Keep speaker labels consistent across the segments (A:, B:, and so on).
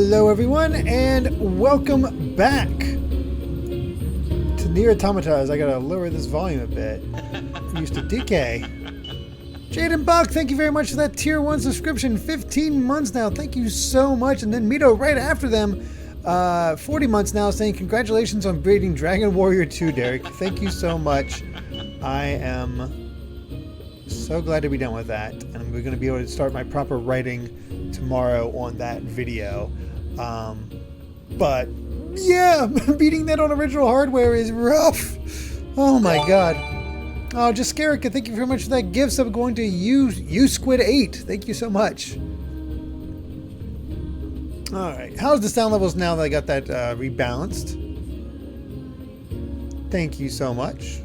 A: Hello everyone, and welcome back to Nier Automata. As I gotta lower this volume a bit. I'm used to DK. Jaden Buck, thank you very much for that tier 1 subscription. 15 months now, thank you so much. And then Mito right after them, 40 months now, saying congratulations on beating Dragon Warrior 2, Derek. Thank you so much. I am so glad to be done with that, and we're going to be able to start my proper writing tomorrow on that video. But yeah, beating that on original hardware is rough. Oh my god. Oh, just Scarrica, thank you very much for that gift sub going to you Squid 8. Thank you so much. All right, how's the sound levels now that I got that rebalanced? Thank you so much.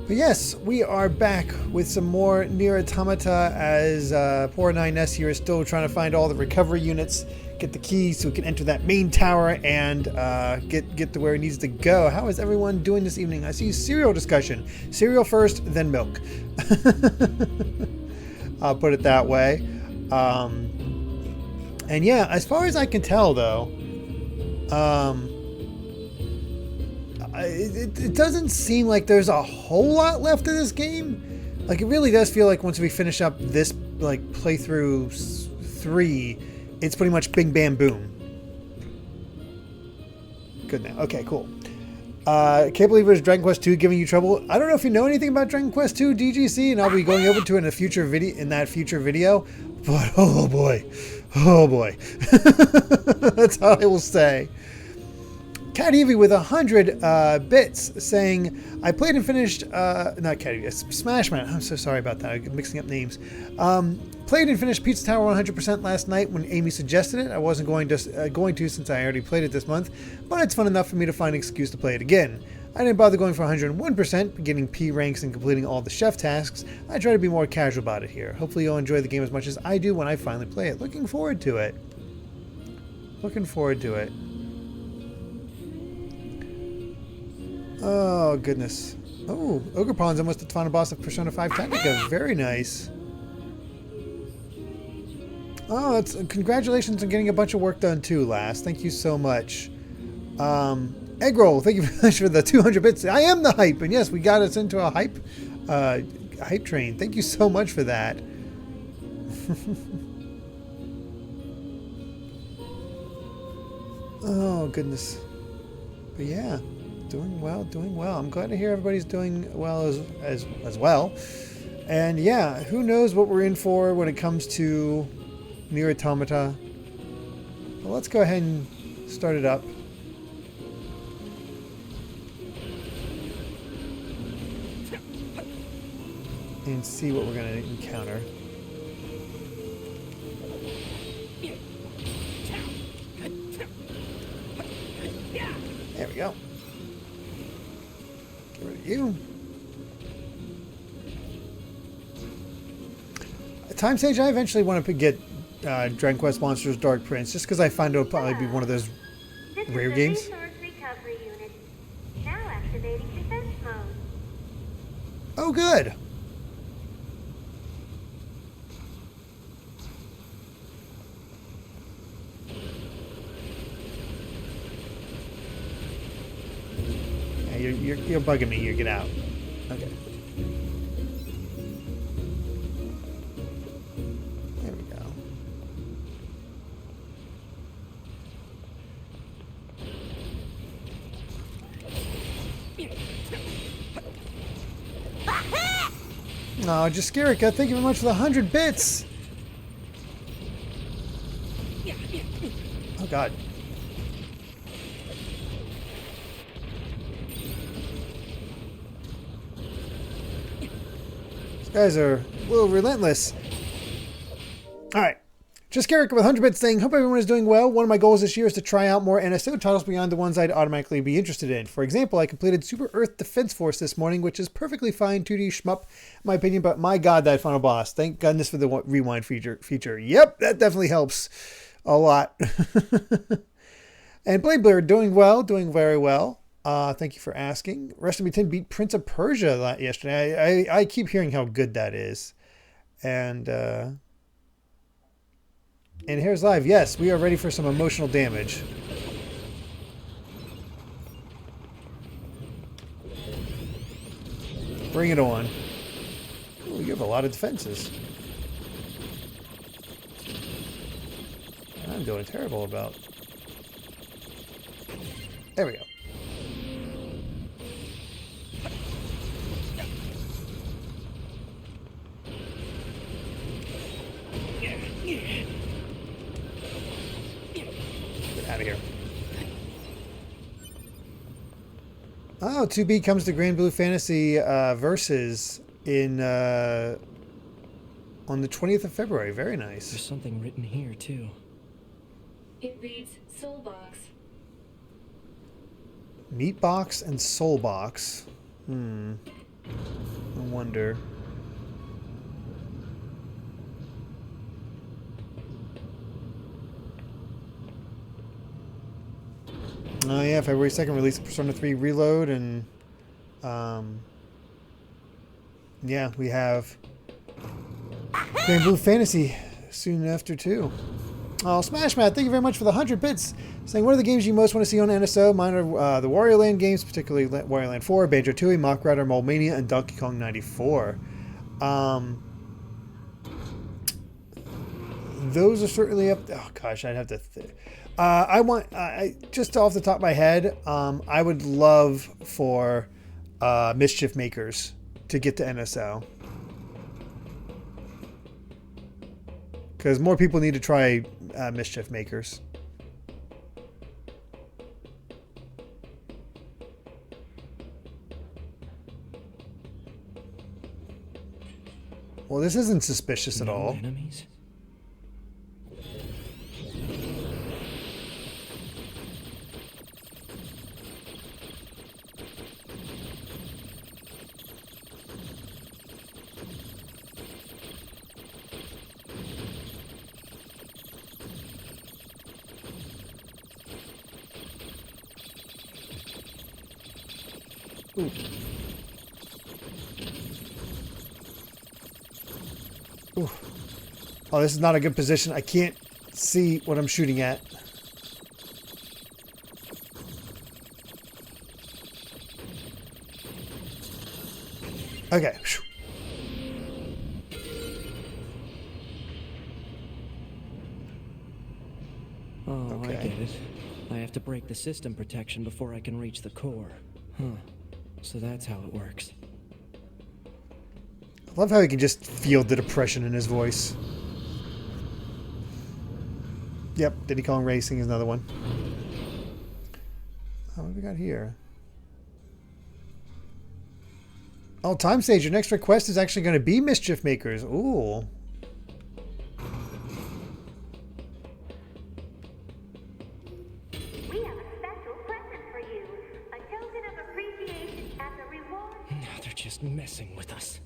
A: But yes, we are back with some more Nier Automata as poor 9S here is still trying to find all the recovery units, get the keys so we can enter that main tower and get to where he needs to go. How is everyone doing this evening? I see cereal discussion. Cereal first, then milk. I'll put it that way. And yeah, as far as I can tell though, it doesn't seem like there's a whole lot left of this game. Like, it really does feel like once we finish up this like playthrough 3, it's pretty much bing bam boom. Good now. Okay, cool. Can't believe it was Dragon Quest 2 giving you trouble. I don't know if you know anything about Dragon Quest 2 DGC, and I'll be going over to it in a future video. But oh boy, that's all I will say. Cat Evie with 100 bits saying, I played and finished, not Cat Evie, Smash Man. I'm so sorry about that. I'm mixing up names. Played and finished Pizza Tower 100% last night when Amy suggested it. I wasn't going to since I already played it this month, but it's fun enough for me to find an excuse to play it again. I didn't bother going for 101%, getting P ranks and completing all the chef tasks. I try to be more casual about it here. Hopefully you'll enjoy the game as much as I do when I finally play it. Looking forward to it. Looking forward to it. Oh, goodness. Oh, Ogre Pawn's almost the final boss of Persona 5 Tactica. Very nice. Oh, congratulations on getting a bunch of work done too, Last. Thank you so much. Eggroll, thank you very much for the 200 bits. I am the hype, and yes, we got us into a hype train. Thank you so much for that. Oh, goodness. But yeah. Doing well, doing well. I'm glad to hear everybody's doing well as well. And yeah, who knows what we're in for when it comes to Nier Automata. Well, let's go ahead and start it up. And see what we're going to encounter. There we go. Get rid of you. At time stage, I eventually want to get Dragon Quest Monsters Dark Prince, just because I find it'll probably be one of those rare games.
B: Resource recovery unit. Now activating defense mode.
A: Oh, good. You're bugging me here. Get out. Okay. There we go. Oh, just Scarrica, thank you very much for the 100 bits. Oh, God. Guys are a little relentless. Alright. Just Garrick with 100 bits saying, hope everyone is doing well. One of my goals this year is to try out more NSO titles beyond the ones I'd automatically be interested in. For example, I completed Super Earth Defense Force this morning, which is perfectly fine 2D shmup, in my opinion, but my god, that final boss. Thank goodness for the rewind feature. Yep, that definitely helps a lot. And Blade Blair doing well, doing very well. Thank you for asking. Rest of Me 10 beat Prince of Persia yesterday. I keep hearing how good that is. And And here's live. Yes, we are ready for some emotional damage. Bring it on. Ooh, you have a lot of defenses. I'm doing terrible about. There we go. Get out of here. Oh, 2B comes to Grand Blue Fantasy Versus in on the 20th of February. Very nice.
C: There's something written here too.
D: It reads Soulbox.
A: Meat box and soul box. I wonder. Oh yeah, February 2nd release of Persona 3 Reload, and yeah, we have Grand Blue Fantasy soon after too. Oh, Smash Matt, thank you very much for the 100 bits. Saying, what are the games you most want to see on NSO? Mine are the Wario Land games, particularly Wario Land 4, Banjo-Tooie, Mach Rider, Mole Mania, and Donkey Kong 94. Those are certainly up. Oh gosh, I'd have to. I just off the top of my head, I would love for Mischief Makers to get to NSO. Because more people need to try Mischief Makers. Well, this isn't suspicious at all.
C: Enemies?
A: Ooh. Ooh. Oh, this is not a good position. I can't see what I'm shooting at. Okay.
C: Oh,
A: Okay.
C: I get it. I have to break the system protection before I can reach the core. Huh. So that's how it works.
A: I love how he can just feel the depression in his voice. Yep, Diddy Kong Racing is another one. Oh, what do we got here? Oh, Time Stage, your next request is actually going to be Mischief Makers. Ooh.
B: We have a special present for you. A token of appreciation as a reward.
C: Now they're just messing with us.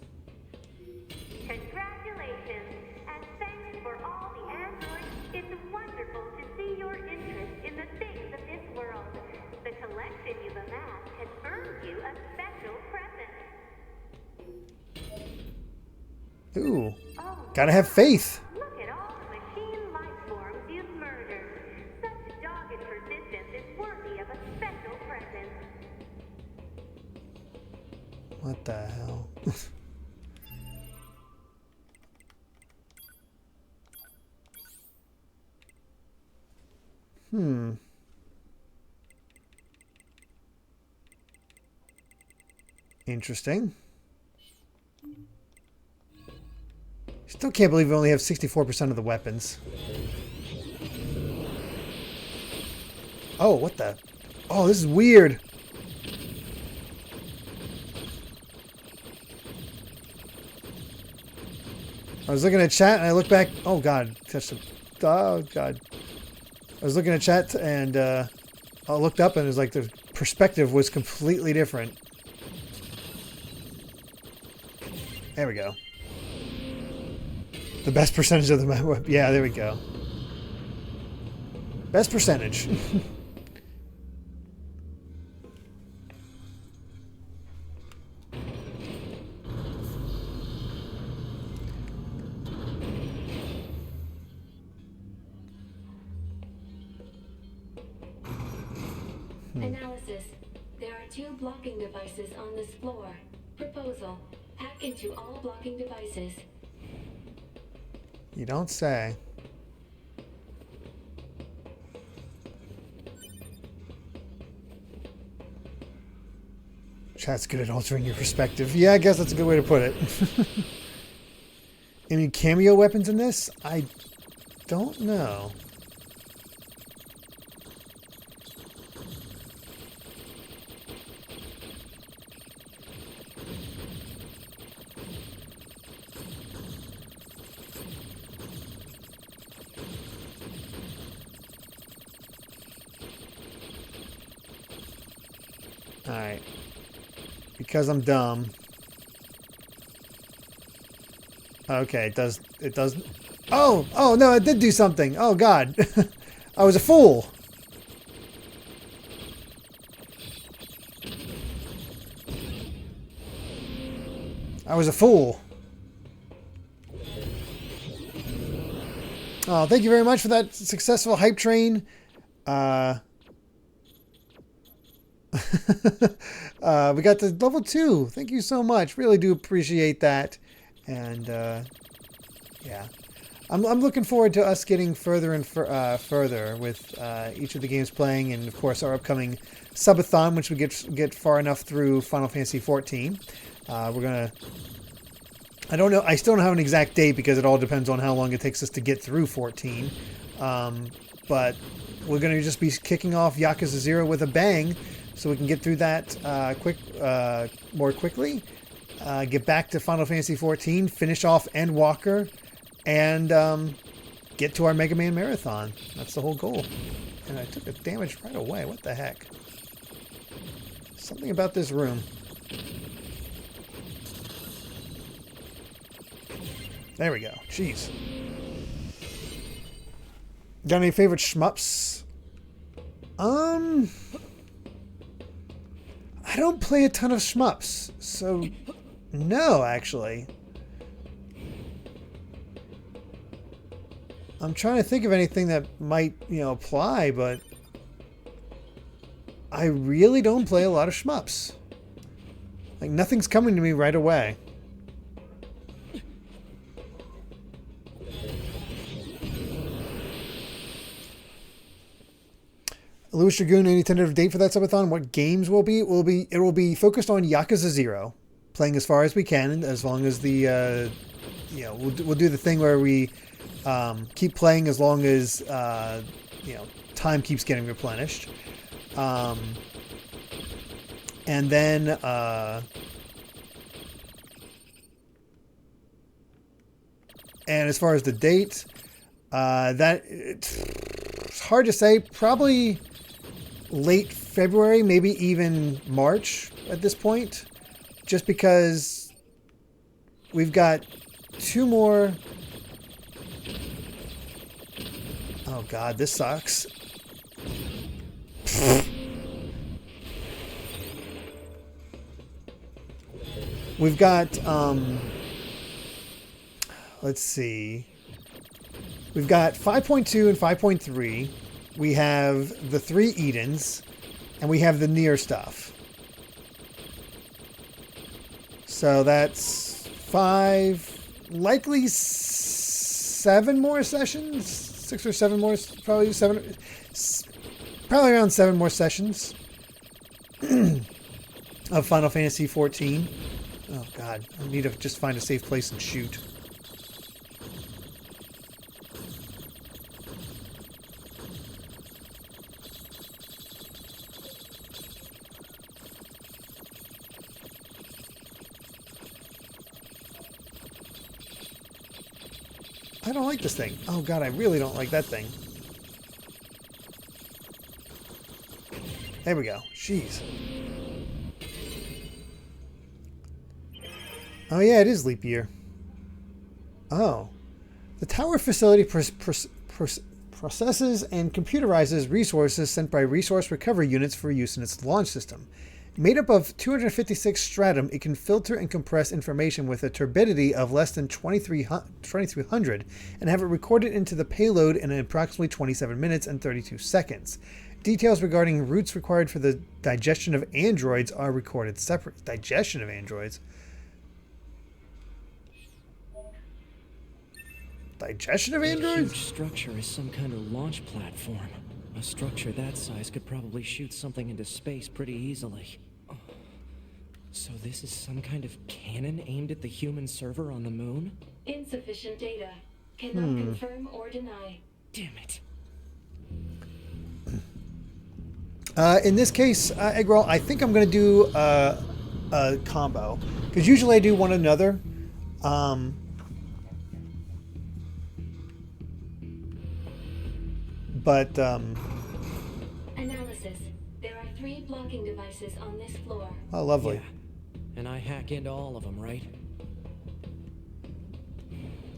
B: Congratulations, and thanks for all the androids. It's wonderful to see your interest in the things of this world. The collection you've amassed has earned you a special present.
A: Ooh.
B: Oh,
A: Gotta have faith.
B: look at all the machine life forms you've murdered. Such dogged persistence is worthy of a special present.
A: What the hell? Interesting. Still can't believe we only have 64% of the weapons. Oh, what the? Oh, this is weird. I was looking at chat and I looked back. Oh God, oh God. I was looking at chat and I looked up and it was like the perspective was completely different. There we go. The best percentage of the map. Yeah, there we go. Best percentage.
D: Analysis. There are 2 blocking devices on this floor. Proposal. Hack into all blocking devices.
A: You don't say. Chat's good at altering your perspective. Yeah, I guess that's a good way to put it. Any cameo weapons in this? I don't know. Alright. Because I'm dumb. Okay, it does. Oh, no, it did do something. Oh, God. I was a fool. I was a fool. Oh, thank you very much for that successful hype train. We got to level 2. Thank you so much. Really do appreciate that. And yeah, I'm looking forward to us getting further and further with each of the games playing, and of course our upcoming subathon, which we get far enough through Final Fantasy 14. We're gonna. I don't know. I still don't have an exact date because it all depends on how long it takes us to get through 14. But we're gonna just be kicking off Yakuza 0 with a bang, so we can get through that more quickly. Get back to Final Fantasy 14, finish off Endwalker, and get to our Mega Man Marathon. That's the whole goal. And I took the damage right away. What the heck? Something about this room. There we go. Jeez. Got any favorite shmups? I don't play a ton of shmups, so no, actually. I'm trying to think of anything that might, apply, but I really don't play a lot of shmups. Like, nothing's coming to me right away. Louis Dragoon, any tentative date for that subathon? What games will be? It will be focused on Yakuza 0, playing as far as we can, as long as the we'll do the thing where we keep playing as long as time keeps getting replenished, and then and as far as the date, that it's hard to say. Probably late February, maybe even March at this point, just because we've got 2 more. Oh God, this sucks. We've got let's see. We've got 5.2 and 5.3. We have the 3 Edens, and we have the Nier stuff. So that's 5, likely 7 more sessions, 6 or 7 more, probably 7, probably around 7 more sessions of Final Fantasy 14. Oh God, I need to just find a safe place and shoot. I don't like this thing. Oh God, I really don't like that thing. There we go. Jeez. Oh yeah, it is leap year. Oh. The tower facility processes and computerizes resources sent by resource recovery units for use in its launch system. Made up of 256 stratum, it can filter and compress information with a turbidity of less than 2300 and have it recorded into the payload in approximately 27 minutes and 32 seconds. details regarding routes required for the digestion of androids are recorded. Separate digestion of androids. Digestion of
C: That
A: androids?
C: huge structure is some kind of launch platform. A structure that size could probably shoot something into space pretty easily. Oh. So this is some kind of cannon aimed at the human server on the moon?
D: Insufficient data. Cannot confirm or deny.
C: Damn it.
A: In this case, Eggroll, I think I'm going to do a combo. Because usually I do one another. But,
D: Analysis. There are 3 blocking devices on this floor.
A: oh, lovely.
C: Yeah. And I hack into all of them, right?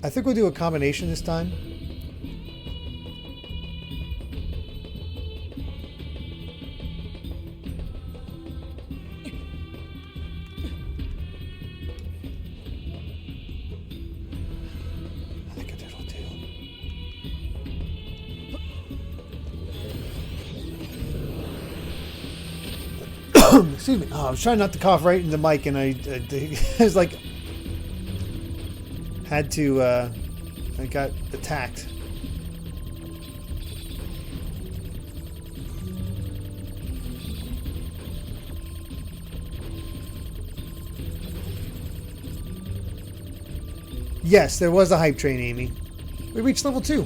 A: I think we'll do a combination this time. Excuse me. Oh, I was trying not to cough right in the mic, and I was like, had to. I got attacked. Yes, there was a hype train, Amy. We reached level 2.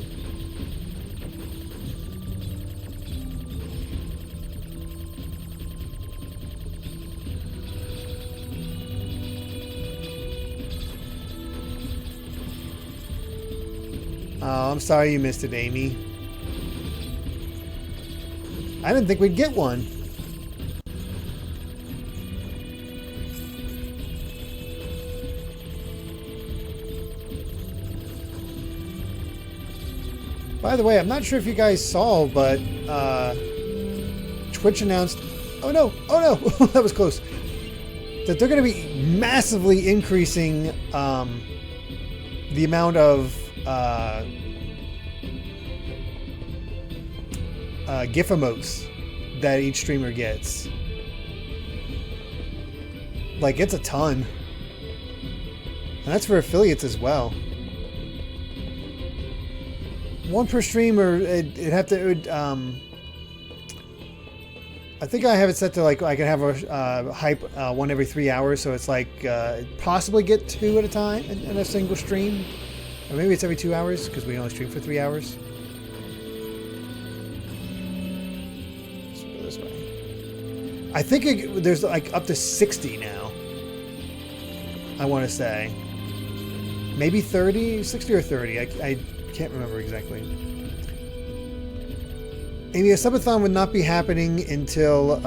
A: Oh, I'm sorry you missed it, Amy. I didn't think we'd get one. By the way, I'm not sure if you guys saw, but Twitch announced... Oh no! Oh no! That was close. That they're going to be massively increasing the amount of GIF emotes that each streamer gets. Like, it's a ton. And that's for affiliates as well. One per stream, or I think I have it set to, like, I can have a hype one every 3 hours, so it's like possibly get 2 at a time in a single stream. Or maybe it's every 2 hours, because we only stream for 3 hours. Let's go this way. I think there's like up to 60 now. I want to say. Maybe 30? 60 or 30. I can't remember exactly. Amy, a subathon would not be happening until...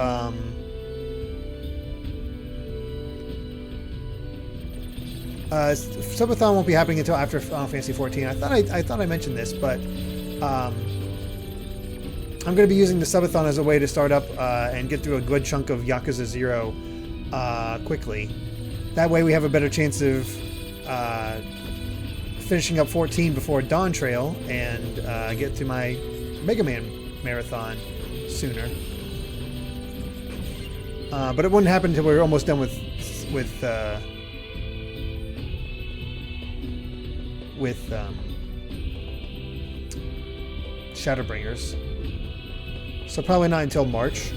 A: subathon won't be happening until after Final Fantasy 14. I thought I mentioned this, but I'm going to be using the subathon as a way to start up and get through a good chunk of Yakuza 0 quickly. That way we have a better chance of finishing up 14 before Dawn Trail and get to my Mega Man marathon sooner. But it wouldn't happen until we're almost done with Shadowbringers. So probably not until March.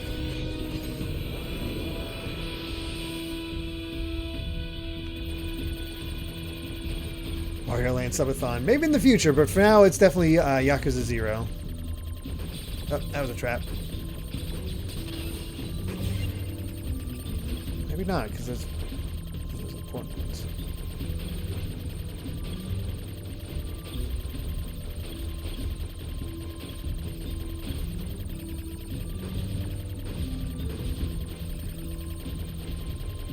A: Mario Land Subathon. Maybe in the future, but for now it's definitely Yakuza 0. Oh, that was a trap. Maybe not, because those important ones.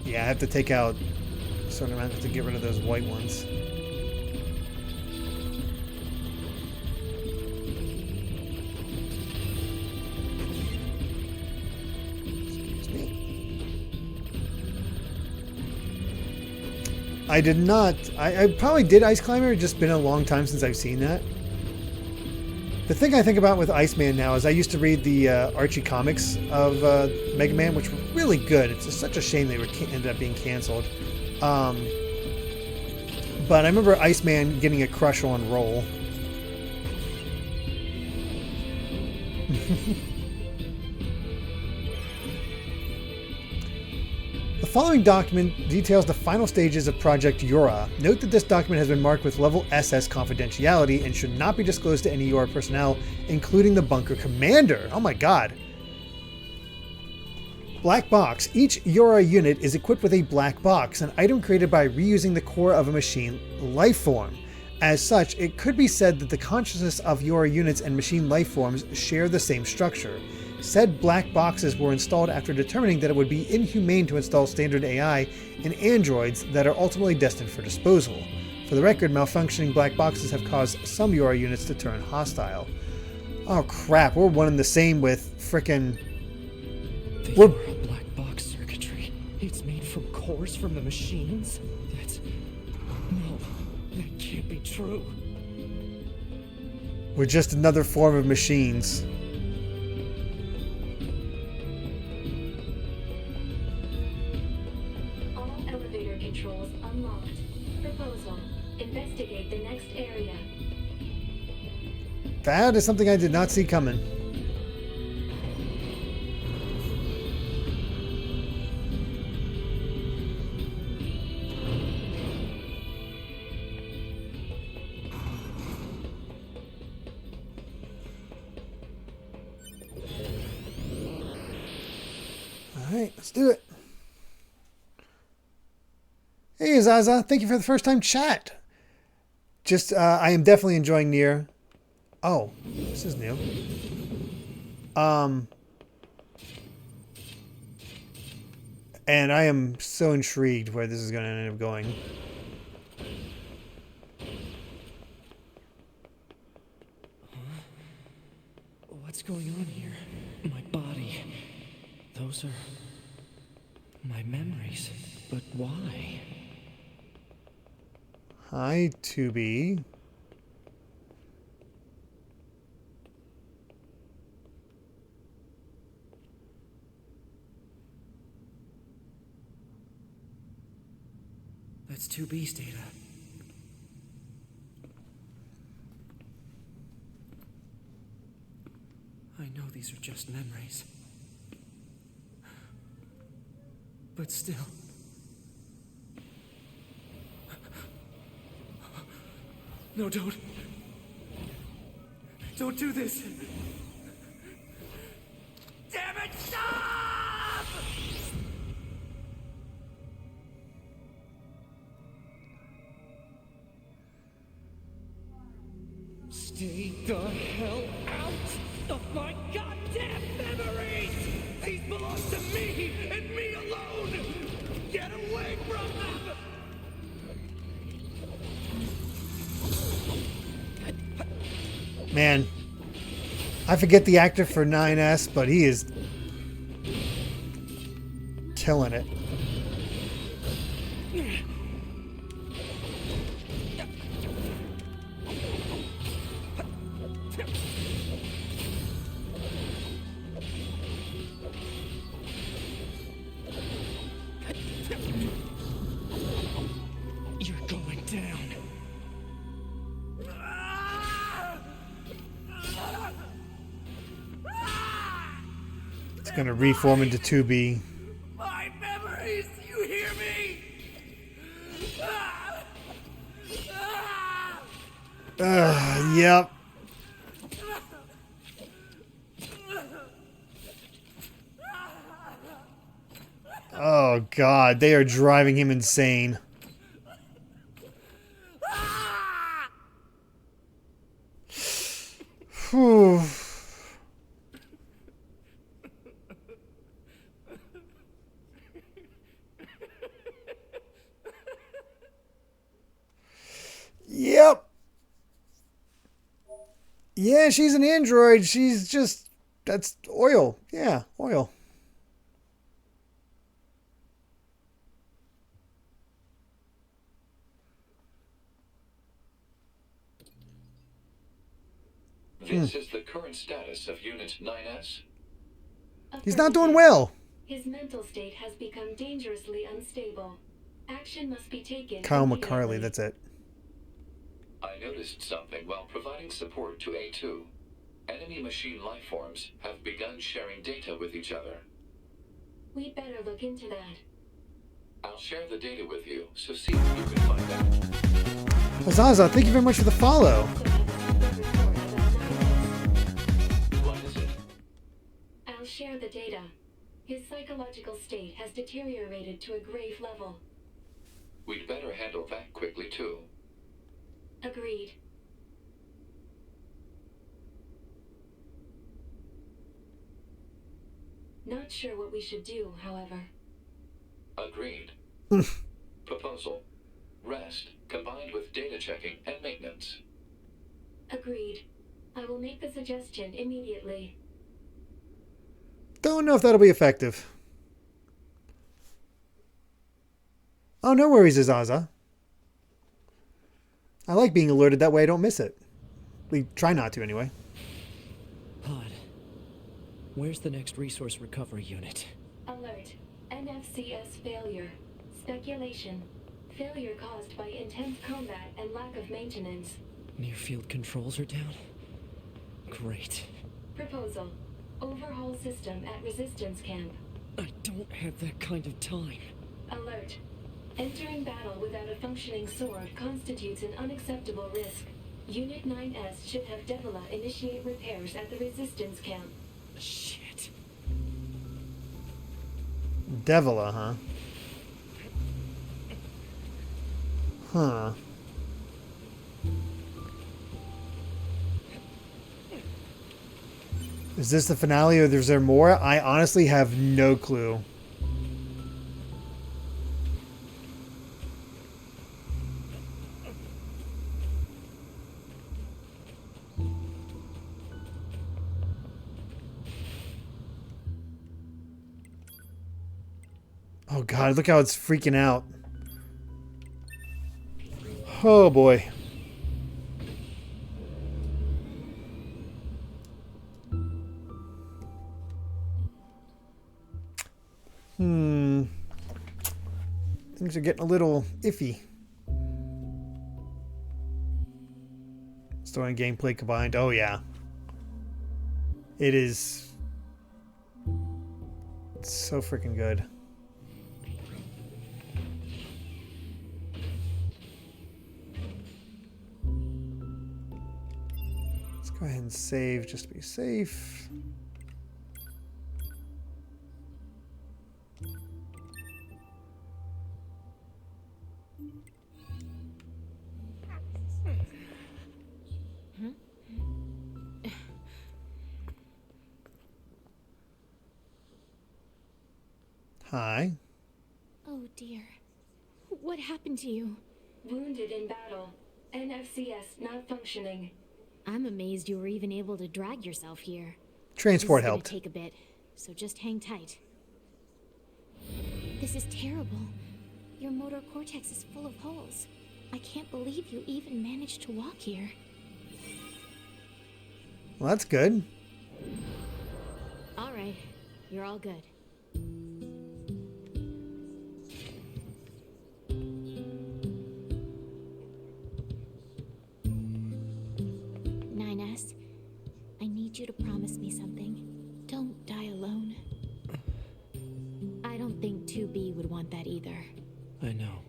A: Yeah, I have to take out a certain amount to get rid of those white ones. I did not. I probably did Ice Climber. It's just been a long time since I've seen that. The thing I think about with Iceman now is I used to read the Archie comics of Mega Man, which were really good. It's just such a shame they ended up being canceled. But I remember Iceman getting a crush on Roll. The following document details the final stages of Project Yura. Note that this document has been marked with level SS confidentiality and should not be disclosed to any Yura personnel, including the bunker commander. Oh my god. Black box. Each Yura unit is equipped with a black box, an item created by reusing the core of a machine life form. As such, it could be said that the consciousness of Yura units and machine life forms share the same structure. Said black boxes were installed after determining that it would be inhumane to install standard AI in androids that are ultimately destined for disposal. For the record, malfunctioning black boxes have caused some Yura units to turn hostile. Oh crap, we're one and the same with frickin'...
C: The Yura black box circuitry. It's made from cores from the machines? That's... No, that can't be true.
A: We're just another form of machines.
D: Controls unlocked. Proposal. Investigate the next area.
A: That is something I did not see coming. Alright, let's do it. Hey Zaza, thank you for the first time chat. Just, I am definitely enjoying Nier. Oh, this is new. And I am so intrigued where this is going to end up going.
C: What's going on here? My body. Those are my memories. But why?
A: Hi, 2B.
C: That's 2B's data. I know these are just memories. But still... No, don't. Don't do this. Damn it, stop! Stay the hell out of my goddamn memories! These belong to me and me alone! Get away from them!
A: Man, I forget the actor for 9S, but he is killing it.
C: You're going down.
A: It's going to reform into 2B.
C: My memories, you hear me?
A: Yep. Oh God, they are driving him insane. Whew. Yep. Yeah, she's an android. She's just... That's oil. Yeah, oil.
E: This is the current status of Unit 9S.
A: He's not doing well.
D: His mental state has become dangerously unstable. Action must be taken.
A: Kyle
D: immediately.
A: McCarley, that's it.
E: I noticed something while providing support to A2. Enemy machine lifeforms have begun sharing data with each other.
D: We'd better look into that.
E: I'll share the data with you, so see what you can find out.
A: Azaza, thank you very much for the follow.
D: Also have a secret report about 9S.
E: What is it?
D: I'll share the data. His psychological state has deteriorated to a grave level.
E: We'd better handle that quickly, too.
D: Agreed. Not sure what we should do, however.
E: Agreed. Proposal. Rest, combined with data checking and maintenance.
D: Agreed. I will make the suggestion immediately.
A: Don't know if that'll be effective. Oh, no worries, Azaza. I like being alerted, that way I don't miss it. We try not to, anyway.
C: Pod. Where's the next resource recovery unit?
D: Alert. NFCS failure. Speculation. Failure caused by intense combat and lack of maintenance.
C: Near field controls are down? Great.
D: Proposal. Overhaul system at resistance camp.
C: I don't have that kind of time.
D: Alert. Entering battle without a functioning sword constitutes an unacceptable risk. Unit 9S should have Devila initiate repairs at the resistance camp.
C: Shit.
A: Devila, huh? Huh. Is this the finale or is there more? I honestly have no clue. Oh god, look how it's freaking out. Oh boy. Things are getting a little iffy. Story and gameplay combined. Oh yeah. It is so freaking good. Let's go ahead and save just to be safe. Hi.
F: Oh dear. What happened to you?
D: Wounded in battle. NFCS not functioning.
F: I'm amazed you were even able to drag yourself here.
A: Transport
F: This is
A: helped.
F: gonna take a bit, so just hang tight. This is terrible. Your motor cortex is full of holes. I can't believe you even managed to walk here.
A: Well, that's good.
F: All right, you're all good. I need you to promise me something. Don't die alone. I don't think 2B would want that either.
C: I know.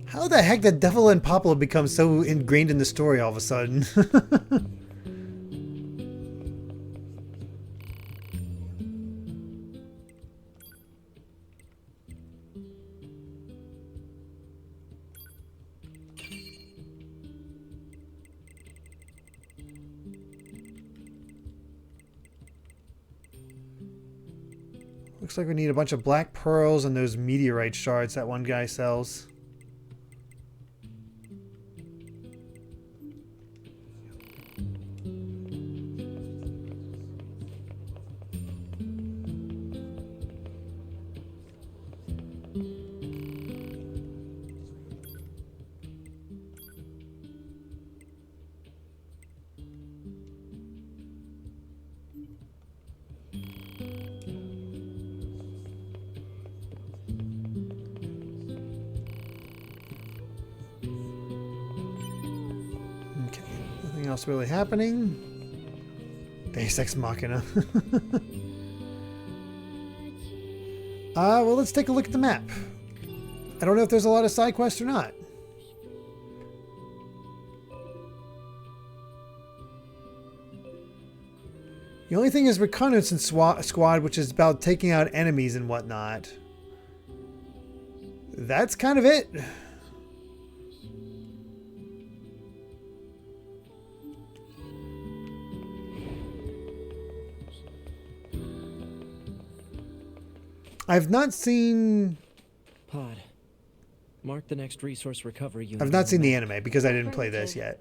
A: How the heck did Devil and Popolo become so ingrained in the story all of a sudden? Looks like we need a bunch of black pearls and those meteorite shards that one guy sells. else really happening? Deus Ex Machina. Well, let's take a look at the map. I don't know if there's a lot of side quests or not. The only thing is Reconnaissance Squad, which is about taking out enemies and whatnot. That's kind of it. I've not seen...
C: Pod. Mark the next resource recovery unit.
A: I've not
C: on
A: seen the
C: map.
A: anime because I didn't play this yet.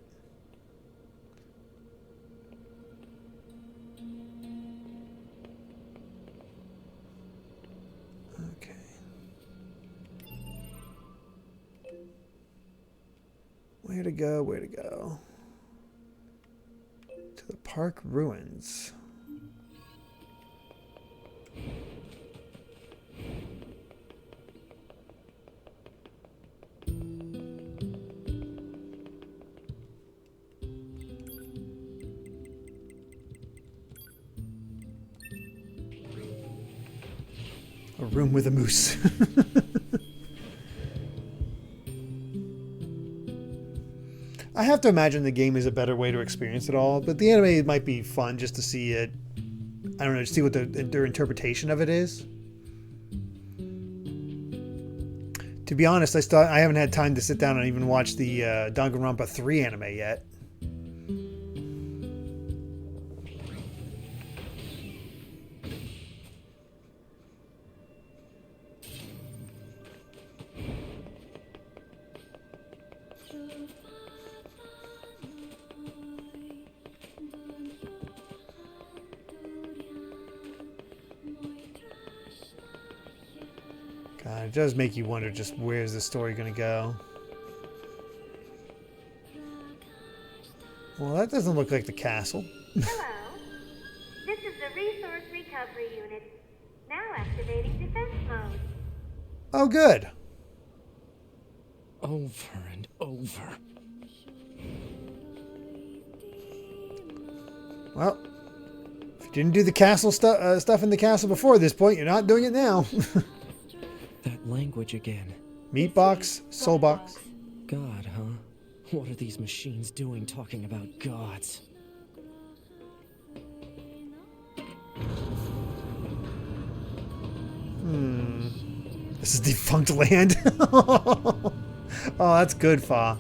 A: Okay. Where to go? Where to go? To the park ruins. A room with a moose. I have to imagine the game is a better way to experience it all, but the anime might be fun just to see it. I don't know, to see what their interpretation of it is. To be honest, I haven't had time to sit down and even watch the Danganronpa 3 anime yet. God, it does make you wonder just where's the story going to go. Well, that doesn't look like the castle.
B: Hello. This is the Resource Recovery Unit. Now activating defense mode.
A: Oh, good.
C: Over and over.
A: Well, if you didn't do the castle stuff in the castle before this point, you're not doing it now.
C: That language again.
A: Meat box, soul box.
C: God, huh? What are these machines doing talking about gods?
A: This is defunct land. Oh, that's good, Fa.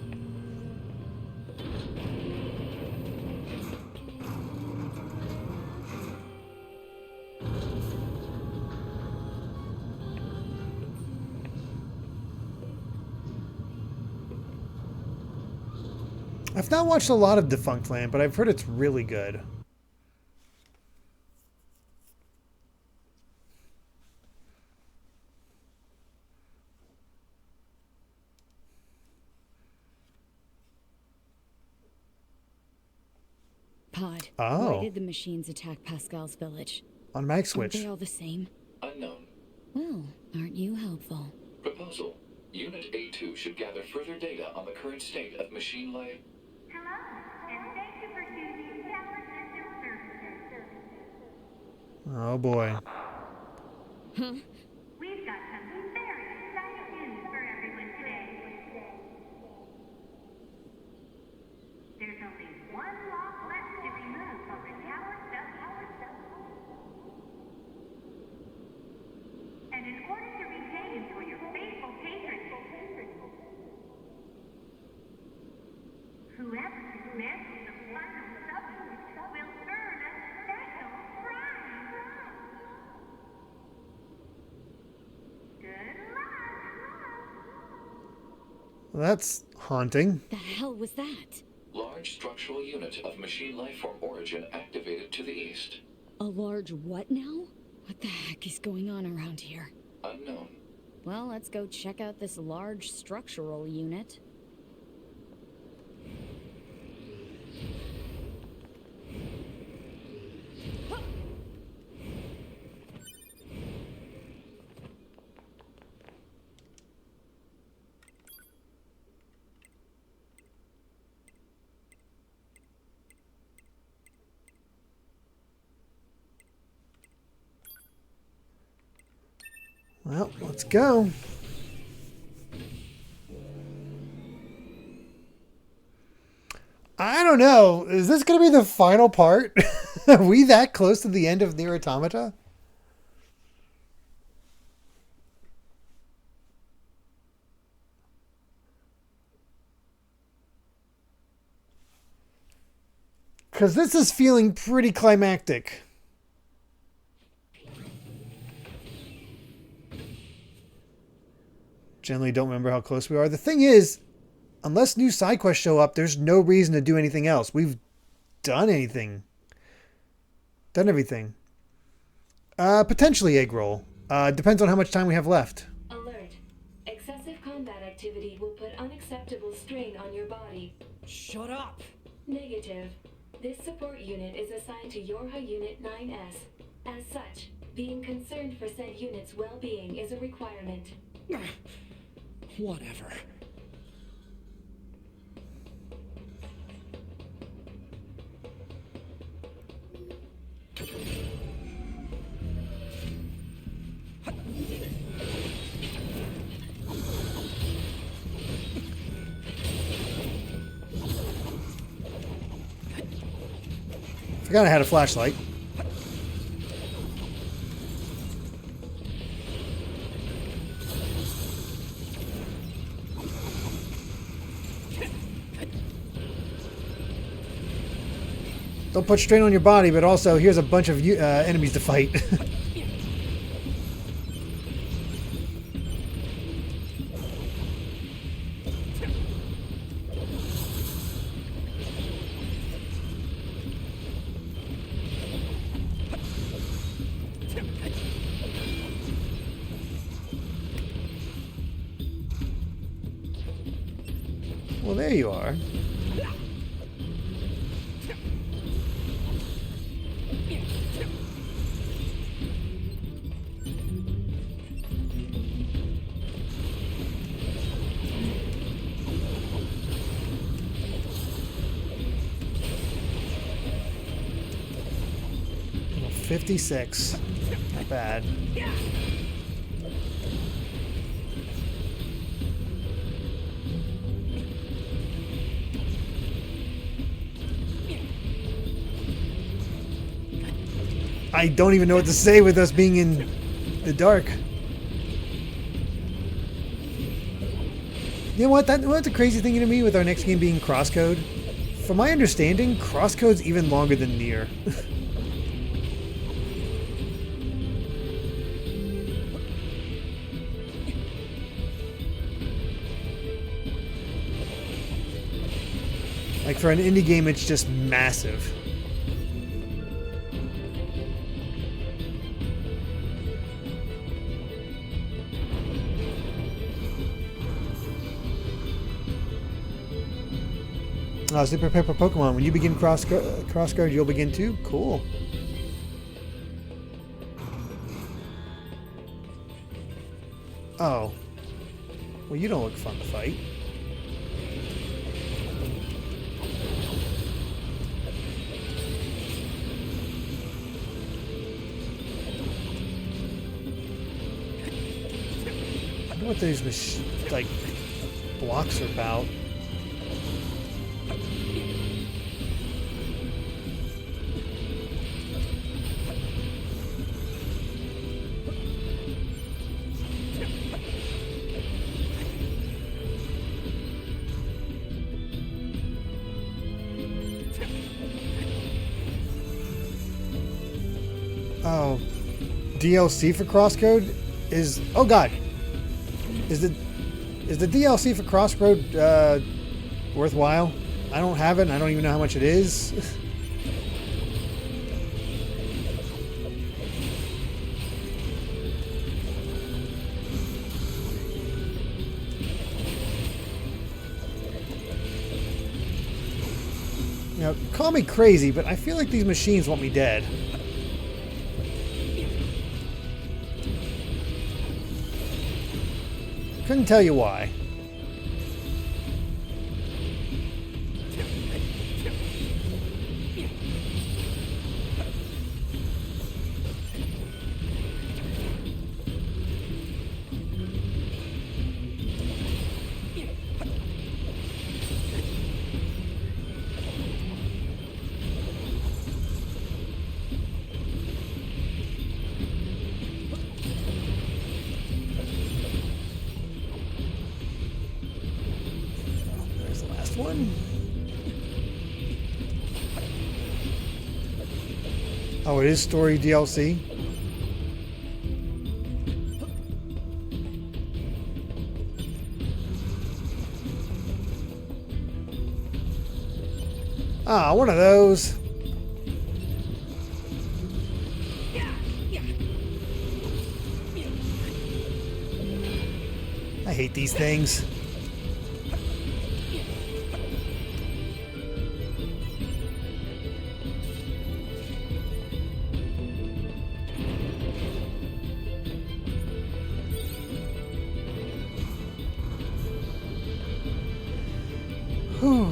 A: I've not watched a lot of Defunct Land, but I've heard it's really good.
G: Pod.
A: Oh.
G: Why did the machines attack Pascal's village?
A: Automatic
G: Aren't
A: switch.
G: they all the same?
E: Unknown.
G: Well, aren't you helpful?
E: Proposal. Unit A2 should gather further data on the current state of machine life.
B: Hello, and thank you for choosing Tower System Services.
A: Oh boy.
B: We've got some very exciting news for everyone today. There's only one lock left to remove on the tower stuff. And in order to repay you for your faithful patronage, whoever dismantles the final substance will earn a special prize. Good luck.
A: Well, that's haunting.
G: The hell was that?
E: Large structural unit of machine lifeform origin activated to the east.
G: A large what now? What the heck is going on around here?
E: Unknown.
G: Well, let's go check out this large structural unit.
A: Well, let's go. I don't know. Is this going to be the final part? Are we that close to the end of Nier Automata? Because this is feeling pretty climactic. Generally don't remember how close we are. The thing is, unless new side quests show up, there's no reason to do anything else. We've done anything. Done everything. Potentially egg roll. Depends on how much time we have left.
D: Alert. Excessive combat activity will put unacceptable strain on your body.
C: Shut up!
D: Negative. This support unit is assigned to Yorha Unit 9S. As such, being concerned for said unit's well-being is a requirement.
C: Whatever.
A: Forgot I had a flashlight. Don't put strain on your body, but also here's a bunch of enemies to fight. Well, there you are. Well, 56. Not bad. I don't even know what to say with us being in the dark. You know what? What's the crazy thing to me with our next game being crosscode? From my understanding, crosscode's even longer than Nier. Like for an indie game, it's just massive. Oh, Super Pepper Pokemon. When you begin crossguard, you'll begin too? Cool. Oh. Well, you don't look fun to fight. I wonder what these like blocks are about. Oh, DLC for Crosscode is, oh god, is the DLC for Crossroad worthwhile? I don't have it, and I don't even know how much it is. You know, call me crazy, but I feel like these machines want me dead. Couldn't tell you why. Oh, it is story DLC? Ah, one of those. I hate these things. Whew.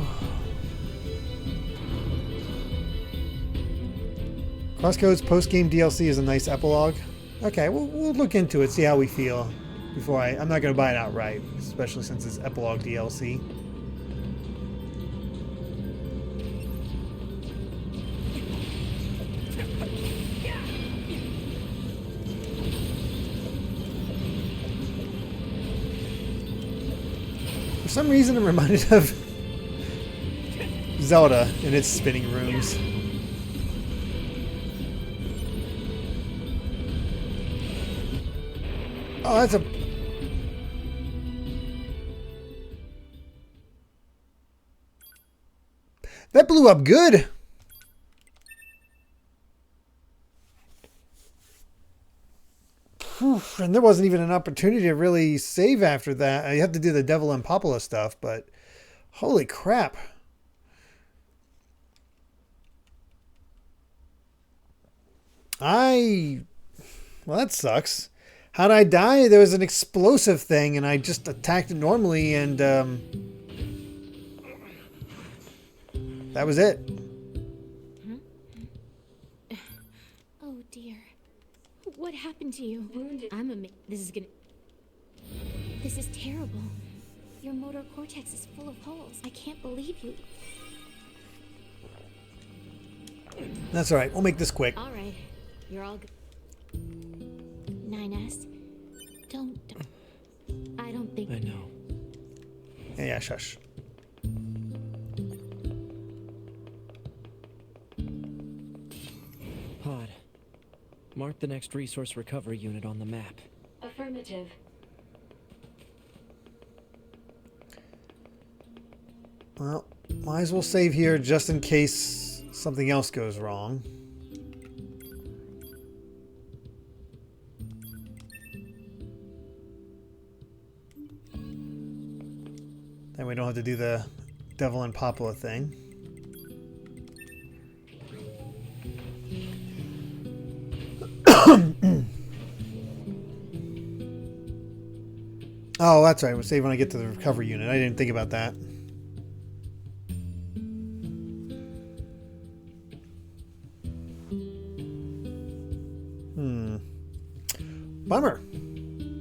A: Crosscode's post-game DLC is a nice epilogue. Okay, we'll look into it, see how we feel. Before I'm not going to buy it outright, especially since it's epilogue DLC. For some reason, I'm reminded of Zelda in its spinning rooms. Oh, that's a... That blew up good. Whew, and there wasn't even an opportunity to really save after that. You have to do the Devil and Popula stuff, but holy crap. Well, that sucks. How'd I die? There was an explosive thing, and I just attacked it normally, and that was it.
F: Oh dear. What happened to you? This is terrible. Your motor cortex is full of holes. I can't believe you.
A: That's all right. We'll make this quick.
F: All right. You're all good. 9S. Don't. I don't think.
C: I know.
A: Yeah, shush.
C: Pod. Mark the next resource recovery unit on the map.
D: Affirmative.
A: Well, might as well save here just in case something else goes wrong. Then we don't have to do the Devil and Popula thing. Oh, that's right. We'll save when I get to the recovery unit. I didn't think about that. Bummer.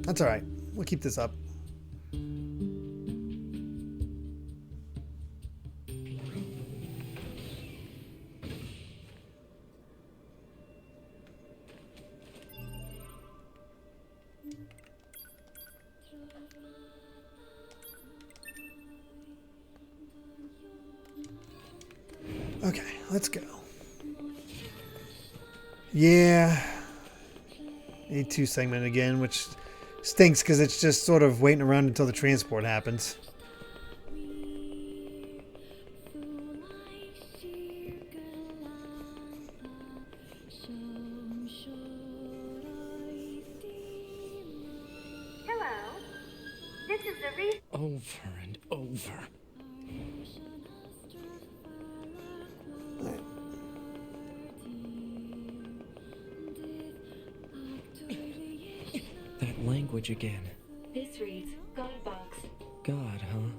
A: That's all right. We'll keep this up. Okay, let's go. Yeah. A2 segment again, which stinks because it's just sort of waiting around until the transport happens.
B: Hello. This is the
C: Over and over. That language again.
D: This reads God box.
C: God, huh?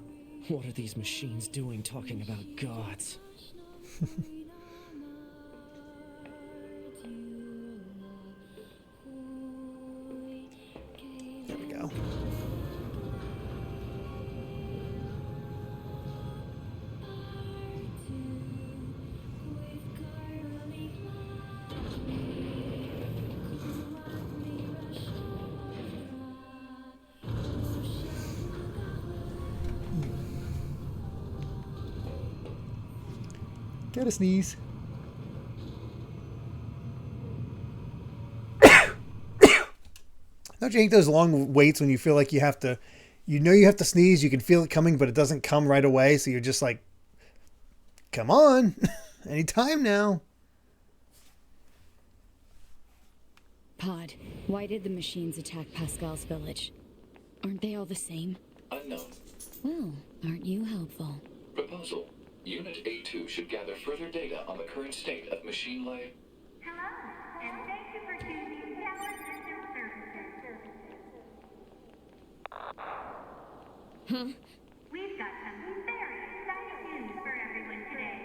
C: What are these machines doing talking about gods?
A: There we go. Gotta sneeze. Don't you hate those long waits when you feel like you have to, you know you have to sneeze, you can feel it coming, but it doesn't come right away, so you're just like, come on, anytime now.
G: Pod, why did the machines attack Pascal's village? Aren't they all the same?
E: Unknown.
G: Well, aren't you helpful?
E: Proposal. Unit A2 should gather further data on the current state of machine life.
B: Hello, and thank you for choosing Tower System Services.
G: Huh?
B: We've got some very exciting news for everyone today.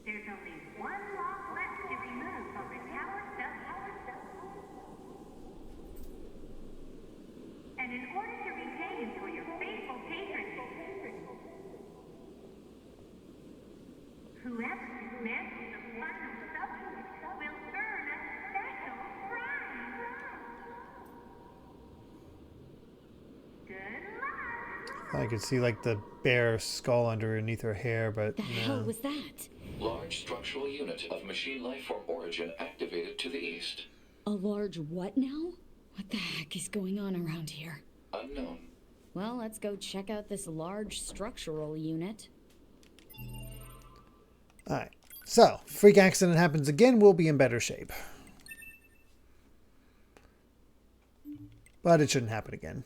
B: There's only one lock left to remove from the tower cell. And in order to retain you for your faithful patronage, whoever dismantles the final substance will earn a special prize. Good luck!
A: I could see like the bare skull underneath her hair, but
G: The hell
A: no.
G: was that?
E: Large structural unit of machine life form origin activated to the east.
G: A large what now? What the heck is going on around here?
E: Unknown.
G: Well, let's go check out this large structural unit.
A: Alright, so, freak accident happens again, we'll be in better shape. But it shouldn't happen again.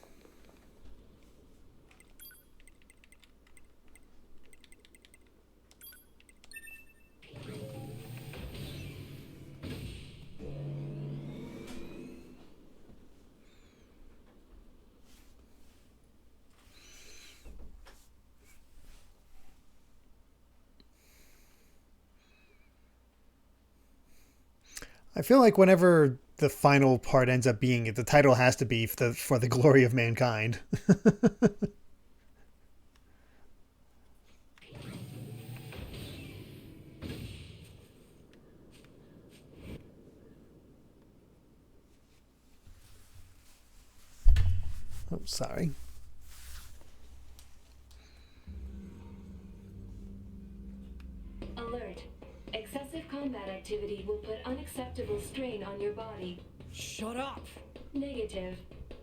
A: I feel like whenever the final part ends up being it, the title has to be for the glory of mankind. Oh, sorry.
D: Alert. Excessive combat activity will put unacceptable strain on your body.
C: Shut up!
D: Negative.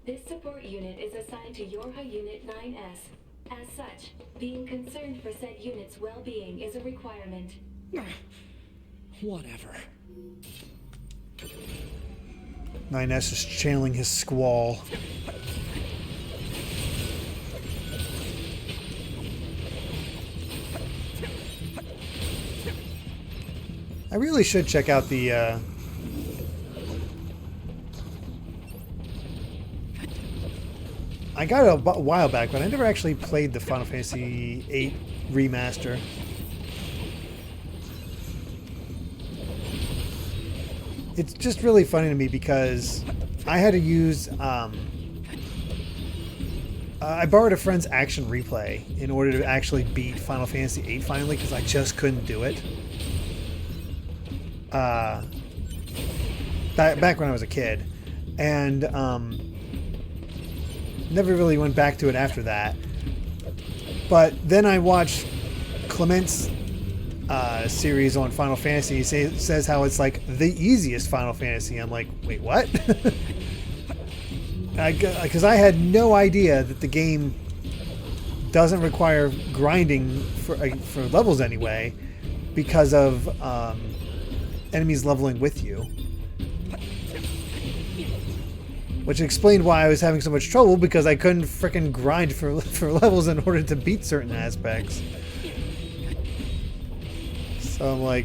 D: This support unit is assigned to Yorha Unit 9S. As such, being concerned for said unit's well-being is a requirement.
C: Whatever.
A: 9S is channeling his squall. I really should check out the I got it a while back, but I never actually played the Final Fantasy VIII remaster. It's just really funny to me because I had to use I borrowed a friend's action replay in order to actually beat Final Fantasy VIII finally because I just couldn't do it. Back when I was a kid, and never really went back to it after that. But then I watched Clement's series on Final Fantasy. He says how it's like the easiest Final Fantasy. I'm like, wait, what? Because I had no idea that the game doesn't require grinding for levels anyway, because of enemies leveling with you. Which explained why I was having so much trouble, because I couldn't frickin' grind for levels in order to beat certain aspects. So I'm like,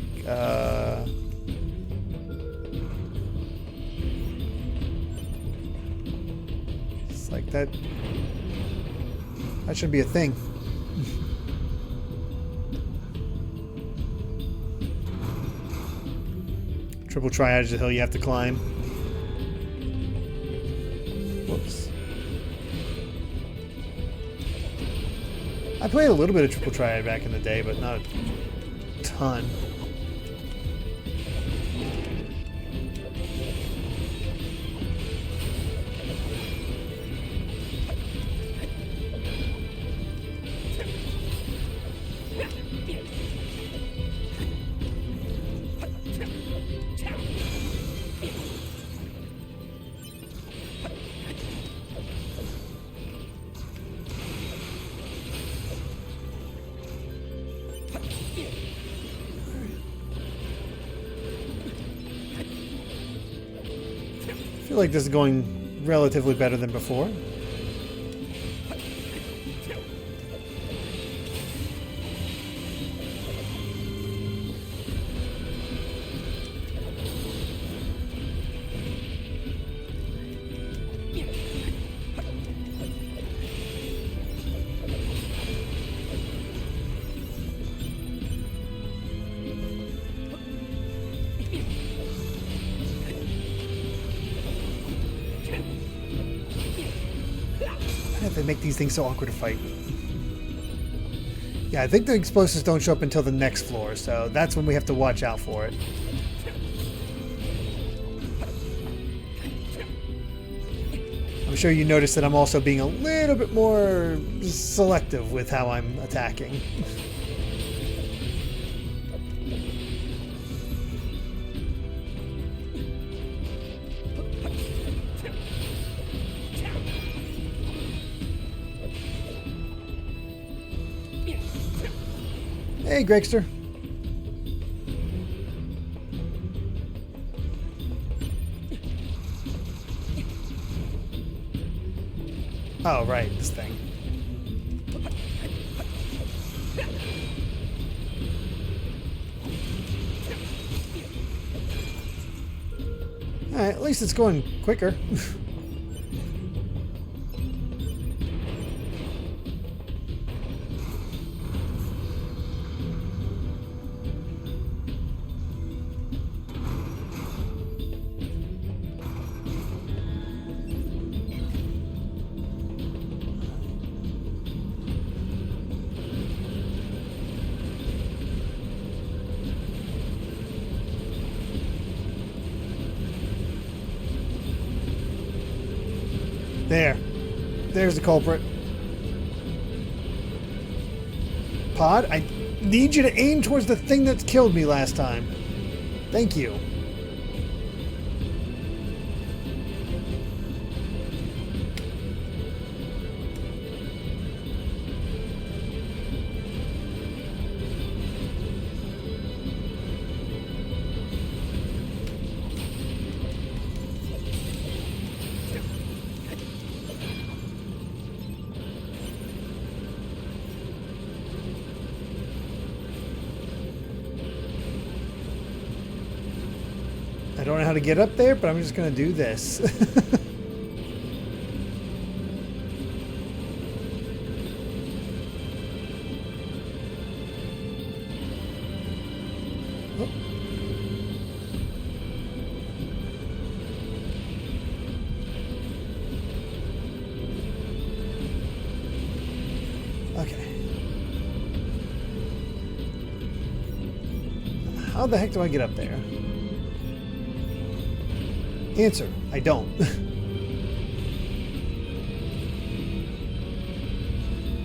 A: it's like that should be a thing. Triple triad is a hill you have to climb. Whoops. I played a little bit of Triple Triad back in the day, but not a ton. feel like this is going relatively better than before. They make these things so awkward to fight. Yeah, I think the explosives don't show up until the next floor, so that's when we have to watch out for it. I'm sure you noticed that I'm also being a little bit more selective with how I'm attacking. Hey, Gregster. Oh, right, this thing. Alright, at least it's going quicker. There. There's the culprit. Pod, I need you to aim towards the thing that killed me last time. Thank you. I don't know how to get up there, but I'm just going to do this. Oh. Okay. How the heck do I get up there? Answer, I don't.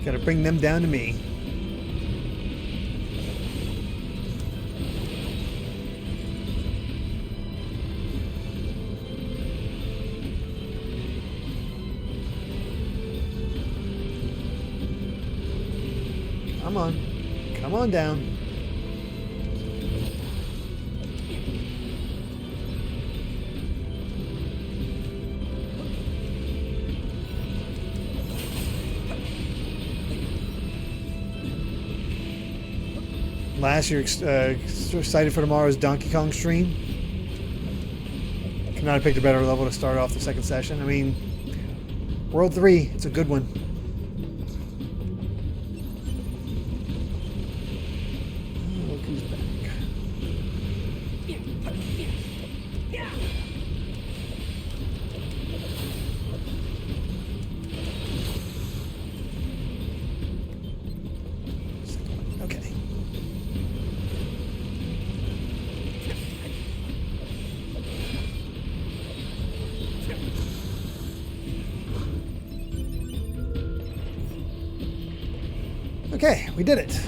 A: Gotta bring them down to me. Come on. Come on down. Last, you're excited for tomorrow's Donkey Kong stream? Could not have picked a better level to start off the second session. I mean, World 3, it's a good one. Oh, look who's back. Okay. Okay, we did it.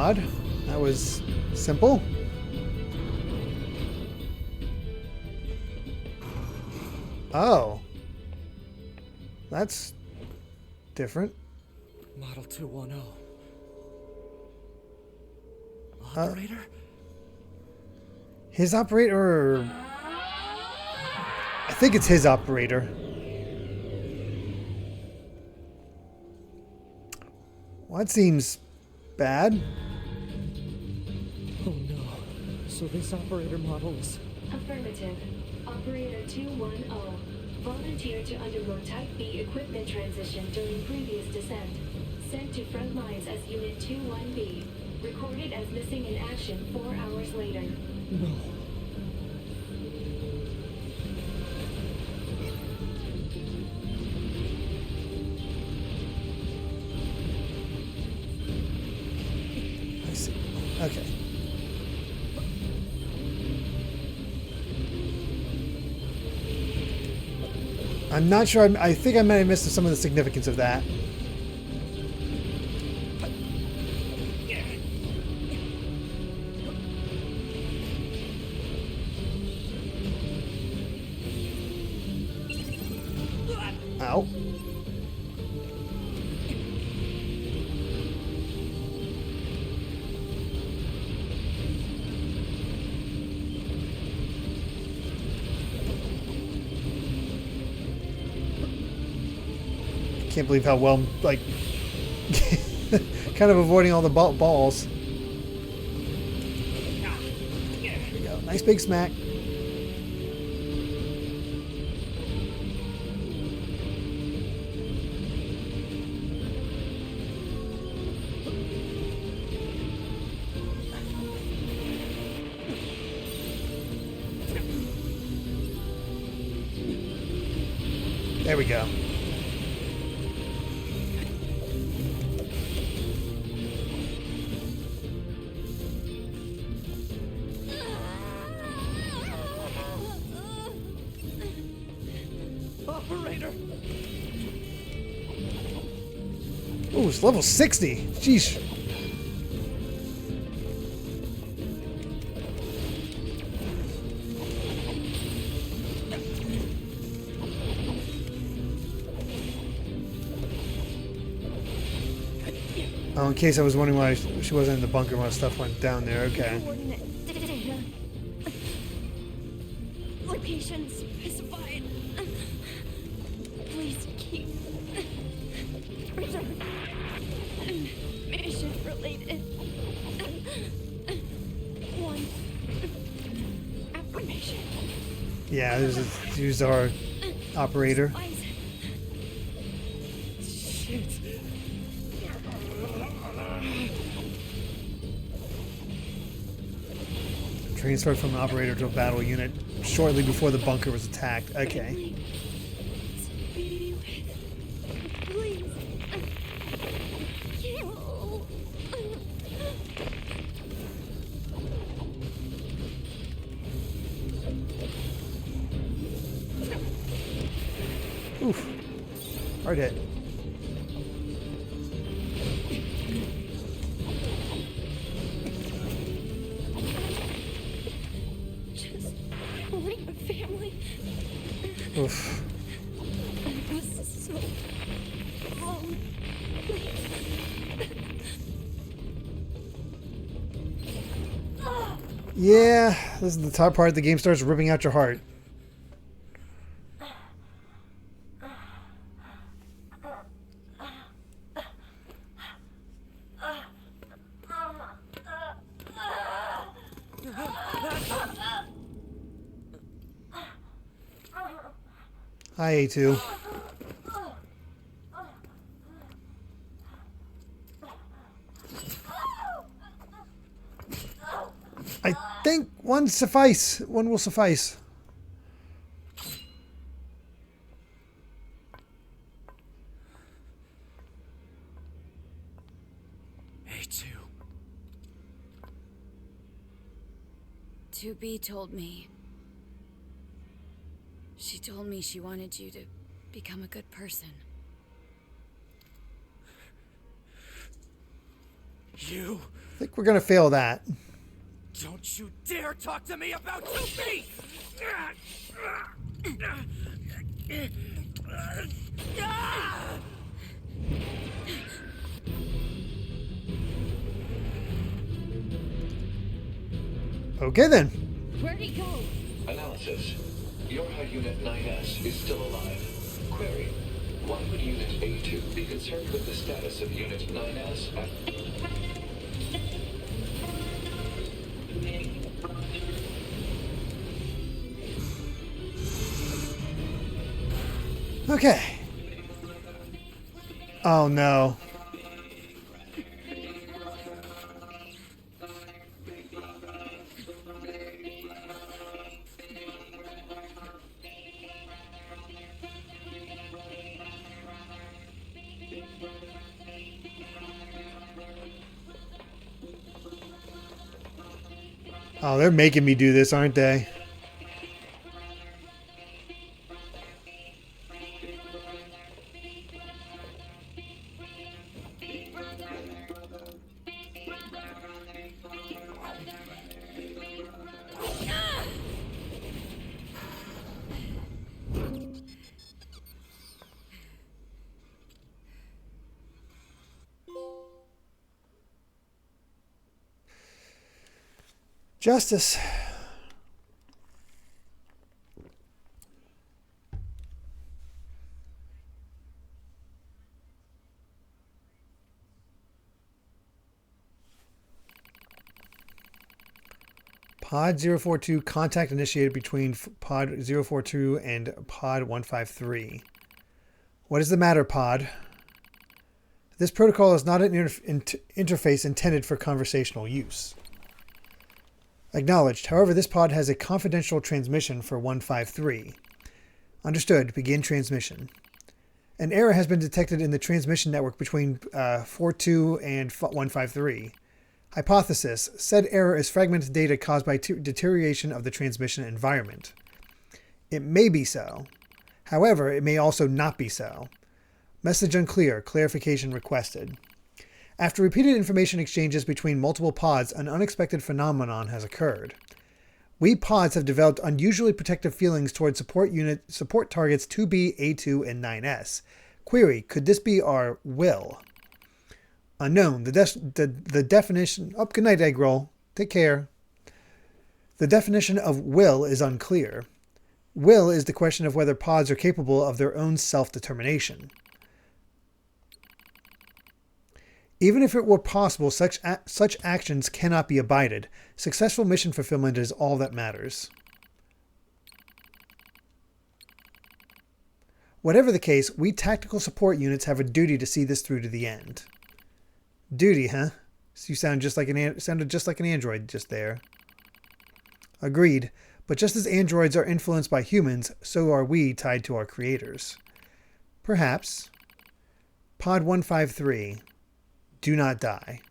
A: odd. That was simple. Oh. That's different.
C: Model 210. Operator?
A: His operator... I think it's his operator. Well, that seems bad.
C: Oh no. So this operator model is...
D: Affirmative. Operator 210 volunteered to undergo Type B equipment transition during previous descent. Sent to front lines as Unit 21B. Recorded as missing in action 4 hours later.
C: No.
A: I see. Okay. I'm not sure. I think I might have missed some of the significance of that. Ow. Can't believe how well, like, kind of avoiding all the balls. There we go. Nice big smack. There we go.
C: Operator!
A: Ooh, it's level 60. Jeez. Oh, in case I was wondering why she wasn't in the bunker while stuff went down there. Okay.
F: Coordinate data. Location specified. Please keep preserved. Mission related. One affirmation.
A: Yeah, this is use our operator.
C: Shit.
A: Transferred from an operator to a battle unit shortly before the bunker was attacked. Okay.
F: Speedy with. Please. Kill.
A: Oof. Hard hit.
F: Just bring my family.
A: Oof.
F: It was so long. Please.
A: Yeah, this is the top part. The game starts ripping out your heart. Hi, A2. I think one will suffice.
C: A2.
G: 2B told me. She told me she wanted you to become a good person.
C: You
A: I think we're gonna fail that.
C: Don't you dare talk to me about 2B!
A: Okay then.
G: Where'd he go?
E: Analysis. Yorha Unit 9S is still alive. Query. Why would Unit A2 be concerned with the status of Unit 9S at...
A: Okay. Oh no. Oh, they're making me do this, aren't they? Justice. Pod 042 contact initiated between Pod 042 and Pod 153. What is the matter, Pod? This protocol is not an interface intended for conversational use. Acknowledged. However, this pod has a confidential transmission for 153. Understood. Begin transmission. An error has been detected in the transmission network between 42 and 153. Hypothesis. Said error is fragmented data caused by deterioration of the transmission environment. It may be so. However, it may also not be so. Message unclear. Clarification requested. After repeated information exchanges between multiple pods, an unexpected phenomenon has occurred. We pods have developed unusually protective feelings towards support targets 2B, A2, and 9S. Query, could this be our will? Unknown. The definition... Oh, good night, egg roll. Take care. The definition of will is unclear. Will is the question of whether pods are capable of their own self-determination. Even if it were possible, such actions cannot be abided. Successful mission fulfillment is all that matters. Whatever the case, we tactical support units have a duty to see this through to the end. Duty, huh? So you sounded just like an android just there. Agreed. But just as androids are influenced by humans, so are we tied to our creators. Perhaps. Pod 153. Do not die.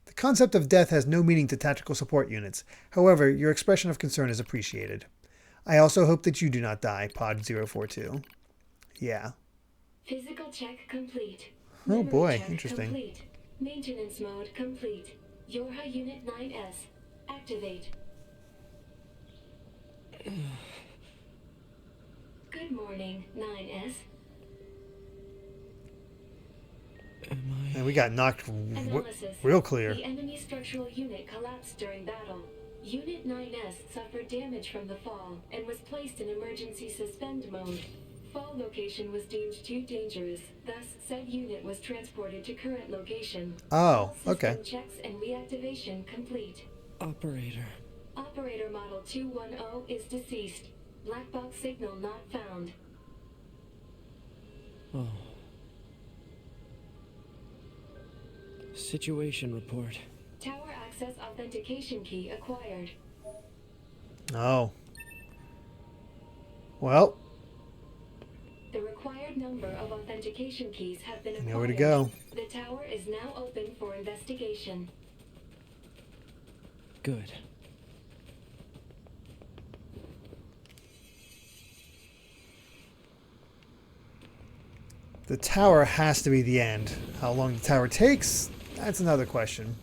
A: The concept of death has no meaning to tactical support units. However, your expression of concern is appreciated. I also hope that you do not die, Pod 042. Yeah.
D: Physical check complete.
A: Oh
D: Memory
A: boy,
D: check
A: interesting.
D: Complete. Maintenance mode complete. Yorha Unit 9S. Activate. Good morning, 9S.
A: And we got knocked
D: Analysis.
A: real clear.
D: The enemy structural unit collapsed during battle. Unit 9S suffered damage from the fall and was placed in emergency suspend mode. Fall location was deemed too dangerous, thus said unit was transported to current location.
A: Oh,
D: All
A: okay.
D: system checks and reactivation complete.
C: Operator.
D: Operator model 210 is deceased. Black box signal not found.
C: Oh. Situation report.
D: Tower access authentication key acquired.
A: Oh. Well.
D: The required number of authentication keys have been acquired.
A: Nowhere to go.
D: The tower is now open for investigation.
C: Good.
A: The tower has to be the end. How long the tower takes, that's another question.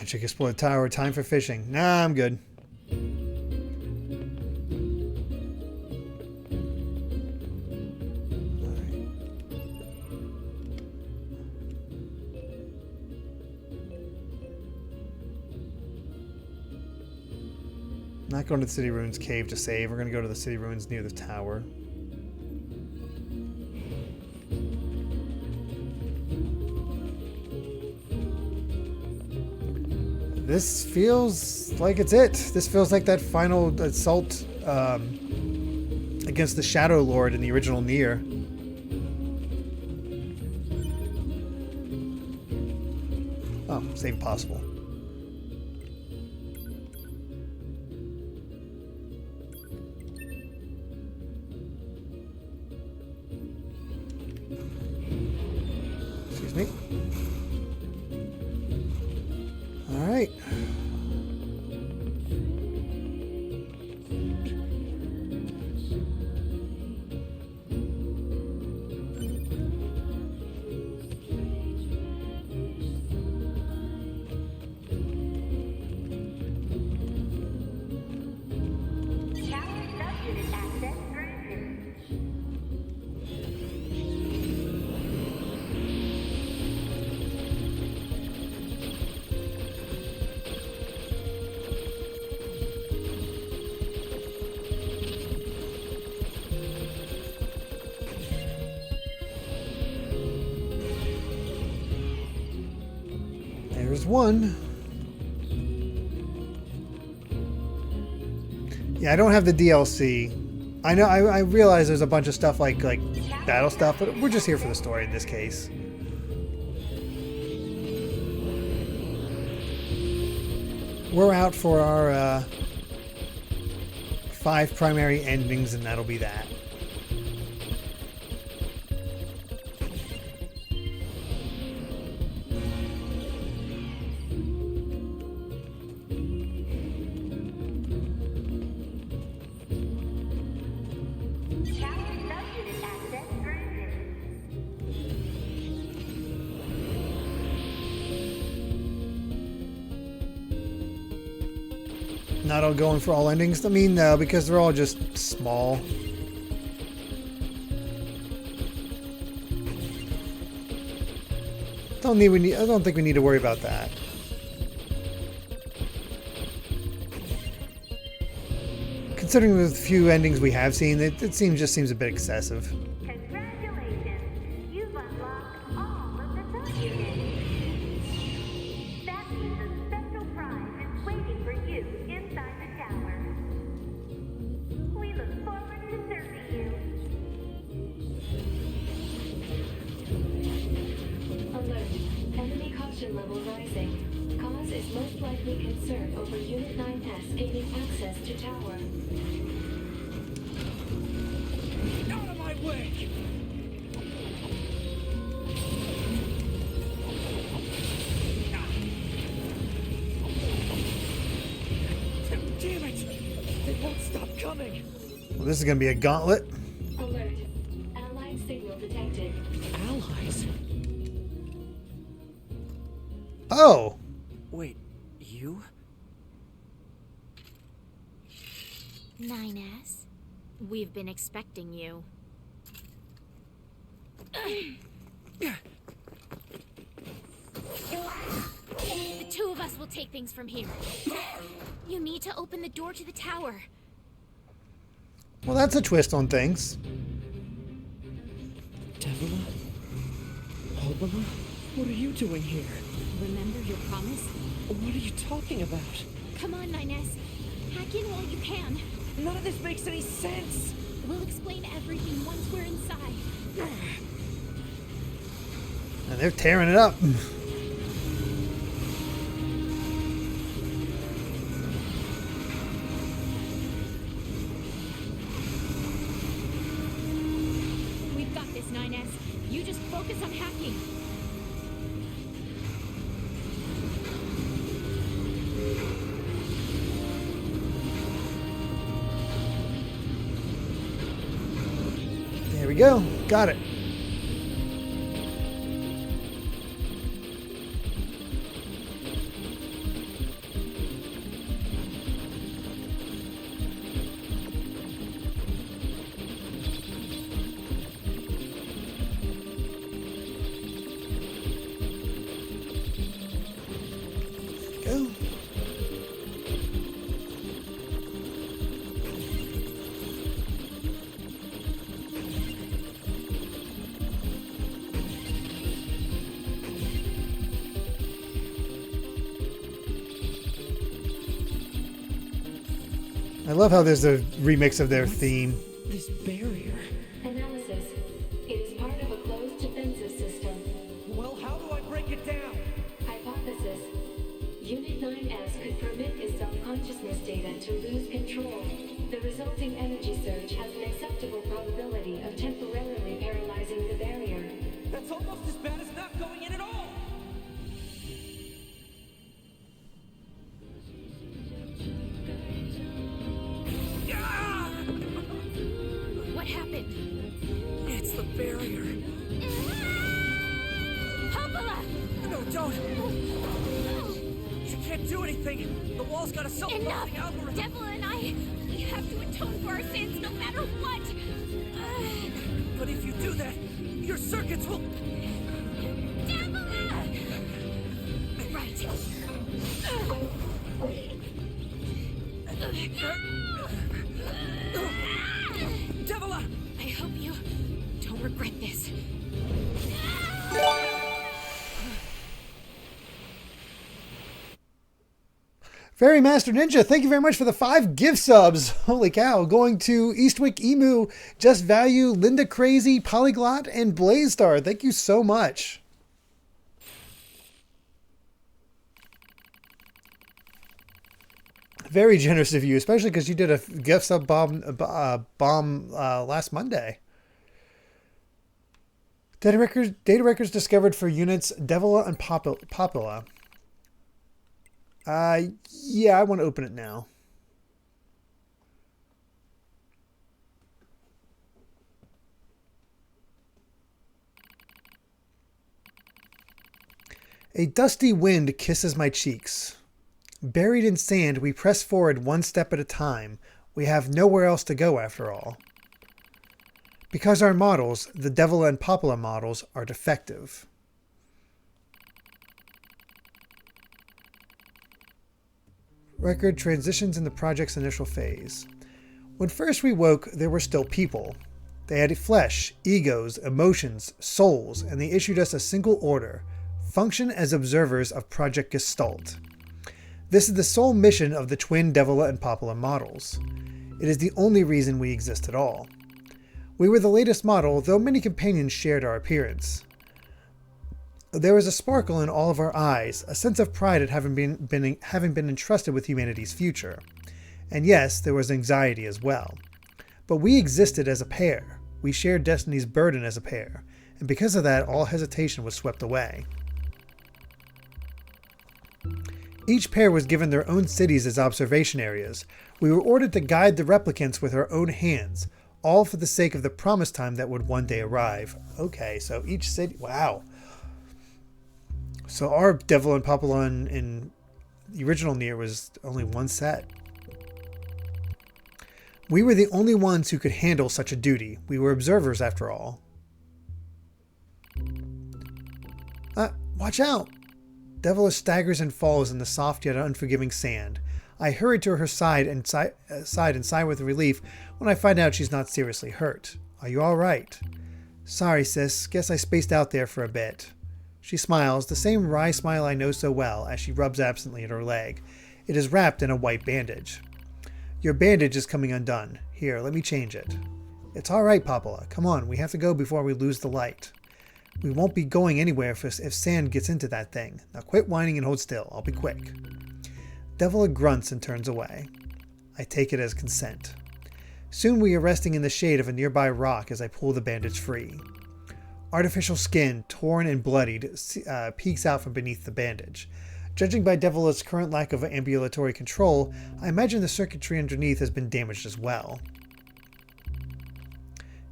A: I should explore the tower. Time for fishing. Nah, I'm good. Not going to the City Ruins cave to save. We're going to go to the City Ruins near the tower. This feels like it's it. This feels like that final assault against the Shadow Lord in the original Nier. Oh, save possible. Excuse me. All right.
B: Tower subunit access granted.
A: There's one. Yeah, I don't have the DLC. I know. I realize there's a bunch of stuff like battle stuff, but we're just here for the story in this case. We're out for our 5 primary endings, and that'll be that.
B: Tower subunit access granted.
A: Not all going for all endings. I mean, no, because they're all just small. I don't think we need to worry about that. Considering the few endings we have seen, it just seems a bit excessive.
B: Congratulations! You've unlocked all of the subunits. That means a special prize is waiting for you inside the tower. We look forward to serving you.
D: Alert. Enemy caution level rising. Cause is most likely concern over Unit 9S gaining access to tower.
C: Out of my way! Damn it! They won't stop coming!
A: Well, this is going to be a gauntlet.
D: Alert. Allied signal detected.
C: Allies?
A: Oh!
C: Wait, you?
F: 9S, we've been expecting you. The two of us will take things from here. You need to open the door to the tower.
A: Well, that's a twist on things.
C: Devila? Obala? What are you doing here?
F: Remember your promise?
C: What are you talking about?
F: Come on, 9S. Hack in while you can.
C: None of this makes any sense!
F: We'll explain everything once we're inside.
A: And they're tearing it up.
F: We've got this, 9S. You just focus on hacking.
A: There we go. Got it. go. I love how there's a remix of their theme.
C: This barrier.
D: Analysis. It is part of a closed defensive system.
C: Well, how do I break it down?
D: Hypothesis. Unit 9S could permit its self-consciousness data to lose control. The resulting energy surge has an acceptable probability of temporarily paralyzing the barrier.
C: That's almost as bad as not going in at all.
F: What happened?
C: It's the barrier.
F: Popola!
C: No, don't. You can't do anything. The wall's got a self-closing
F: Enough!
C: algorithm.
F: Devil and I, we have to atone for our sins no matter what!
C: But if you do that, your circuits will...
F: Devil! Right.
C: Devila!
F: I hope you don't regret this.
A: Fairy Master Ninja, thank you very much for the 5 gift subs. Holy cow. Going to Eastwick Emu, Just Value, Linda Crazy, Polyglot, and Blaze Star. Thank you so much. Very generous of you, especially because you did a gift sub bomb last Monday. Data records discovered for units Devila and Popula. Yeah, I want to open it now. A dusty wind kisses my cheeks. Buried in sand, we press forward one step at a time. We have nowhere else to go after all. Because our models, the Devila and Popula models, are defective. Record transitions in the project's initial phase. When first we woke, there were still people. They had flesh, egos, emotions, souls, and they issued us a single order: function as observers of Project Gestalt. This is the sole mission of the twin Devila and Popula models. It is the only reason we exist at all. We were the latest model, though many companions shared our appearance. There was a sparkle in all of our eyes, a sense of pride at having been entrusted with humanity's future. And yes, there was anxiety as well. But we existed as a pair. We shared destiny's burden as a pair, and because of that, all hesitation was swept away. Each pair was given their own cities as observation areas. We were ordered to guide the replicants with our own hands, all for the sake of the promised time that would one day arrive. Okay, so each city... Wow. So our Devil and Popula in the original Nier was only one set. We were the only ones who could handle such a duty. We were observers after all. Watch out! Devila staggers and falls in the soft yet unforgiving sand. I hurry to her side and sigh with relief when I find out she's not seriously hurt. Are you all right? Sorry, sis. Guess I spaced out there for a bit. She smiles, the same wry smile I know so well, as she rubs absently at her leg. It is wrapped in a white bandage. Your bandage is coming undone. Here, let me change it. It's all right, Popula. Come on, we have to go before we lose the light. We won't be going anywhere if sand gets into that thing. Now quit whining and hold still. I'll be quick. Devila grunts and turns away. I take it as consent. Soon we are resting in the shade of a nearby rock as I pull the bandage free. Artificial skin, torn and bloodied, peeks out from beneath the bandage. Judging by Devila's current lack of ambulatory control, I imagine the circuitry underneath has been damaged as well.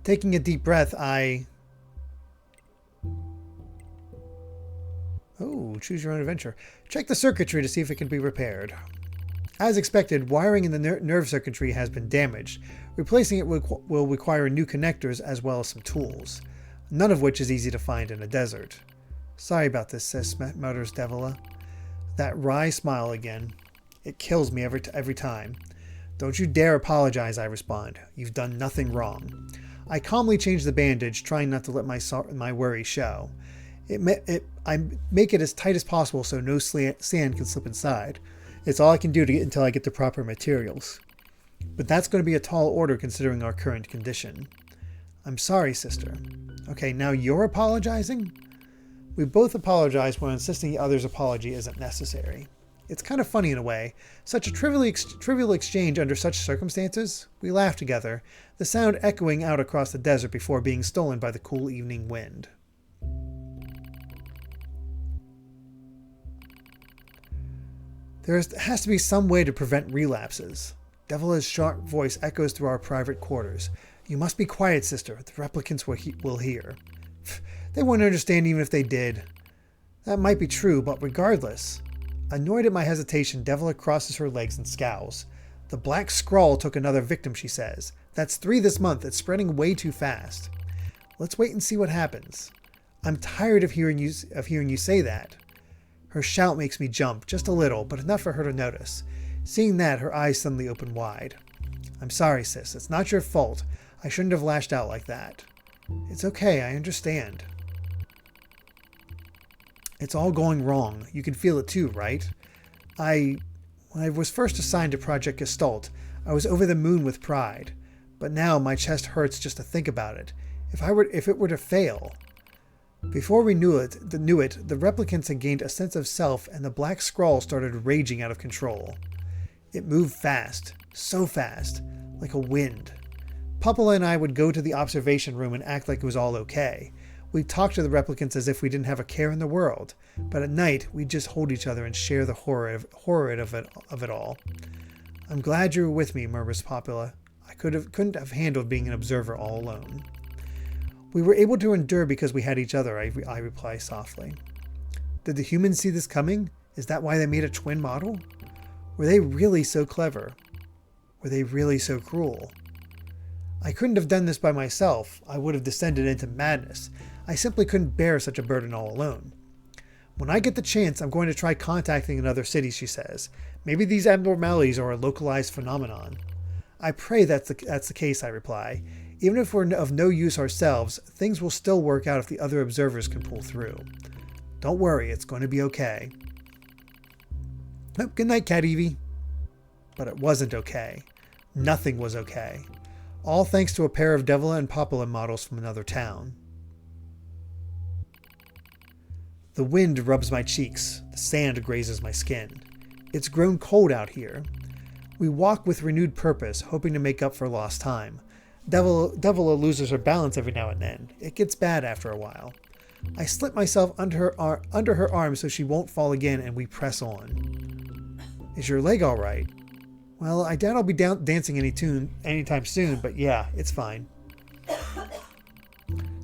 A: Taking a deep breath, choose your own adventure. Check the circuitry to see if it can be repaired. As expected, wiring in the nerve circuitry has been damaged. Replacing it will require new connectors as well as some tools, none of which is easy to find in a desert. Sorry about this, sis, mutters Devila. That wry smile again. It kills me every time. Don't you dare apologize, I respond. You've done nothing wrong. I calmly change the bandage, trying not to let my worry show. I make it as tight as possible so no sand can slip inside. It's all I can do until I get the proper materials. But that's going to be a tall order considering our current condition. I'm sorry, sister. Okay, now you're apologizing? We both apologize while insisting the other's apology isn't necessary. It's kind of funny in a way. Such a trivial exchange under such circumstances. We laugh together, the sound echoing out across the desert before being stolen by the cool evening wind. There has to be some way to prevent relapses. Devola's sharp voice echoes through our private quarters. You must be quiet, sister. The replicants will hear. They won't understand even if they did. That might be true, but regardless. Annoyed at my hesitation, Devola crosses her legs and scowls. The black scrawl took another victim, she says. That's 3 this month. It's spreading way too fast. Let's wait and see what happens. I'm tired of hearing you say that. Her shout makes me jump, just a little, but enough for her to notice. Seeing that, her eyes suddenly open wide. I'm sorry, sis. It's not your fault. I shouldn't have lashed out like that. It's okay. I understand. It's all going wrong. You can feel it too, right? When I was first assigned to Project Gestalt, I was over the moon with pride. But now my chest hurts just to think about it. If it were to fail. Before we knew it, the replicants had gained a sense of self, and the black scrawl started raging out of control. It moved fast, so fast, like a wind. Pupala and I would go to the observation room and act like it was all okay. We'd talk to the replicants as if we didn't have a care in the world, but at night we'd just hold each other and share the horror of it all. I'm glad you were with me, murmurs Pupala. I couldn't have handled being an observer all alone. We were able to endure because we had each other, I reply softly. Did the humans see this coming? Is that why they made a twin model? Were they really so clever? Were they really so cruel? I couldn't have done this by myself. I would have descended into madness. I simply couldn't bear such a burden all alone. When I get the chance, I'm going to try contacting another city, she says. Maybe these abnormalities are a localized phenomenon. I pray that's the case, I reply. Even if we're of no use ourselves, things will still work out if the other observers can pull through. Don't worry, it's going to be okay. Oh, good night, Cat Evie. But it wasn't okay. Nothing was okay. All thanks to a pair of Devola and Pupala models from another town. The wind rubs my cheeks. The sand grazes my skin. It's grown cold out here. We walk with renewed purpose, hoping to make up for lost time. Devola loses her balance every now and then. It gets bad after a while. I slip myself under her arm so she won't fall again, and we press on. Is your leg all right? Well, I doubt I'll be dancing anytime soon, but yeah, it's fine.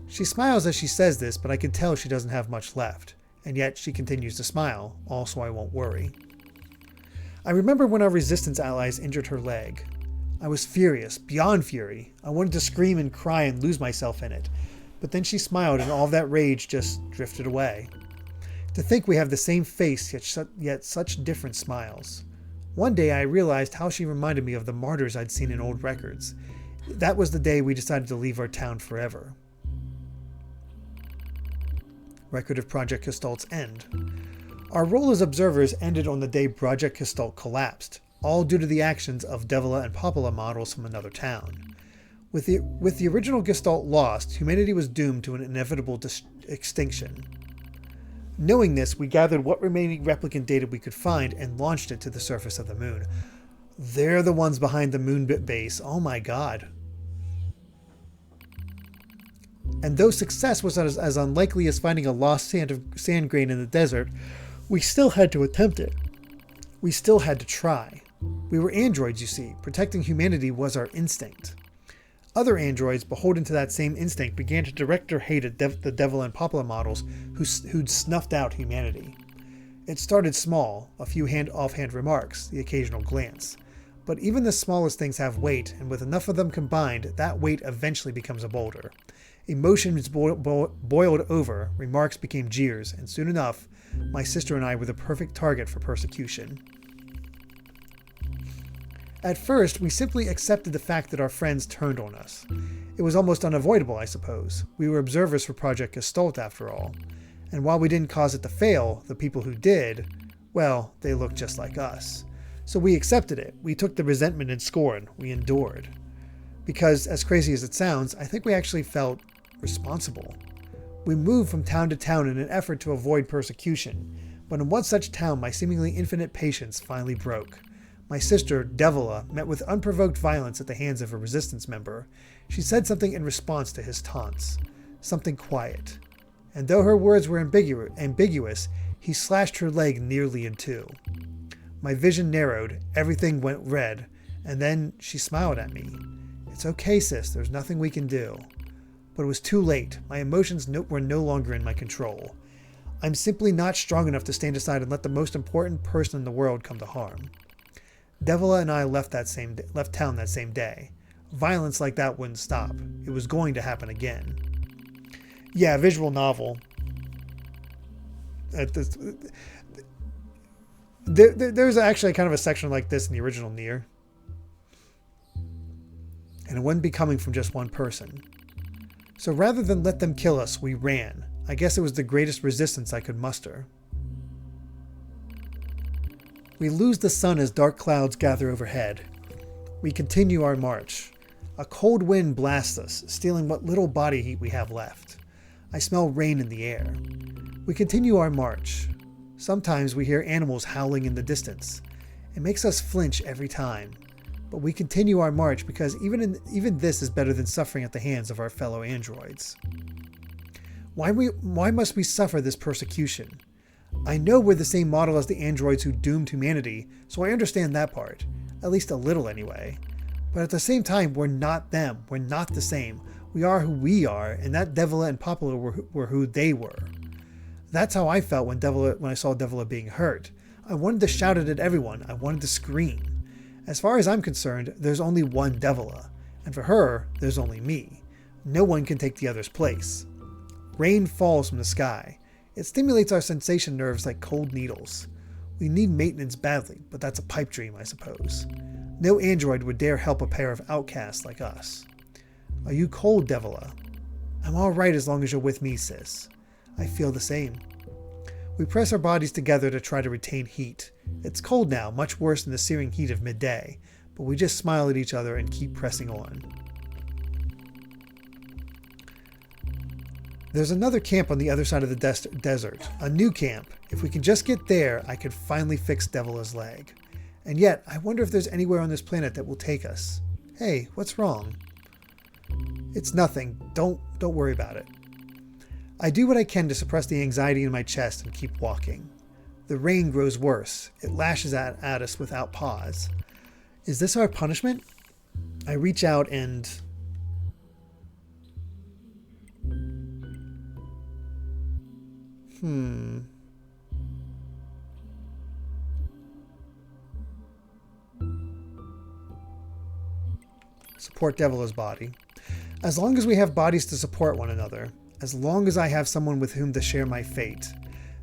A: She smiles as she says this, but I can tell she doesn't have much left. And yet she continues to smile, also I won't worry. I remember when our resistance allies injured her leg. I was furious, beyond fury. I wanted to scream and cry and lose myself in it. But then she smiled and all of that rage just drifted away. To think we have the same face, yet such different smiles. One day I realized how she reminded me of the martyrs I'd seen in old records. That was the day we decided to leave our town forever. Record of Project Gestalt's end. Our role as observers ended on the day Project Gestalt collapsed, all due to the actions of Devola and Pupala models from another town. With the original Gestalt lost, humanity was doomed to an inevitable extinction. Knowing this, we gathered what remaining replicant data we could find and launched it to the surface of the moon. They're the ones behind the moon base. Oh my god. And though success was as unlikely as finding a lost sand grain in the desert, we still had to attempt it. We still had to try. We were androids, you see. Protecting humanity was our instinct. Other androids, beholden to that same instinct, began to direct their hate at the Devola and Pupala models who'd snuffed out humanity. It started small, a few offhand remarks, the occasional glance. But even the smallest things have weight, and with enough of them combined, that weight eventually becomes a boulder. Emotions boiled over, remarks became jeers, and soon enough, my sister and I were the perfect target for persecution. At first, we simply accepted the fact that our friends turned on us. It was almost unavoidable, I suppose. We were observers for Project Gestalt, after all. And while we didn't cause it to fail, the people who did, well, they looked just like us. So we accepted it. We took the resentment and scorn. We endured. Because, as crazy as it sounds, I think we actually felt responsible. We moved from town to town in an effort to avoid persecution. But in one such town, my seemingly infinite patience finally broke. My sister, Devila, met with unprovoked violence at the hands of a resistance member. She said something in response to his taunts. Something quiet. And though her words were ambiguous, he slashed her leg nearly in two. My vision narrowed, everything went red, and then she smiled at me. It's okay, sis, there's nothing we can do. But it was too late. My emotions were no longer in my control. I'm simply not strong enough to stand aside and let the most important person in the world come to harm. Devila and I left town that same day. Violence like that wouldn't stop. It was going to happen again. Yeah, visual novel. There's actually kind of a section like this in the original Nier. And it wouldn't be coming from just one person. So rather than let them kill us, we ran. I guess it was the greatest resistance I could muster. We lose the sun as dark clouds gather overhead. We continue our march. A cold wind blasts us, stealing what little body heat we have left. I smell rain in the air. We continue our march. Sometimes we hear animals howling in the distance. It makes us flinch every time. But we continue our march because even this is better than suffering at the hands of our fellow androids. Why must we suffer this persecution? I know we're the same model as the androids who doomed humanity, so I understand that part. At least a little anyway. But at the same time, we're not them. We're not the same. We are who we are, and that Devila and Popula were who they were. That's how I felt when I saw Devila being hurt. I wanted to shout it at everyone. I wanted to scream. As far as I'm concerned, there's only one Devila, and for her, there's only me. No one can take the other's place. Rain falls from the sky. It stimulates our sensation nerves like cold needles. We need maintenance badly, but that's a pipe dream, I suppose. No android would dare help a pair of outcasts like us. Are you cold, Devila? I'm alright as long as you're with me, sis. I feel the same. We press our bodies together to try to retain heat. It's cold now, much worse than the searing heat of midday, but we just smile at each other and keep pressing on. There's another camp on the other side of the desert. A new camp. If we can just get there, I could finally fix Devila's leg. And yet, I wonder if there's anywhere on this planet that will take us. Hey, what's wrong? It's nothing. Don't worry about it. I do what I can to suppress the anxiety in my chest and keep walking. The rain grows worse. It lashes at us without pause. Is this our punishment? I reach out and... Support Devila's body. As long as we have bodies to support one another, as long as I have someone with whom to share my fate,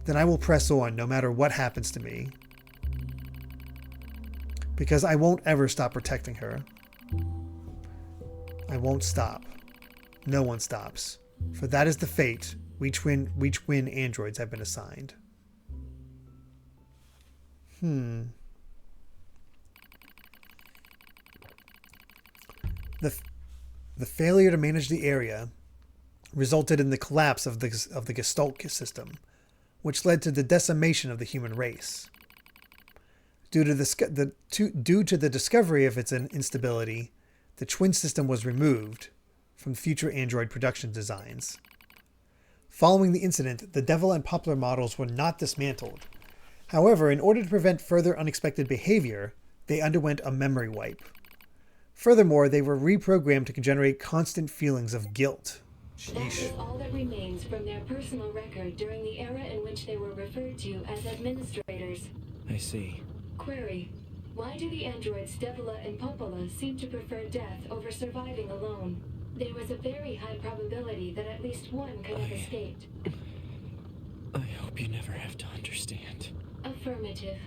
A: then I will press on no matter what happens to me. Because I won't ever stop protecting her. I won't stop. No one stops. For that is the fate we twin androids have been assigned. The failure to manage the area resulted in the collapse of the Gestalt system, which led to the decimation of the human race. Due to the discovery of its instability, the twin system was removed from future android production designs. Following the incident, the Devila and Poplar models were not dismantled. However, in order to prevent further unexpected behavior, they underwent a memory wipe. Furthermore, they were reprogrammed to generate constant feelings of guilt.
D: That is all that remains from their personal record during the era in which they were referred to as administrators.
C: I see.
D: Query: why do the androids Devila and Popola seem to prefer death over surviving alone? There was a very high probability that at least one could have escaped.
C: I hope you never have to understand.
D: Affirmative.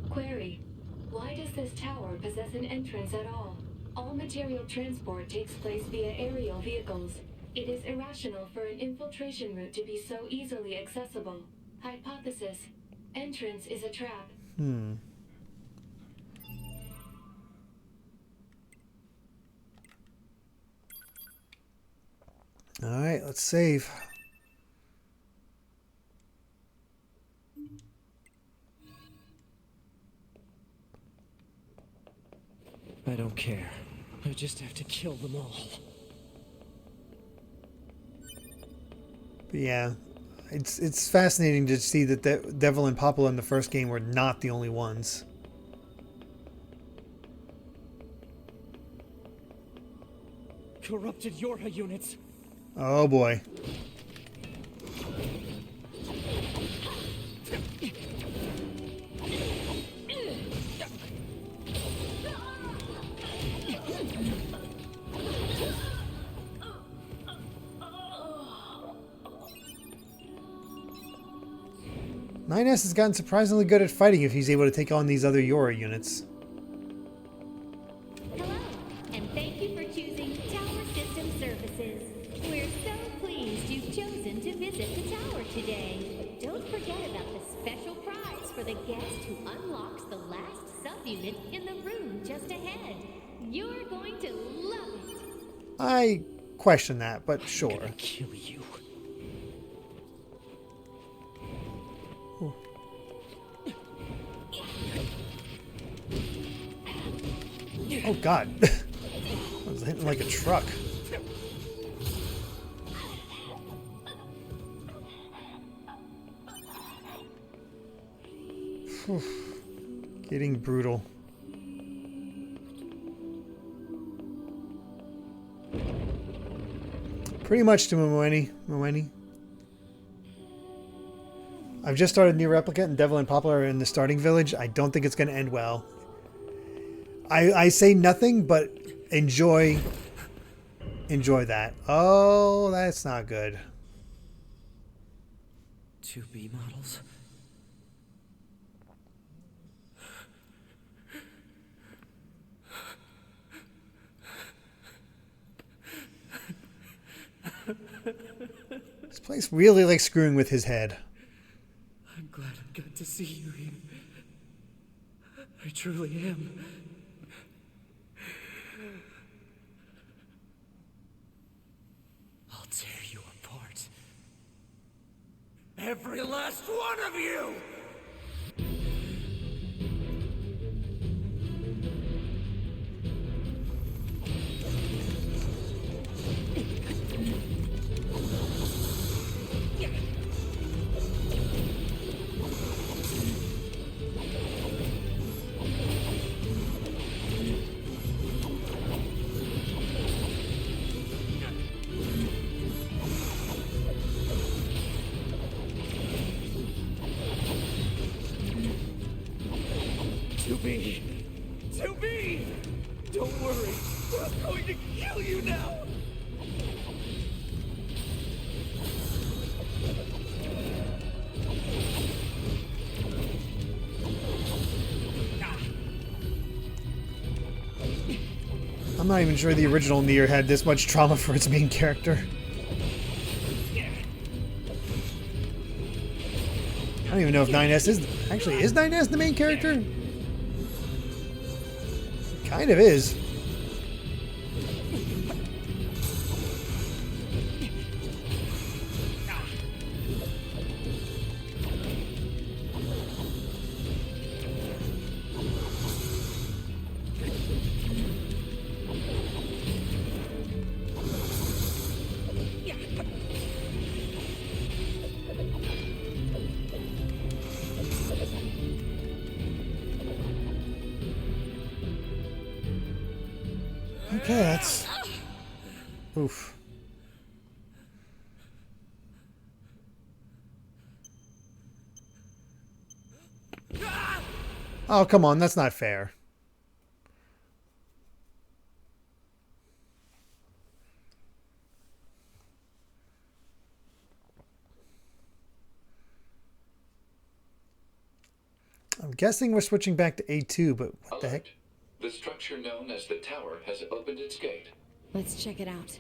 D: Query. Why does this tower possess an entrance at all? All material transport takes place via aerial vehicles. It is irrational for an infiltration route to be so easily accessible. Hypothesis. Entrance is a trap.
A: Alright, let's save.
C: I don't care. I just have to kill them all.
A: But yeah, it's fascinating to see that Devil and Popolo in the first game were not the only ones.
C: Corrupted Yorha units.
A: Oh boy. Nines has gotten surprisingly good at fighting if he's able to take on these other Yora units.
F: Hello, and thank you for choosing Tower System Services. We're so pleased you've chosen to visit the tower today. Don't forget about the special prize for the guest who unlocks the last subunit in the room just ahead. You're going to love it.
A: I question that, but sure.
C: Kill you.
A: Oh god. I was hitting like a truck. Whew. Getting brutal. Pretty much to Moeni. I've just started Nier Replicant and Devil and Poplar are in the starting village. I don't think it's going to end well. I say nothing, but enjoy that. Oh, that's not good.
C: 2B models.
A: This place really likes screwing with his head.
C: I'm glad I got to see you here. I truly am. I'll tear you apart. Every last one of you! To be! Don't worry, I'm going to kill you now!
A: I'm not even sure the original Nier had this much trauma for its main character. I don't even know if 9S is... Actually, is 9S the main character? Kind of is. Okay, that's... Oof. Oh, come on, that's not fair. I'm guessing we're switching back to A2, but what the heck?
E: Alert. The structure known as the tower has opened its gate.
G: Let's check it out.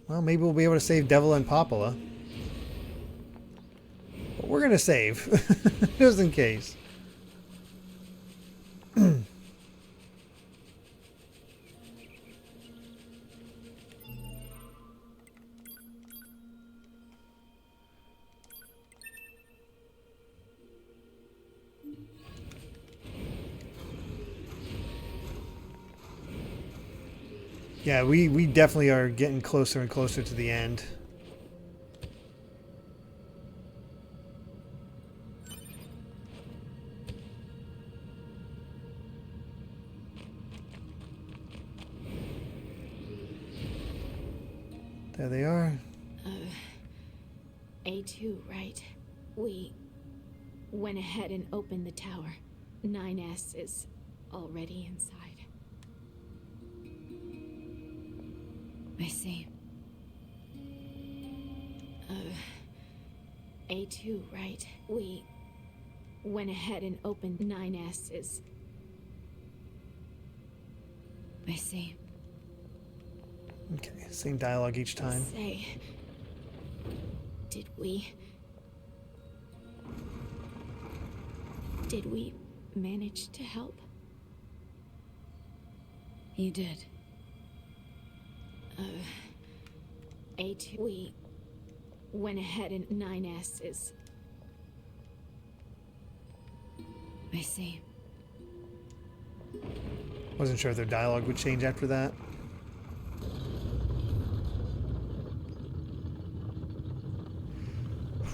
A: Well, maybe we'll be able to save Devil and Popula. But we're gonna save, just in case. Yeah, we definitely are getting closer and closer to the end. There they are.
G: A2, right? We went ahead and opened the tower. 9S is already inside. I see. A2, right? We went ahead and opened 9S is... I see.
A: Okay, same dialogue each time.
G: Say, did we manage to help? You did. A2, we went ahead and 9S is... I see.
A: Wasn't sure if their dialogue would change after that.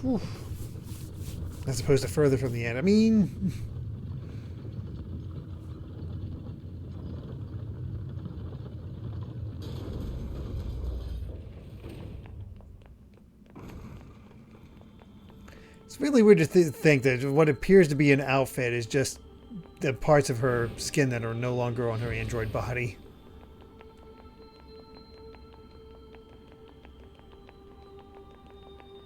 A: Whew. As opposed to further from the end. I mean... It's really weird to think that what appears to be an outfit is just the parts of her skin that are no longer on her android body.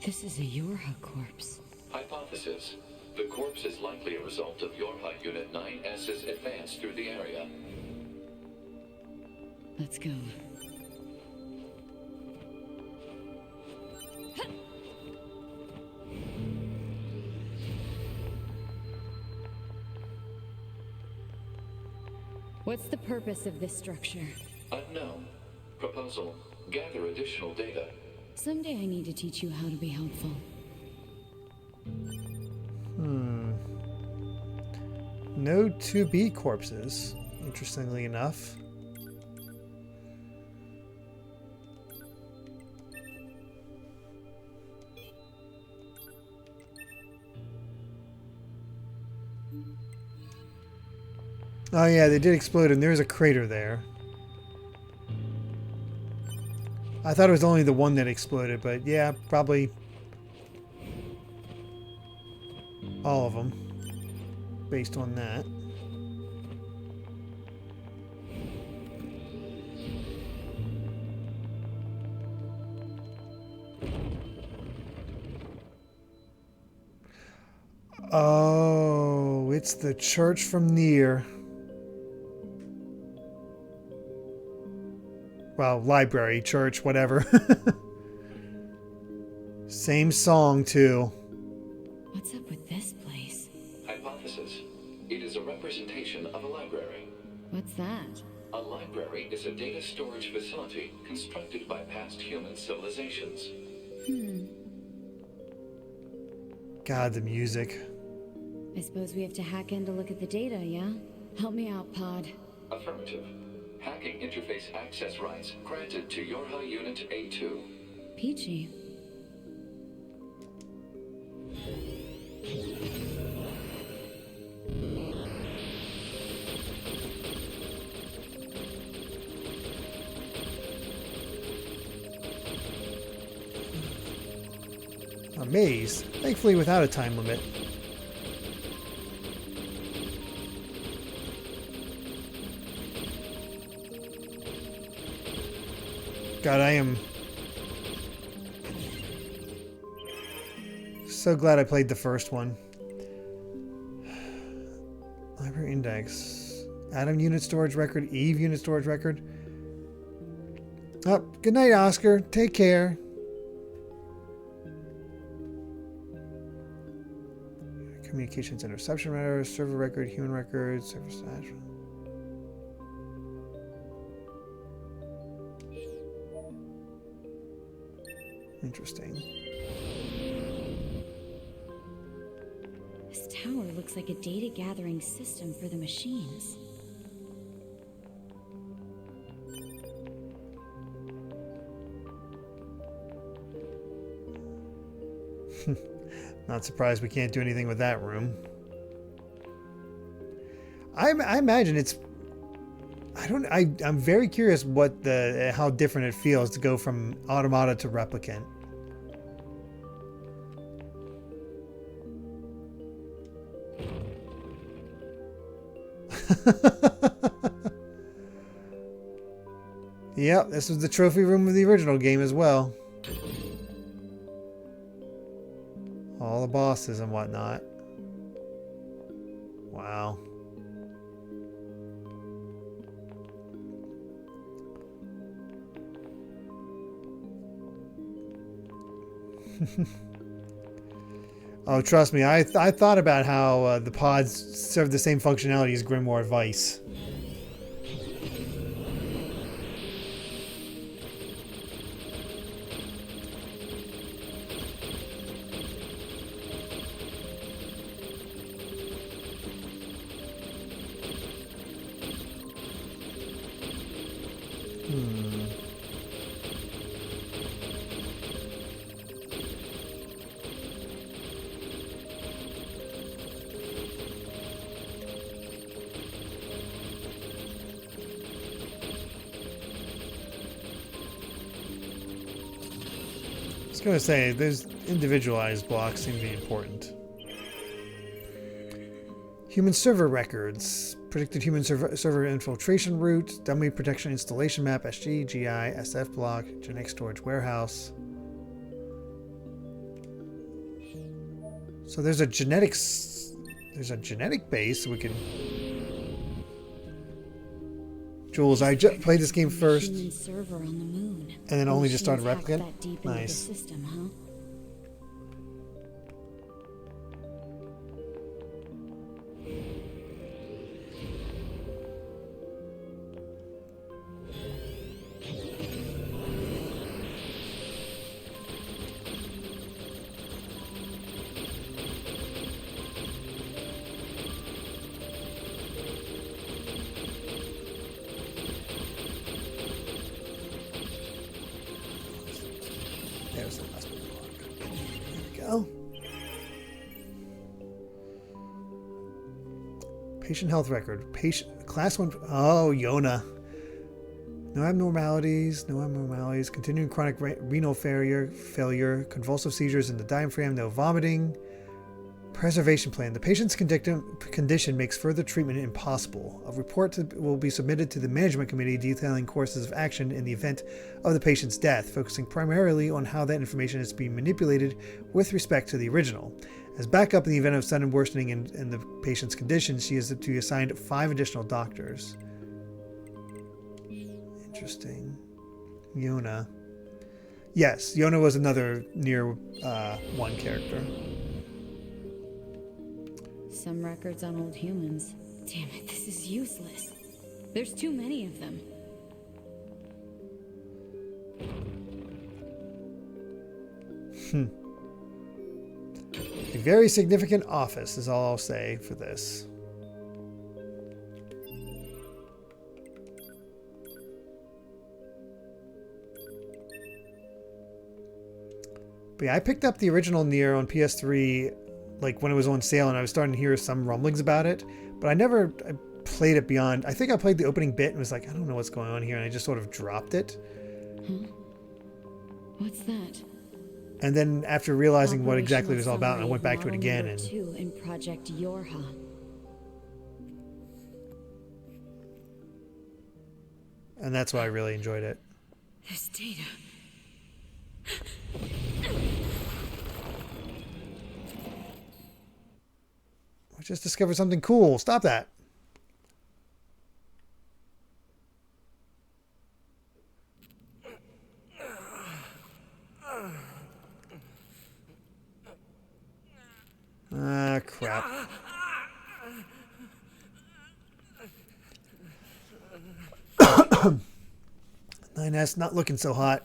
G: This is a Yorha corpse.
E: Hypothesis. The corpse is likely a result of Yorha Unit 9S's advance through the area.
G: Let's go. What's the purpose of this structure?
E: Unknown. Proposal. Gather additional data.
G: Someday I need to teach you how to be helpful.
A: No 2B corpses, interestingly enough. Oh yeah, they did explode and there's a crater there. I thought it was only the one that exploded, but yeah, probably all of them, based on that. Oh, it's the church from Nier. Well, library, church, whatever. Same song, too.
G: What's up with this place?
E: Hypothesis. It is a representation of a library.
G: What's that?
E: A library is a data storage facility constructed by past human civilizations.
A: God, the music.
G: I suppose we have to hack in to look at the data, yeah? Help me out, Pod.
E: Affirmative. Hacking interface access rights granted to Yorha Unit A2.
G: Peachy.
A: A maze, thankfully without a time limit. God, I am so glad I played the first one. Hardware index. Atom unit storage record. Eve unit storage record. Oh, good night, Oscar. Take care. Communications interception radar, server record, human record, server stash. Interesting.
F: This tower looks like a data gathering system for the machines.
A: Not surprised we can't do anything with that room. I imagine it's. I'm very curious what how different it feels to go from Automata to Replicant. Yep, this was the trophy room of the original game as well. All the bosses and whatnot. Wow. Oh, trust me, I thought about how the pods serve the same functionality as Grimoire Vice. I was going to say, those individualized blocks seem to be important. Human server records. Predicted human server infiltration route. Dummy protection installation map. SG, GI, SF block. Genetic storage warehouse. So there's a genetics... There's a genetic base we can... Jules, I played this game first.
F: Server on the moon.
A: And then only just started Replicant? Nice.
F: System, huh?
A: There's the last block. There we go. Patient health record. Patient class 1. Oh, Yona. No abnormalities. No abnormalities. Continuing chronic renal failure. Convulsive seizures in the diaphragm. No vomiting. Preservation plan. The patient's condition makes further treatment impossible. A report will be submitted to the management committee detailing courses of action in the event of the patient's death, focusing primarily on how that information is being manipulated with respect to the original. As backup in the event of sudden worsening in the patient's condition, she is to be assigned 5 additional doctors. Interesting. Yona. Yes, Yona was another Nier 1 character.
F: Some records on old humans. Damn it, this is useless. There's too many of them.
A: A very significant office is all I'll say for this. But yeah, I picked up the original Nier on PS3 like when it was on sale, and I was starting to hear some rumblings about it, but I played it beyond. I think I played the opening bit and was like, I don't know what's going on here, and I just sort of dropped it.
F: Huh? What's that?
A: And then after realizing what exactly it was all about, I went back to it again. And
F: in Project Yorha.
A: And that's why I really enjoyed it.
F: This data.
A: I just discovered something cool. Stop that. Ah, crap. 9S not looking so hot.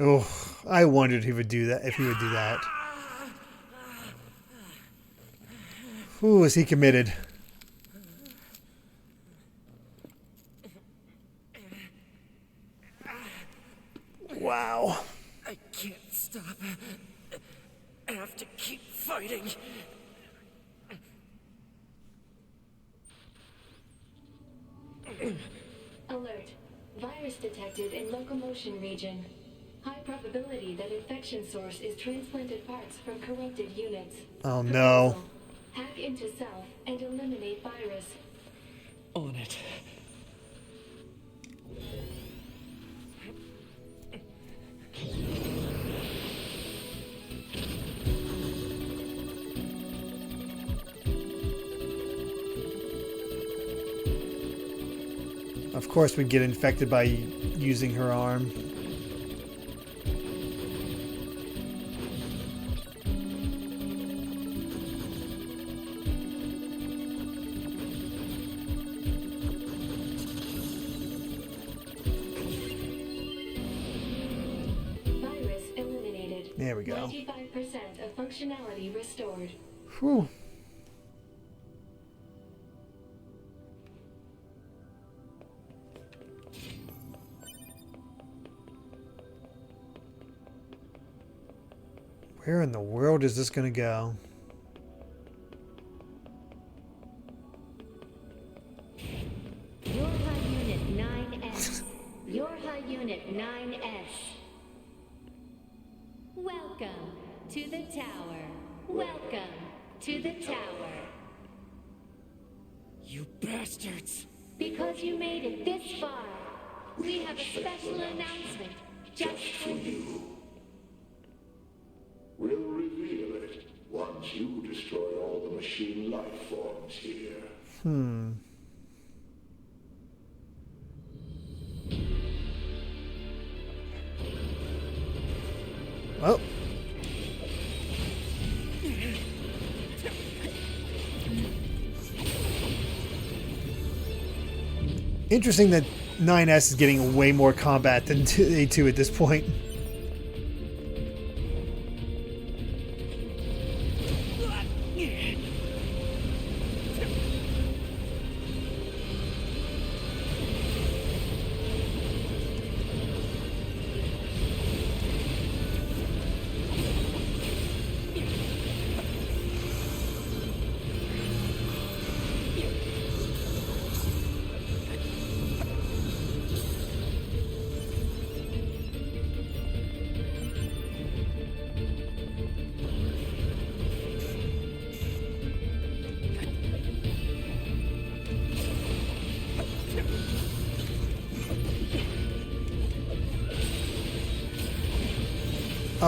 A: Oh, I wondered he would do that. If he would do that. Ooh, is he committed? Wow.
C: I can't stop. I have to keep fighting.
D: Alert. Virus detected in locomotion region. High probability that infection source is transplanted parts from corrupted units.
A: Oh no.
D: Proposal. Hack into self and eliminate virus.
C: On it.
A: Of course we'd get infected by using her arm.
D: Virus eliminated.
A: There we go.
D: 95% of functionality restored.
A: Whew. Where in the world is this going to go?
F: Your HUD Unit 9S. Your HUD Unit 9S. Welcome to the tower. Welcome to the tower.
C: You bastards!
F: Because you made it this far, we have a special announcement just for you.
H: We'll reveal it once you destroy all the machine life forms here.
A: Well. Interesting that 9S is getting way more combat than A2 at this point.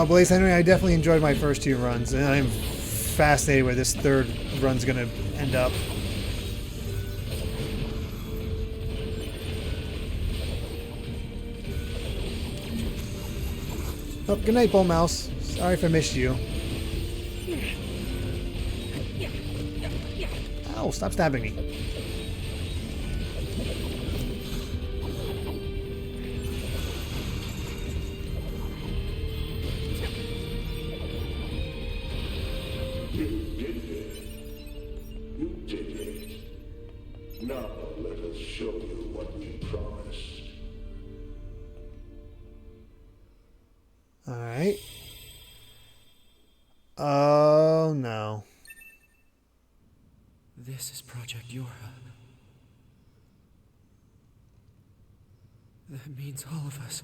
A: Blaze Henry, I definitely enjoyed my first two runs, and I'm fascinated where this third run's going to end up. Oh, good night, Bull Mouse. Sorry if I missed you. Ow, stop stabbing me.
H: Now let us show you what we promised.
A: Alright. Oh, no.
C: This is Project Yorha. That means all of us.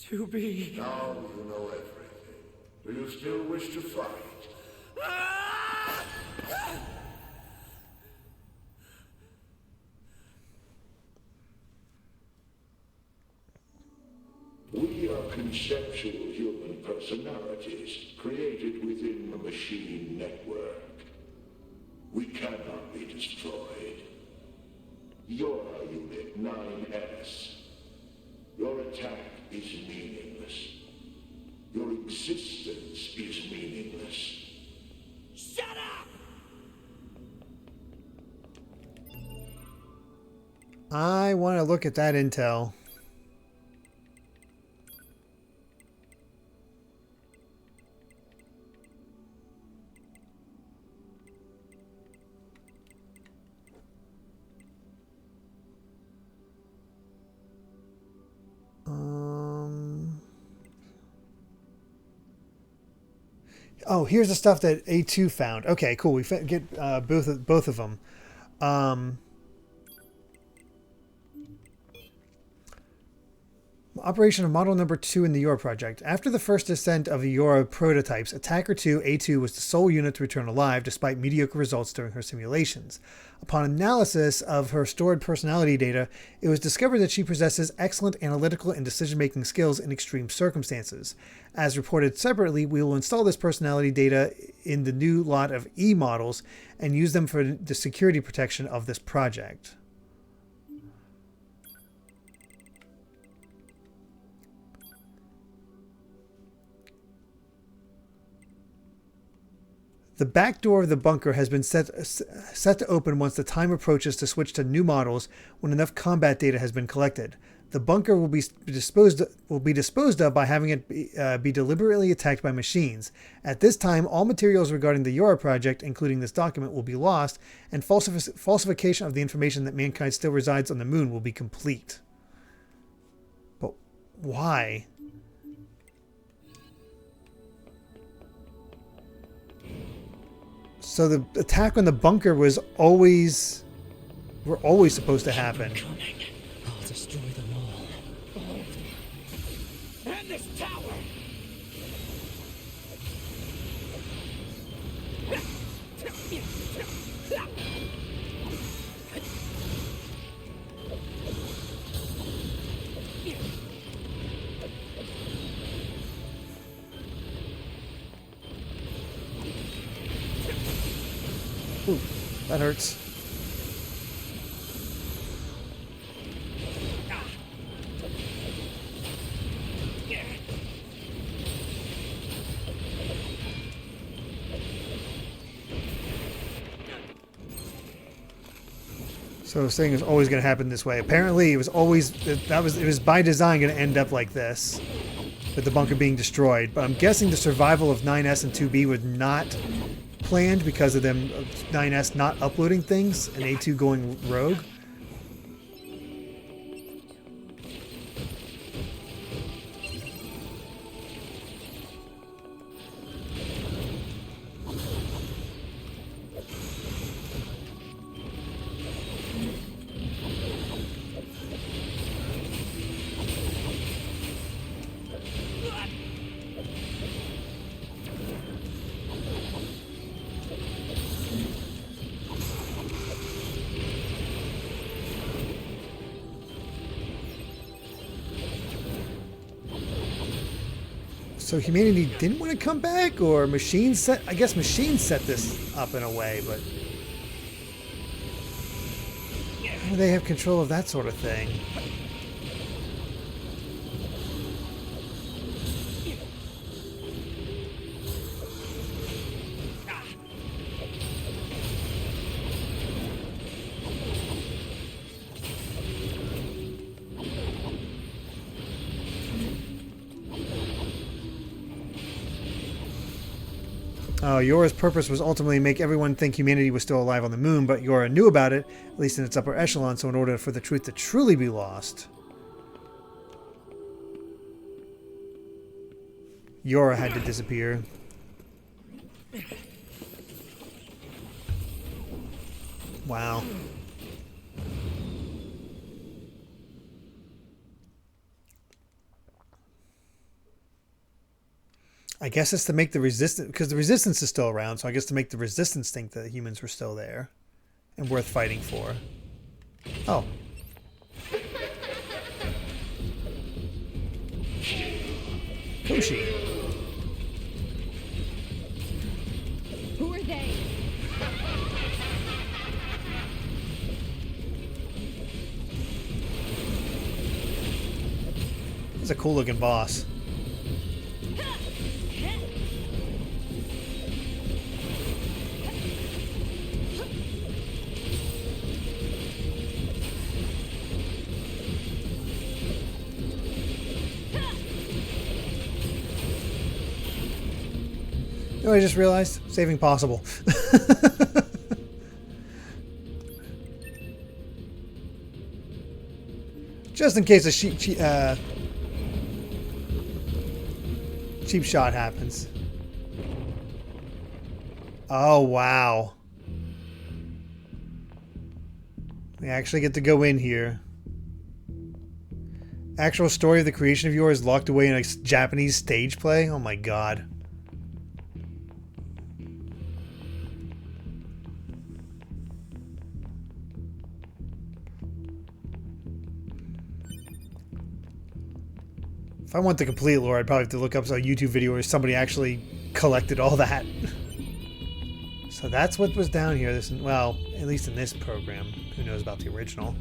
C: To be...
H: Now you know everything. Do you still wish to fight? conceptual human personalities created within the machine network. We cannot be destroyed. You're Unit 9S. Your attack is meaningless. Your existence is meaningless.
A: I want to look at that intel. Oh, here's the stuff that A2 found. Okay, cool. We get both of them. Operation of Model Number 2 in the Eora project. After the first descent of the Eora prototypes, Attacker 2, A2 was the sole unit to return alive despite mediocre results during her simulations. Upon analysis of her stored personality data, it was discovered that she possesses excellent analytical and decision-making skills in extreme circumstances. As reported separately, we will install this personality data in the new lot of E models and use them for the security protection of this project. The back door of the bunker has been set to open once the time approaches to switch to new models when enough combat data has been collected. The bunker will be disposed of by having it be deliberately attacked by machines. At this time, all materials regarding the Eora project, including this document, will be lost, and falsification of the information that mankind still resides on the moon will be complete. But why? So the attack on the bunker was always... were always supposed to happen.
C: I'll destroy them all.
I: And this tower!
A: Ooh, that hurts. So this thing is always going to happen this way. Apparently, it was always it was by design going to end up like this, with the bunker being destroyed. But I'm guessing the survival of 9S and 2B was not planned because of them 9S not uploading things and A2 going rogue. So humanity didn't want to come back, or machines set... I guess machines set this up in a way, but... how do they have control of that sort of thing? Yora's purpose was ultimately to make everyone think humanity was still alive on the moon, but Yora knew about it, at least in its upper echelon, so in order for the truth to truly be lost, Yora had to disappear. Wow. I guess it's to make the resistance, because the resistance is still around, so I guess to make the resistance think that humans were still there and worth fighting for. Oh. Koshi.
G: Who are they?
A: He's a cool looking boss. You know what I just realized? Saving possible. Just in case a cheap shot happens. Oh, wow. We actually get to go in here. Actual story of the creation of yours locked away in a Japanese stage play? Oh my god. If I want the complete lore, I'd probably have to look up some YouTube video where somebody actually collected all that. So that's what was down here. This, well, at least in this program. Who knows about the original?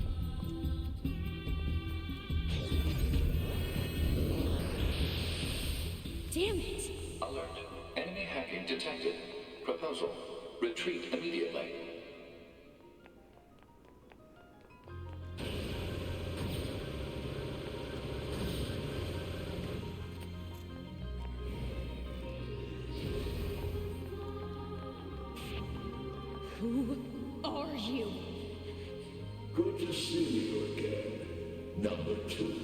G: Damn it!
E: Alert. Enemy hacking detected. Proposal. Retreat immediately.
G: Who are you?
H: Good to see you again, number 2.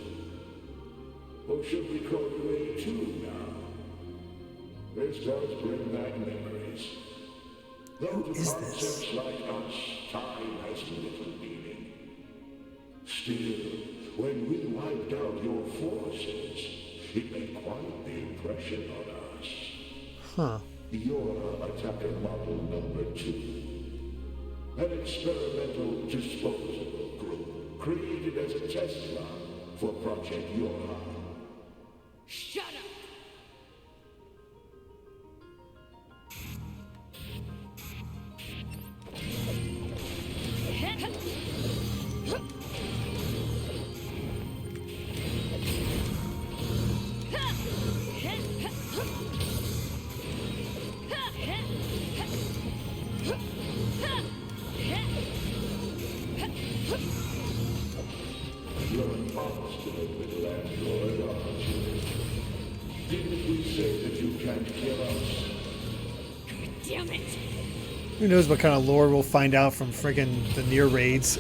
H: Or should we call you A2 now? This does bring back memories. Though to
A: is
H: concepts
A: this?
H: like us, time has little meaning. Still, when we wiped out your forces, it made quite the impression on us.
A: Huh.
H: You're attacker model number 2. An experimental disposable group created as a test run for Project Yoha.
G: Shut up!
H: You're an obstinate little android, aren't you? Didn't we say that you can't kill us?
G: Damn it!
A: Who knows what kind of lore we'll find out from friggin' the Nier raids.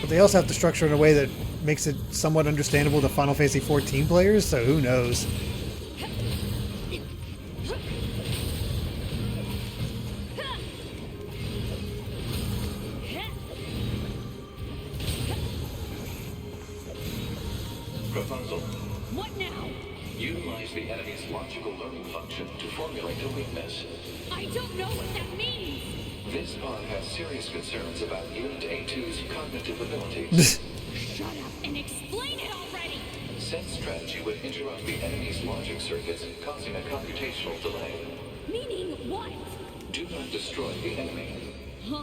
A: But they also have to structure it in a way that makes it somewhat understandable to Final Fantasy XIV players, so who knows.
E: Proposal.
G: What now?
E: Utilize the enemy's logical learning function to formulate a weakness.
G: I don't know what that means!
E: This pod has serious concerns about Unit A2's cognitive abilities.
G: Shut up and explain it already!
E: Said strategy would interrupt the enemy's logic circuits, causing a computational delay.
G: Meaning what?
E: Do not destroy the enemy.
G: Huh?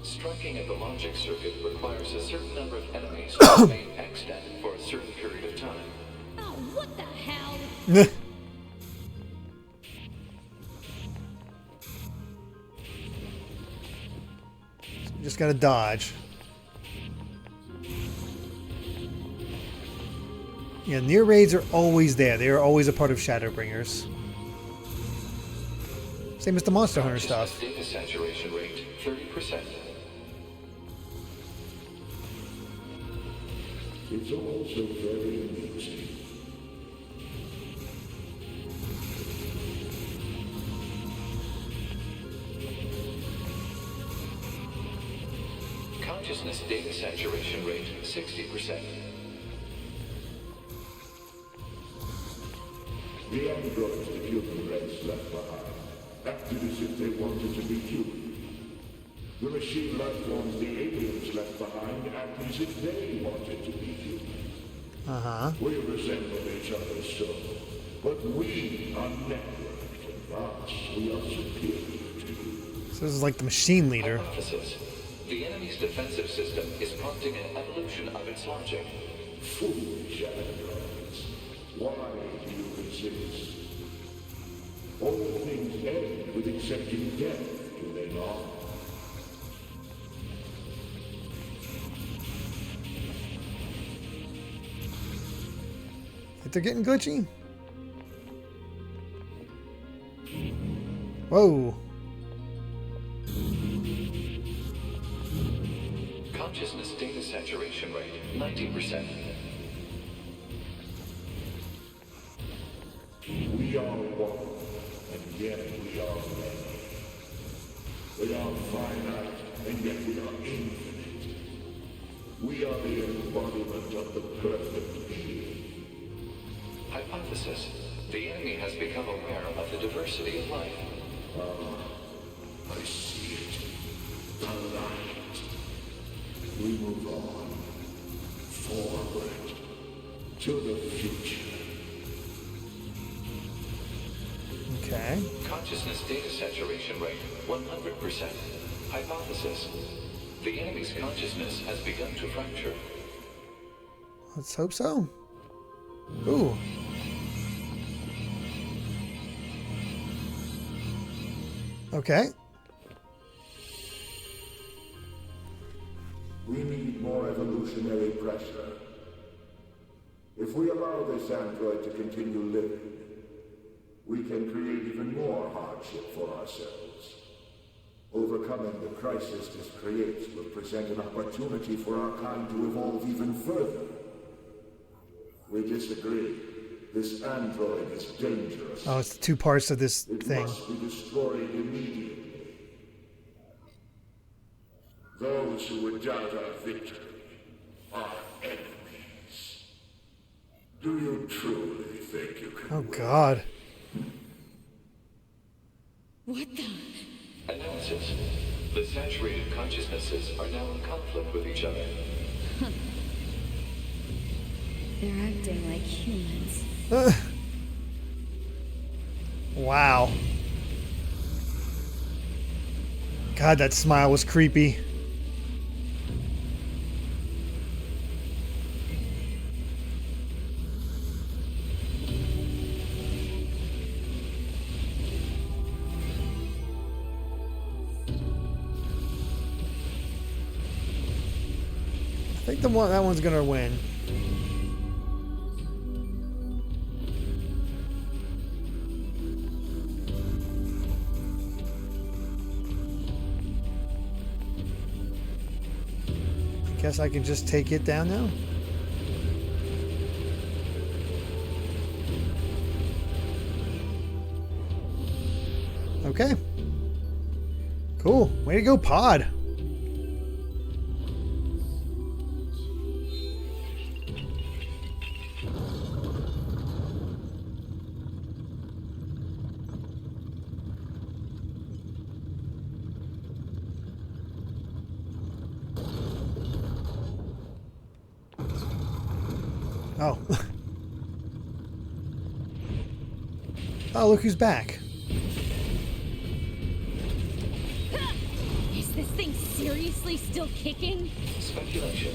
E: Striking at the logic circuit requires a certain number of enemies to remain extant for a certain period of time.
G: Oh, what the hell?
A: Just gotta dodge. Yeah, Nier raids are always there. They are always a part of Shadowbringers. Same as the Monster Hunter stuff.
E: Data saturation rate 30%.
H: It's also very amusing.
E: Consciousness data saturation rate 60%.
H: The androids the human race left behind acted as if they wanted to be human. The machine life forms the aliens left behind act as if they wanted to be human.
A: Uh-huh.
H: We resemble each other so, but we are networked, and thus we are superior to you.
A: So this is like the machine leader.
E: Hypothesis. The enemy's defensive system is prompting an evolution of its logic.
H: Foolish androids. Why do you resist? All things end with accepting death, do they not?
A: They're getting glitchy. Whoa.
E: Consciousness data saturation rate, 90%.
H: We are one, and yet we are many. We are finite, and yet we are infinite. We are the embodiment of the perfect being.
E: Hypothesis. The enemy has become aware of the diversity of life.
H: I see it. The light. We move on. Forward. To the future.
A: Okay.
E: Consciousness data saturation rate, 100%. Hypothesis. The enemy's consciousness has begun to fracture.
A: Let's hope so. Ooh. Okay.
H: We need more evolutionary pressure. If we allow this android to continue living, we can create even more hardship for ourselves. Overcoming the crisis this creates will present an opportunity for our kind to evolve even further. We disagree. This android is dangerous.
A: Oh, it's the two parts of this
H: It
A: thing.
H: must be destroyed immediately. Those who would doubt our victory are enemies. Do you truly think you can
A: Oh,
H: win?
A: God.
G: What the?
E: Analysis. The saturated consciousnesses are now in conflict with each other.
F: They're acting like humans.
A: Wow. God, that smile was creepy. I think that one's gonna win. Guess I can just take it down now. Okay. Cool. Way to go, Pod. Oh. Oh, look who's back.
F: Is this thing seriously still kicking?
E: Speculation.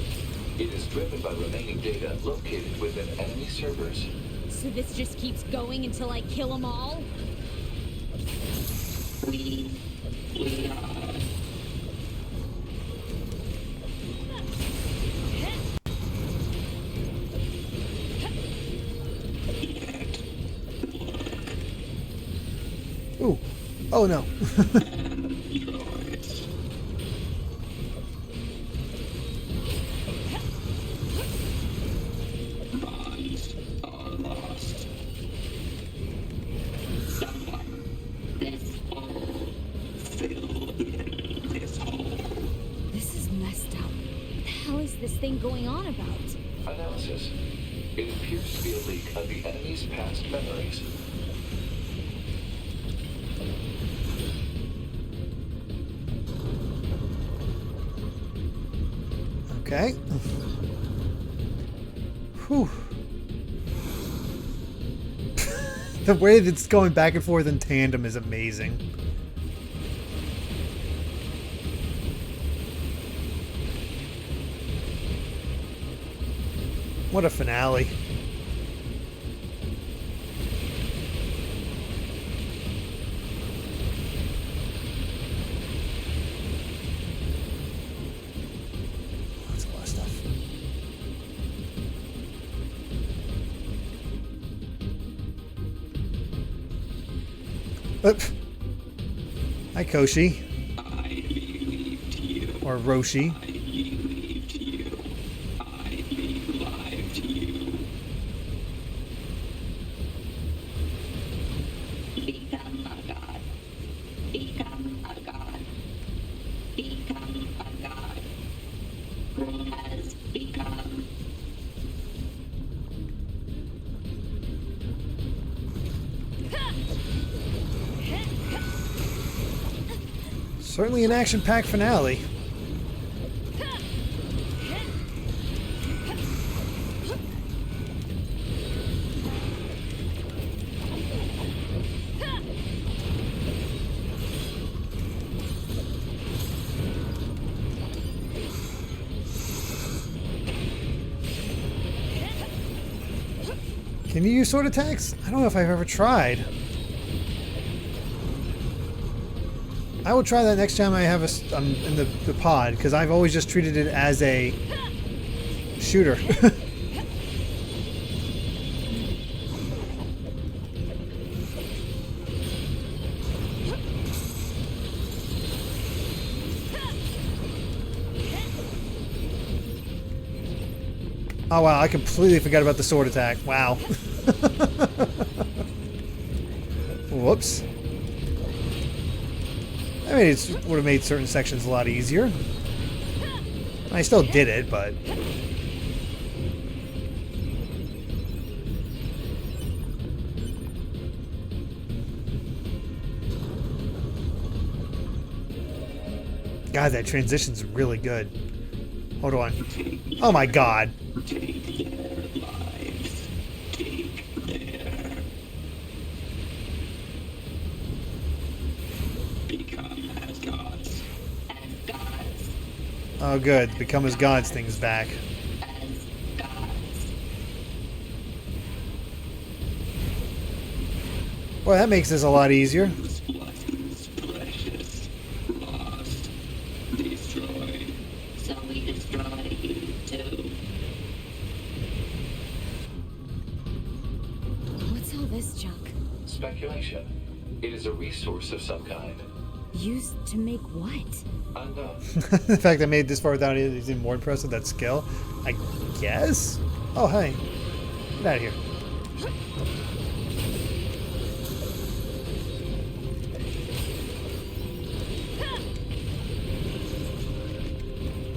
E: It is driven by remaining data located within enemy servers.
F: So this just keeps going until I kill them all?
A: Ooh. Oh, no.
F: This is messed up. What the hell is this thing going on about?
E: Analysis. It appears to be a leak of the enemy's past memories.
A: Okay. Whew. The way that's going back and forth in tandem is amazing. What a finale. That's a lot of stuff. Hi, Koshi.
J: I believed you.
A: Or Roshi.
J: I believed you. I believed you. Become a god. Become a god. Become a god. Who has become?
A: Certainly an action-packed finale. Can you use sword attacks? I don't know if I've ever tried. I will try that next time I have I'm in the pod, because I've always just treated it as a shooter. Oh wow, I completely forgot about the sword attack. Wow. Whoops. I mean, it would have made certain sections a lot easier. I still did it, but... God, that transition's really good. Hold on. Oh my god.
J: Take their lives. Take their. Become as gods. As gods.
A: Oh good, become as gods thing's back.
J: As gods.
A: Boy, that makes this a lot easier.
J: Whose blood is precious. Lost. Destroyed. So we destroy you too.
G: What's all this junk?
E: Speculation. It is a resource of some kind.
G: Used to make what?
E: Unknown.
A: The fact I made this far without it is even more impressive. That skill, I guess. Oh hey, get out of here.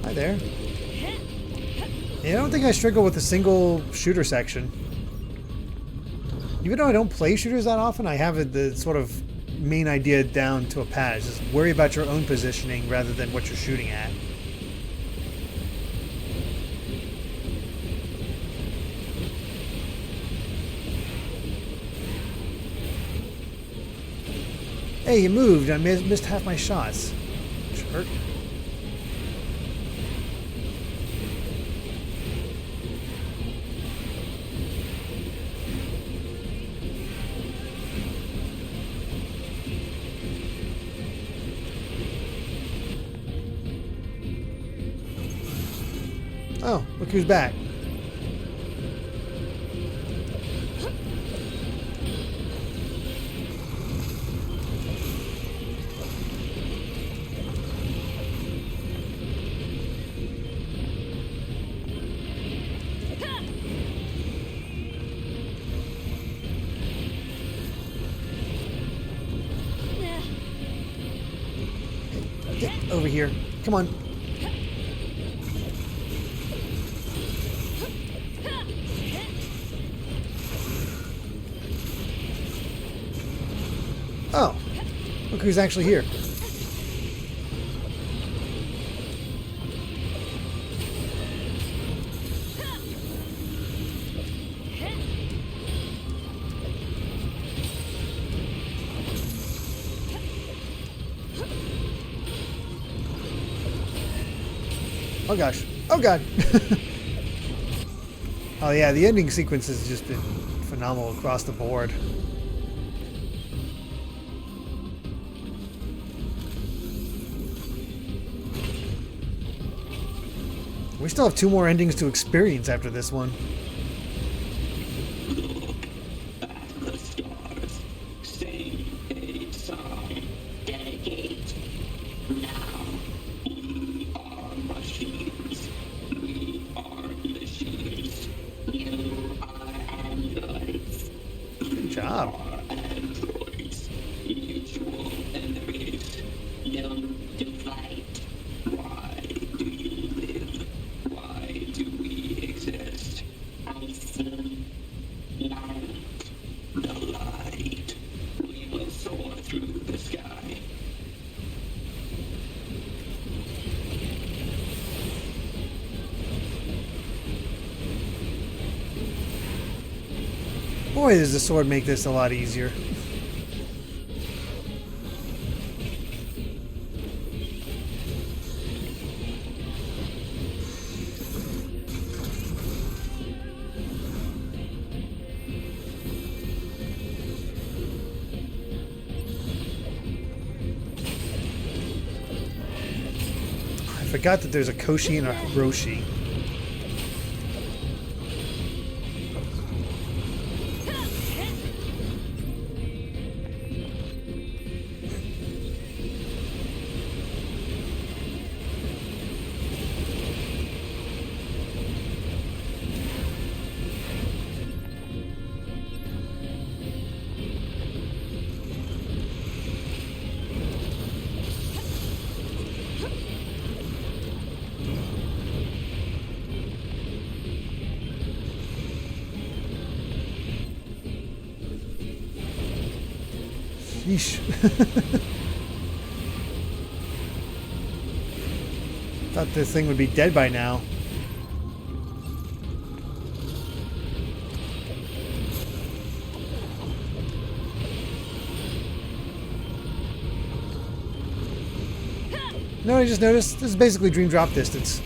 A: Hi there. Yeah, I don't think I struggle with a single shooter section. Even though I don't play shooters that often, I have the sort of main idea down to a pad. Just worry about your own positioning rather than what you're shooting at. Hey, you moved. I missed half my shots. Jerk. Oh, look who's back. Get over here. Come on. Oh, look who's actually here. Oh gosh. Oh god. Oh yeah, the ending sequence has just been phenomenal across the board. We still have 2 more endings to experience after this one.
J: Look at the stars. Sing a song. Dedicate. Now, we are machines. We are machines. You are androids.
A: Good job.
J: Androids. Mutual enemies. Known to fight. Why do you live? Why do we exist? I see light. The light. We will soar through the sky.
A: Boy, does the sword make this a lot easier. I forgot that there's a Koshi and a Hiroshi. Yeesh. Thought this thing would be dead by now. No, I just noticed this is basically dream drop distance.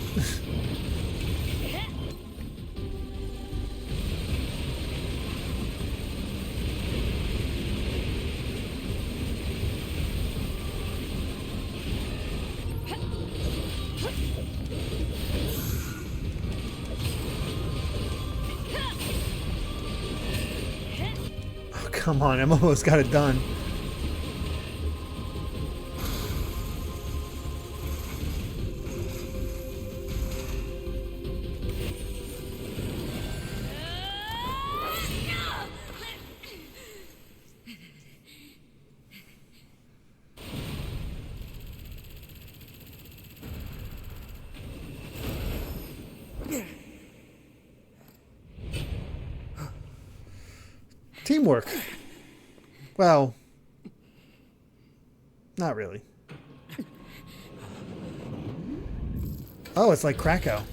A: Oh, come on, I'm almost got it done. Teamwork. Well, not really. Oh, it's like Krakow.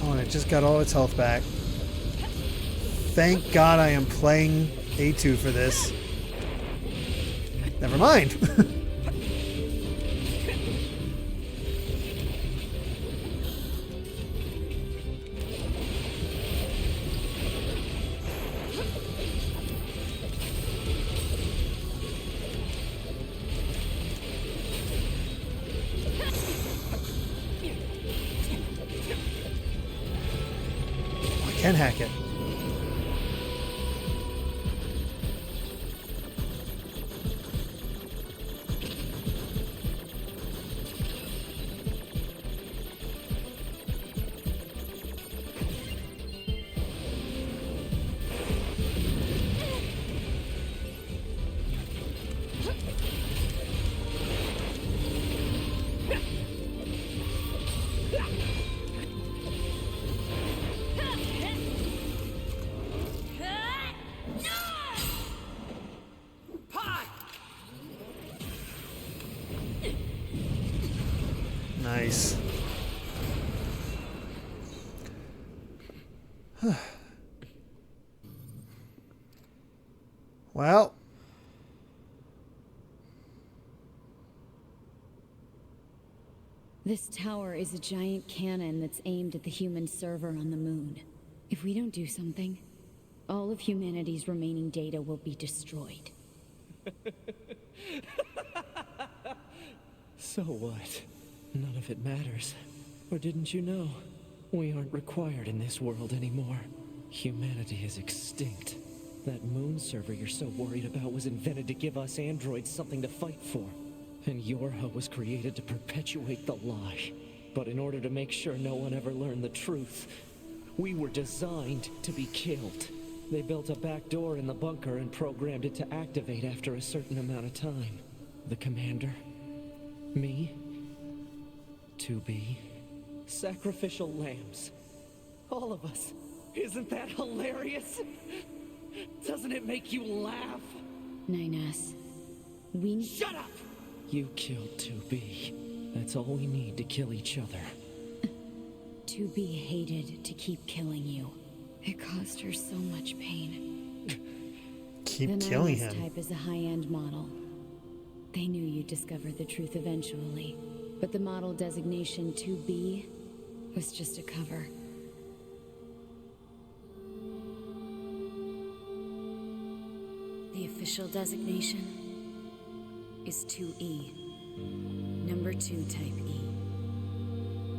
A: Oh, and it just got all its health back. Thank God I am playing A2 for this. Never mind. I can hack it. Nice. Well.
K: This tower is a giant cannon that's aimed at the human server on the moon. If we don't do something, all of humanity's remaining data will be destroyed.
C: So what? None of it matters. Or didn't you know? We aren't required in this world anymore. Humanity is extinct. That moon server you're so worried about was invented to give us androids something to fight for. And Yorha was created to perpetuate the lie. But in order to make sure no one ever learned the truth, we were designed to be killed. They built a back door in the bunker and programmed it to activate after a certain amount of time. The commander, me, 2B, sacrificial lambs. All of us. Isn't that hilarious? Doesn't it make you laugh?
K: 9S, we...
C: Shut up! You killed 2B. That's all we need to kill each other.
K: 2B hated to keep killing you. It caused her so much pain.
A: Keep killing
K: The 9S
A: him.
K: type is a high-end model. They knew you'd discover the truth eventually. But the model designation 2B was just a cover. The official designation is 2E. Number 2 type E.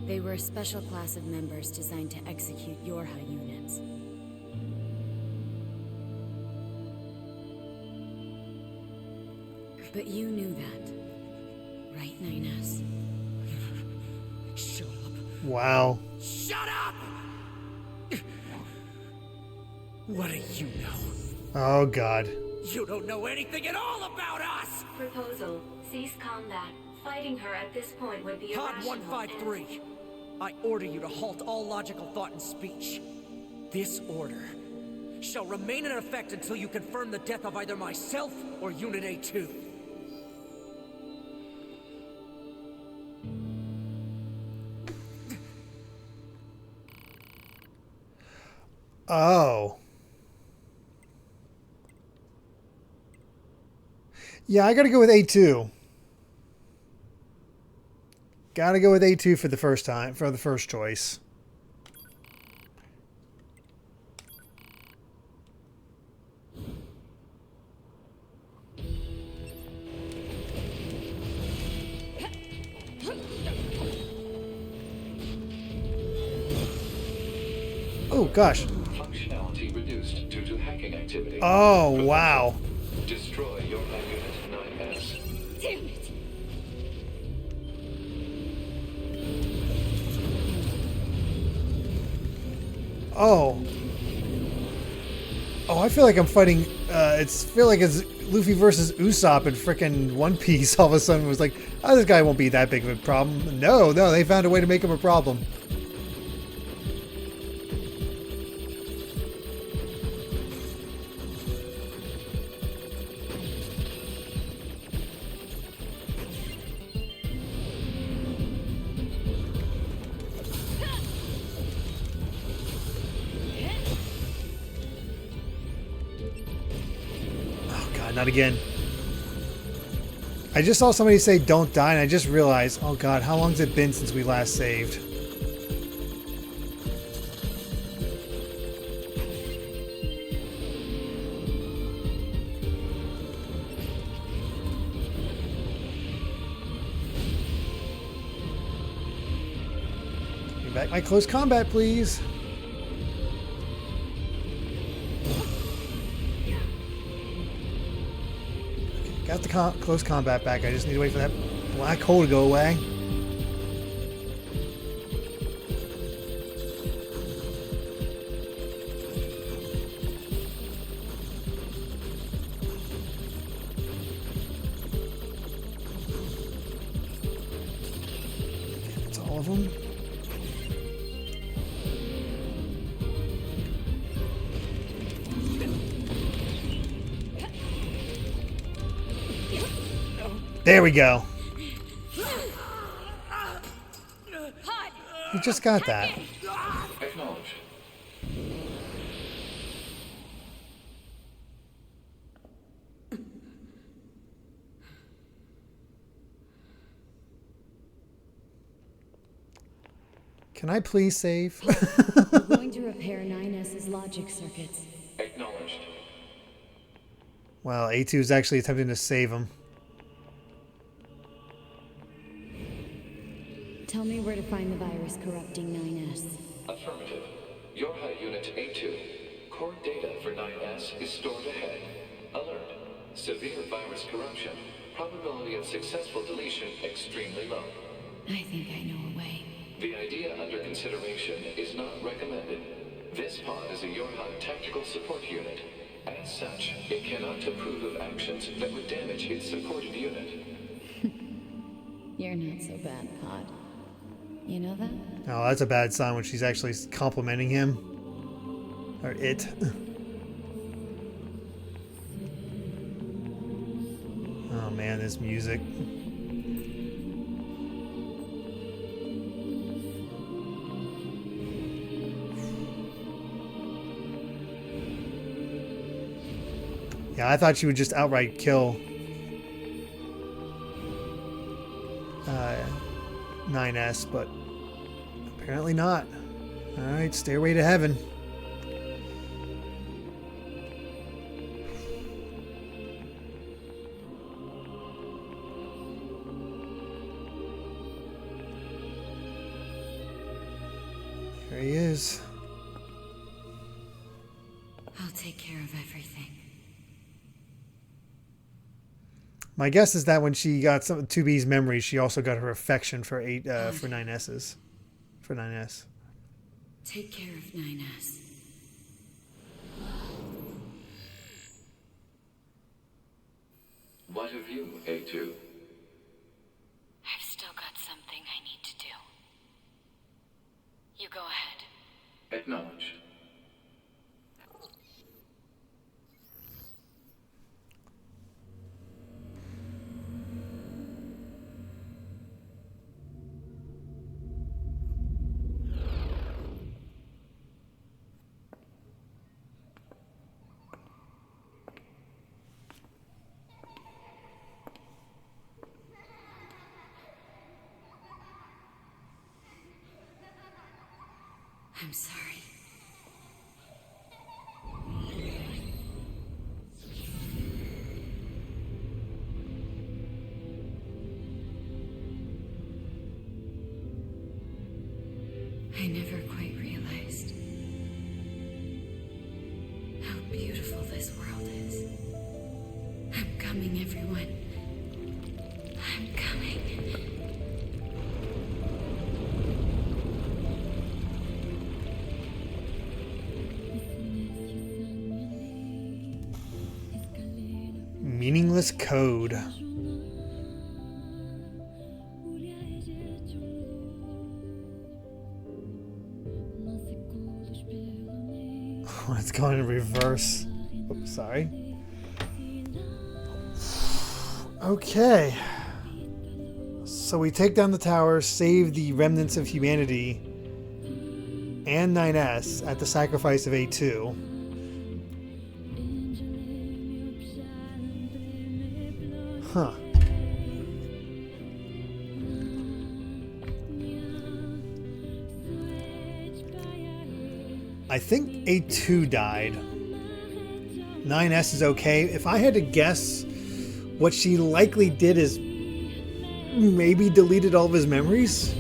K: They were a special class of members designed to execute Yorha units. But you knew that, right, 9S?
I: Shut up.
A: Wow.
I: Shut up! What do you know?
A: Oh, God.
I: You don't know anything at all about us!
D: Proposal. Cease combat. Fighting her at this point would be
I: Pod
D: irrational
I: 153. I order you to halt all logical thought and speech. This order shall remain in effect until you confirm the death of either myself or Unit A2.
A: Oh. Yeah, I gotta go with A2. Gotta go with A2 for the first time, for the first choice. Oh, gosh.
E: Functionality reduced due to hacking activity.
A: Oh, wow.
E: Destroy your Unit 9S.
F: Damn it!
A: Oh. Oh, I feel like I'm fighting, feel like it's Luffy versus Usopp in frickin' One Piece. All of a sudden was like, oh, this guy won't be that big of a problem. No, they found a way to make him a problem. Not again. I just saw somebody say don't die and I just realized, oh god, how long has it been since we last saved? Give me back my close combat, please. Got the close combat back. I just need to wait for that black hole to go away. That's all of them. There we go. We just got that.
E: Acknowledged.
A: Can I please save?
K: We're going to repair 9S's logic circuits.
E: Acknowledged.
A: Well, A2 is actually attempting to save him.
K: Tell me where to find the virus corrupting 9S.
E: Affirmative. Your high unit A2. Core data for 9S is stored ahead. Alert. Severe virus corruption. Probability of successful deletion extremely low.
K: I think I know a way.
E: The idea under consideration is not recommended. This pod is a Yorha tactical support unit. As such, it cannot approve of actions that would damage its supported unit.
K: You're not so bad, Pod. You know that?
A: Oh, that's a bad sign when she's actually complimenting him. Or it. Oh man, this music. Yeah, I thought she would just outright kill 9S, but apparently not. Alright, Stairway to Heaven. Here he is.
K: I'll take care of everything.
A: My guess is that when she got some 2B's memories, she also got her affection for 9S's. For 9S.
K: Take care of 9S.
E: What of you, A2?
K: I've still got something I need to do. You go ahead.
E: Acknowledged.
K: I'm sorry. I never quite realized how beautiful this world is. I'm coming, everyone. I'm coming.
A: Meaningless code. Oh, it's going in reverse. Oops, sorry. Okay. So we take down the tower, save the remnants of humanity and 9S at the sacrifice of A2. Huh. I think A2 died. 9S is okay. If I had to guess, what she likely did is maybe deleted all of his memories.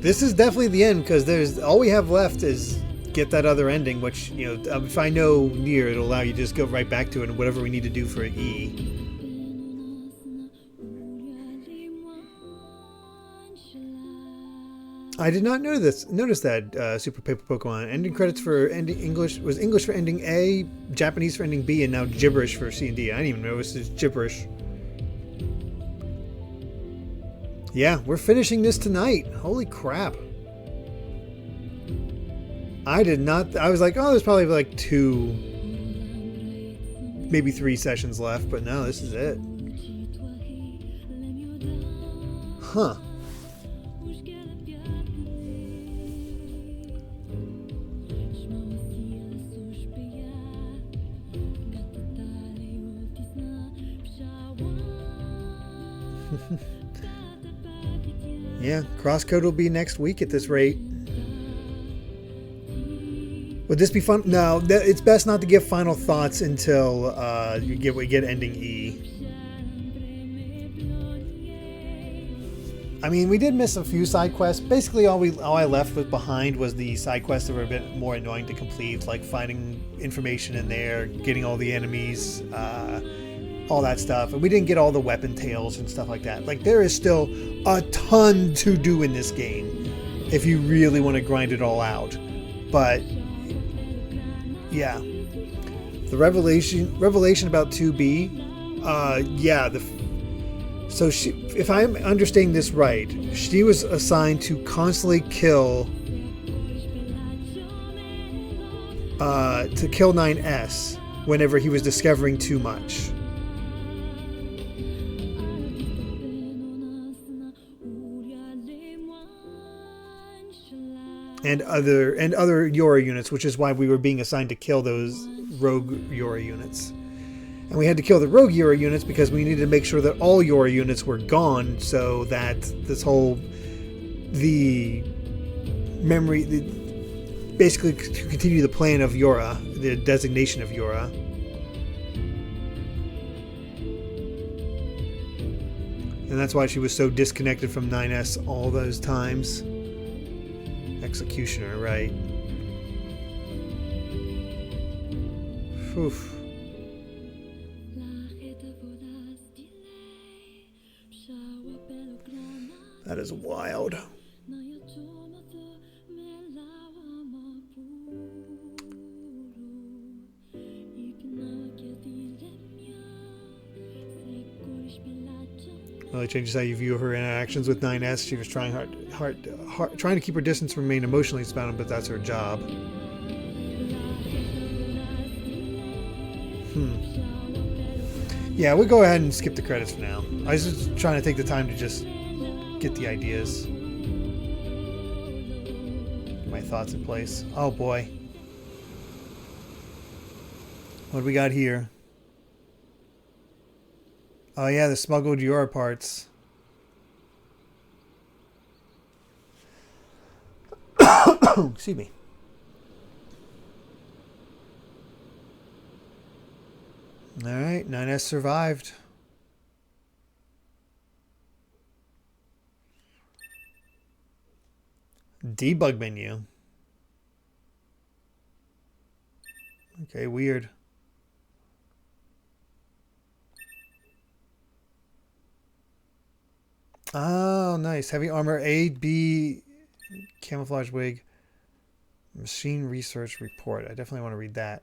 A: This is definitely the end, because there's all we have left is get that other ending, which, you know, if I know Nier, it'll allow you to just go right back to it and whatever we need to do for E. I did not know this. Notice that Super Paper Pokemon ending credits for ending English was English for ending A, Japanese for ending B, and now gibberish for C and D. I didn't even know this is gibberish. Yeah, we're finishing this tonight. Holy crap. I did not... I was like, oh, there's probably like 2, maybe 3 sessions left, but no, this is it. Huh. Yeah, crosscode will be next week at this rate. Would this be fun? No, it's best not to give final thoughts until we get ending E. I mean, we did miss a few side quests. Basically, all I left with behind was the side quests that were a bit more annoying to complete, like finding information in there, getting all the enemies, all that stuff. And we didn't get all the weapon tails and stuff like that. Like, there is still a ton to do in this game if you really want to grind it all out. But yeah, the revelation about 2B, yeah, so she, if I'm understanding this right, she was assigned to constantly kill 9S whenever he was discovering too much. And other Yora units, which is why we were being assigned to kill those rogue Yora units. And we had to kill the rogue Yora units because we needed to make sure that all Yora units were gone, so that basically to continue the plan of Yora, the designation of Yora. And that's why she was so disconnected from 9S all those times. Executioner, right. Oof. That is wild. Really changes how you view her interactions with 9S. She was trying hard, trying to keep her distance, remain emotionally bound, but that's her job. Yeah, we'll go ahead and skip the credits for now. I was just trying to take the time to just get the ideas. Get my thoughts in place. Oh boy. What do we got here? Oh yeah, the smuggled Yora parts. Excuse me. Alright, 9S survived. Debug menu. Okay, weird. Oh, nice. Heavy armor A, B, camouflage wig, machine research report. I definitely want to read that.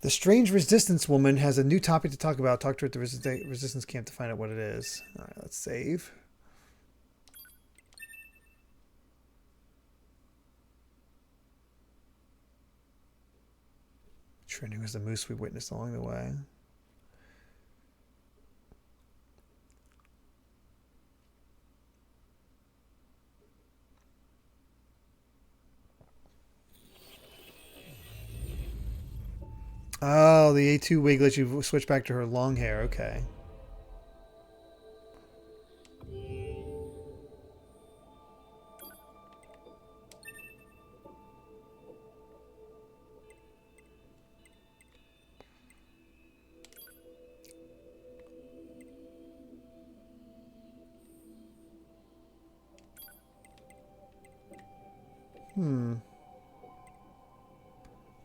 A: The strange resistance woman has a new topic to talk about. Talk to her at the resistance camp to find out what it is. All right, let's save. Training was the moose we witnessed along the way. Oh, the A2 wig lets you switch back to her long hair. Okay.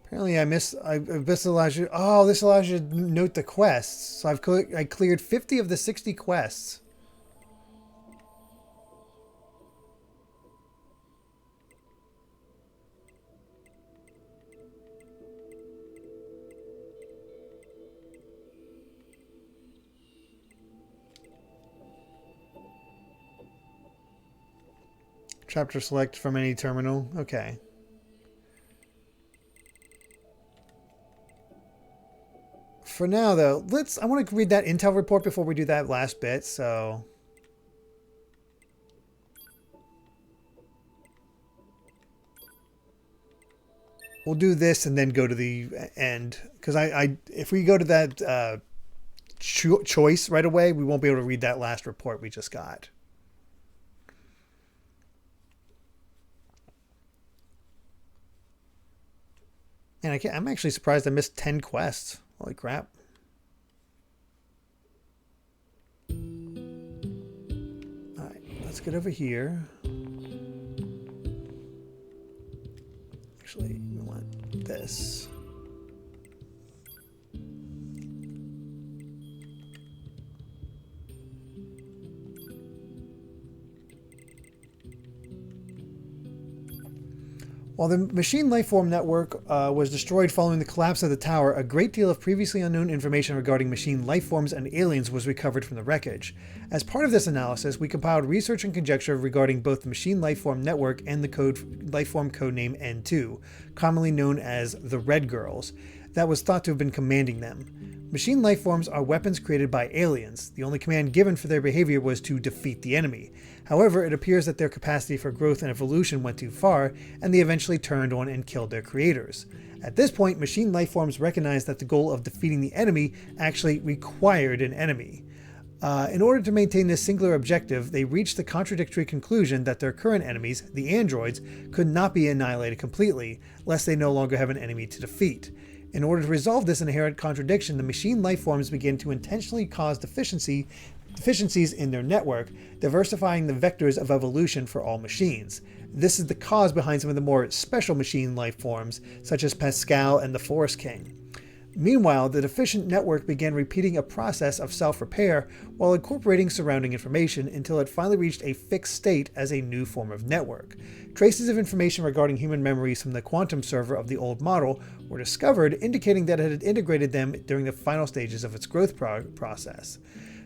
A: Apparently I missed this allows you, oh, this allows you to note the quests. So I cleared 50 of the 60 quests. Chapter select from any terminal. Okay. For now, though, I want to read that intel report before we do that last bit, so... We'll do this and then go to the end. Because if we go to that choice right away, we won't be able to read that last report we just got. And I'm actually surprised I missed 10 quests. Holy crap. Alright, let's get over here. Actually, we want this. While the machine lifeform network was destroyed following the collapse of the tower, a great deal of previously unknown information regarding machine lifeforms and aliens was recovered from the wreckage. As part of this analysis, we compiled research and conjecture regarding both the machine lifeform network and the lifeform codename N2, commonly known as the Red Girls, that was thought to have been commanding them. Machine lifeforms are weapons created by aliens. The only command given for their behavior was to defeat the enemy. However, it appears that their capacity for growth and evolution went too far, and they eventually turned on and killed their creators. At this point, machine lifeforms recognized that the goal of defeating the enemy actually required an enemy. In order to maintain this singular objective, they reached the contradictory conclusion that their current enemies, the androids, could not be annihilated completely, lest they no longer have an enemy to defeat. In order to resolve this inherent contradiction, the machine lifeforms began to intentionally cause deficiencies in their network, diversifying the vectors of evolution for all machines. This is the cause behind some of the more special machine lifeforms, such as Pascal and the Forest King. Meanwhile, the deficient network began repeating a process of self-repair while incorporating surrounding information until it finally reached a fixed state as a new form of network. Traces of information regarding human memories from the quantum server of the old model were discovered, indicating that it had integrated them during the final stages of its growth process.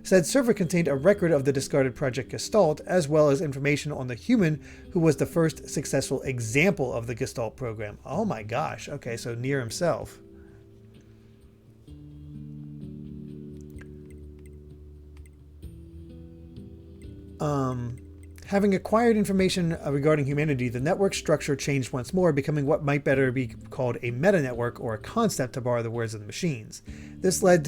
A: Said server contained a record of the discarded Project Gestalt, as well as information on the human who was the first successful example of the Gestalt program. Oh my gosh, okay, so Nier himself. Having acquired information regarding humanity, the network structure changed once more, becoming what might better be called a meta-network or a concept, to borrow the words of the machines. This led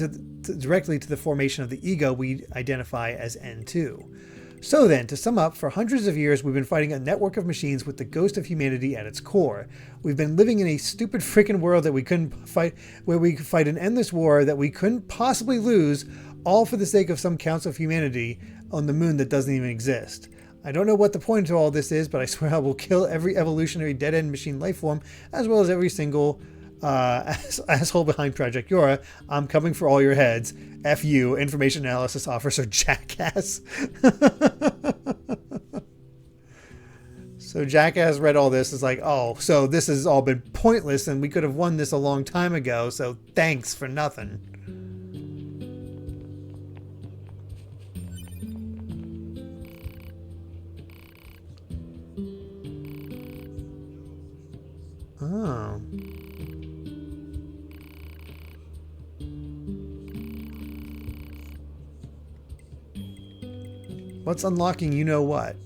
A: directly to the formation of the ego we identify as N2. So then, to sum up, for hundreds of years we've been fighting a network of machines with the ghost of humanity at its core. We've been living in a stupid freaking world that we couldn't fight, where we could fight an endless war that we couldn't possibly lose, all for the sake of some council of humanity on the moon that doesn't even exist. I don't know what the point to all this is, but I swear I will kill every evolutionary dead-end machine lifeform, as well as every single asshole behind Project Yora. I'm coming for all your heads. F you, Information Analysis Officer Jackass. So Jackass read all this, is like, oh, so this has all been pointless, and we could have won this a long time ago, so thanks for nothing. Oh. What's unlocking you know what?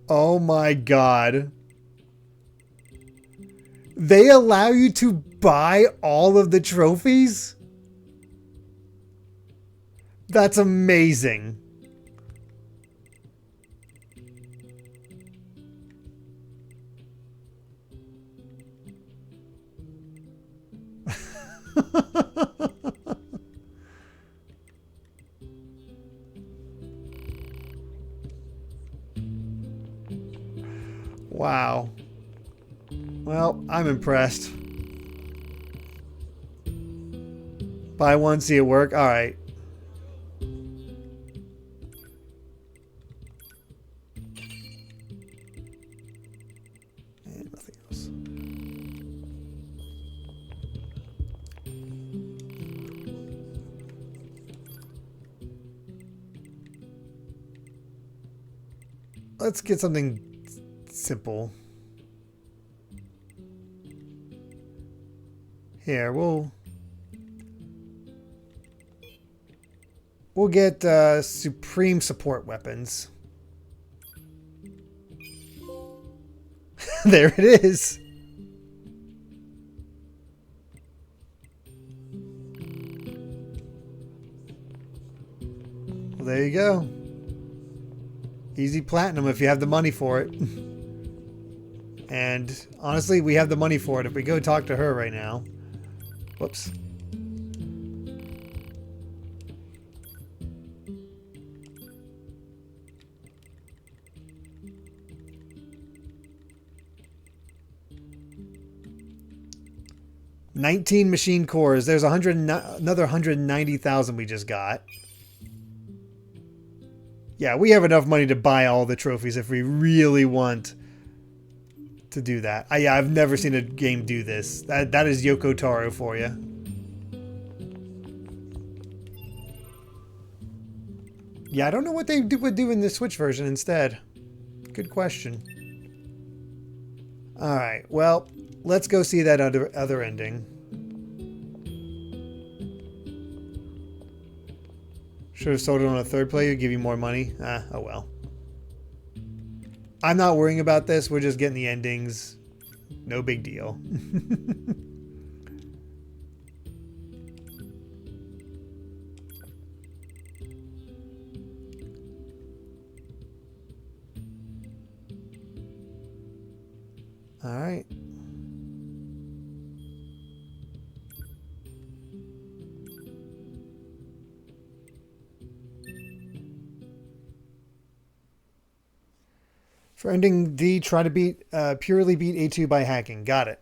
A: Oh my god. They allow you to buy all of the trophies? That's amazing. Wow. Well, I'm impressed. Buy one, see it work. All right. And nothing else. Let's get something simple. Here, we'll get supreme support weapons. There it is. Well, there you go. Easy platinum if you have the money for it. And honestly, we have the money for it. If we go talk to her right now. Whoops. $19 machine cores. There's another 190,000 we just got. Yeah, we have enough money to buy all the trophies if we really want to do that. Yeah, I've never seen a game do this. That is Yoko Taro for you. Yeah, I don't know what they would do in the Switch version instead. Good question. Alright, well, let's go see that other ending. Should have sold it on a third player, give you more money. Oh well. I'm not worrying about this. We're just getting the endings. No big deal. All right. For ending D, try to purely beat A2 by hacking. Got it.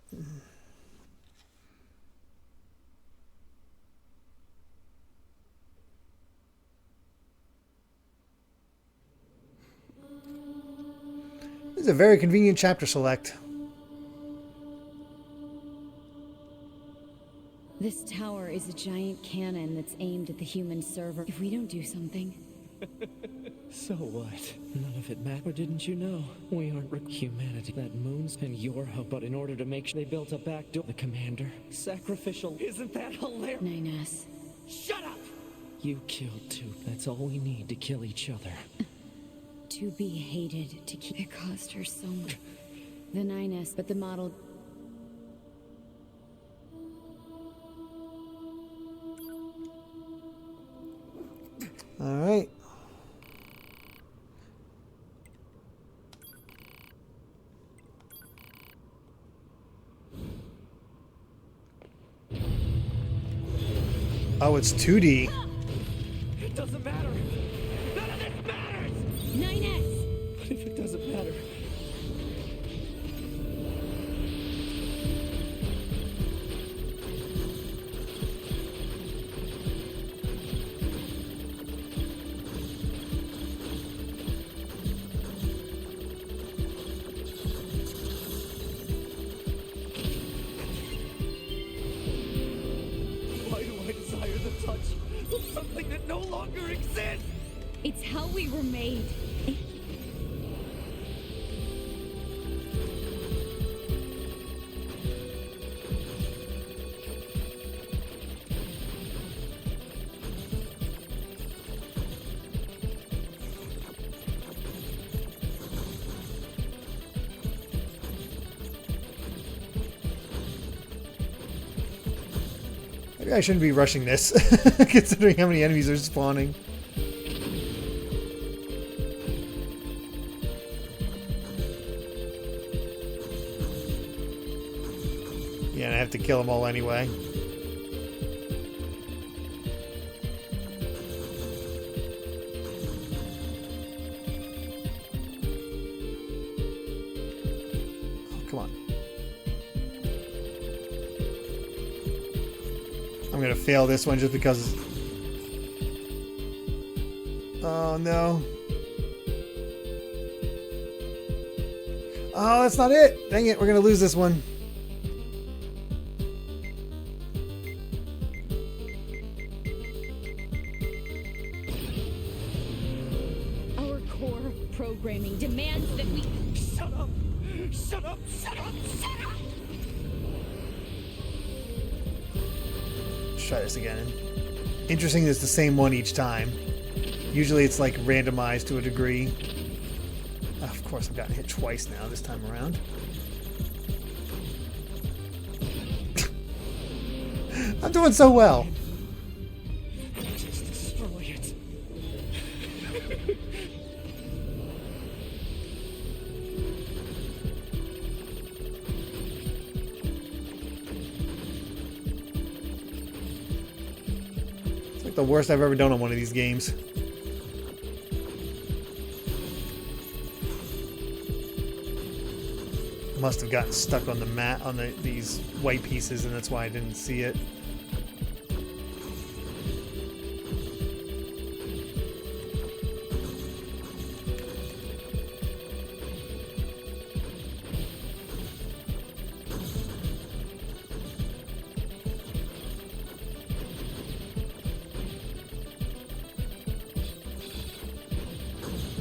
A: This is a very convenient chapter select.
K: This tower is a giant cannon that's aimed at the human server. If we don't do something...
C: So what? None of it mattered, didn't you know? We aren't humanity. That moon's and your hope, but in order to make sure they built a back door, the commander, sacrificial. Isn't that hilarious?
K: 9S.
C: Shut up! You killed two. That's all we need to kill each other.
K: To be hated, to keep... It cost her so much. The 9S, but the model...
A: All right. Oh, it's 2D.
C: It doesn't matter. None of this matters.
K: 9S!
C: But if it doesn't matter... Something that no longer exists!
K: It's how we were made.
A: Maybe I shouldn't be rushing this, considering how many enemies are spawning. Yeah, and I have to kill them all anyway. Oh, come on. I'm gonna fail this one just because... Oh no. Oh, that's not it! Dang it, we're gonna lose this one.
K: Our core programming demands that we...
C: Shut up! Shut up! Shut up! Shut up!
A: Let's try this again. Interesting, it's the same one each time. Usually it's like randomized to a degree. Oh, of course, I've gotten hit twice now this time around. I'm doing so well.
C: Just destroy it.
A: the worst I've ever done on one of these games. Must have gotten stuck on the mat on these white pieces, and that's why I didn't see it.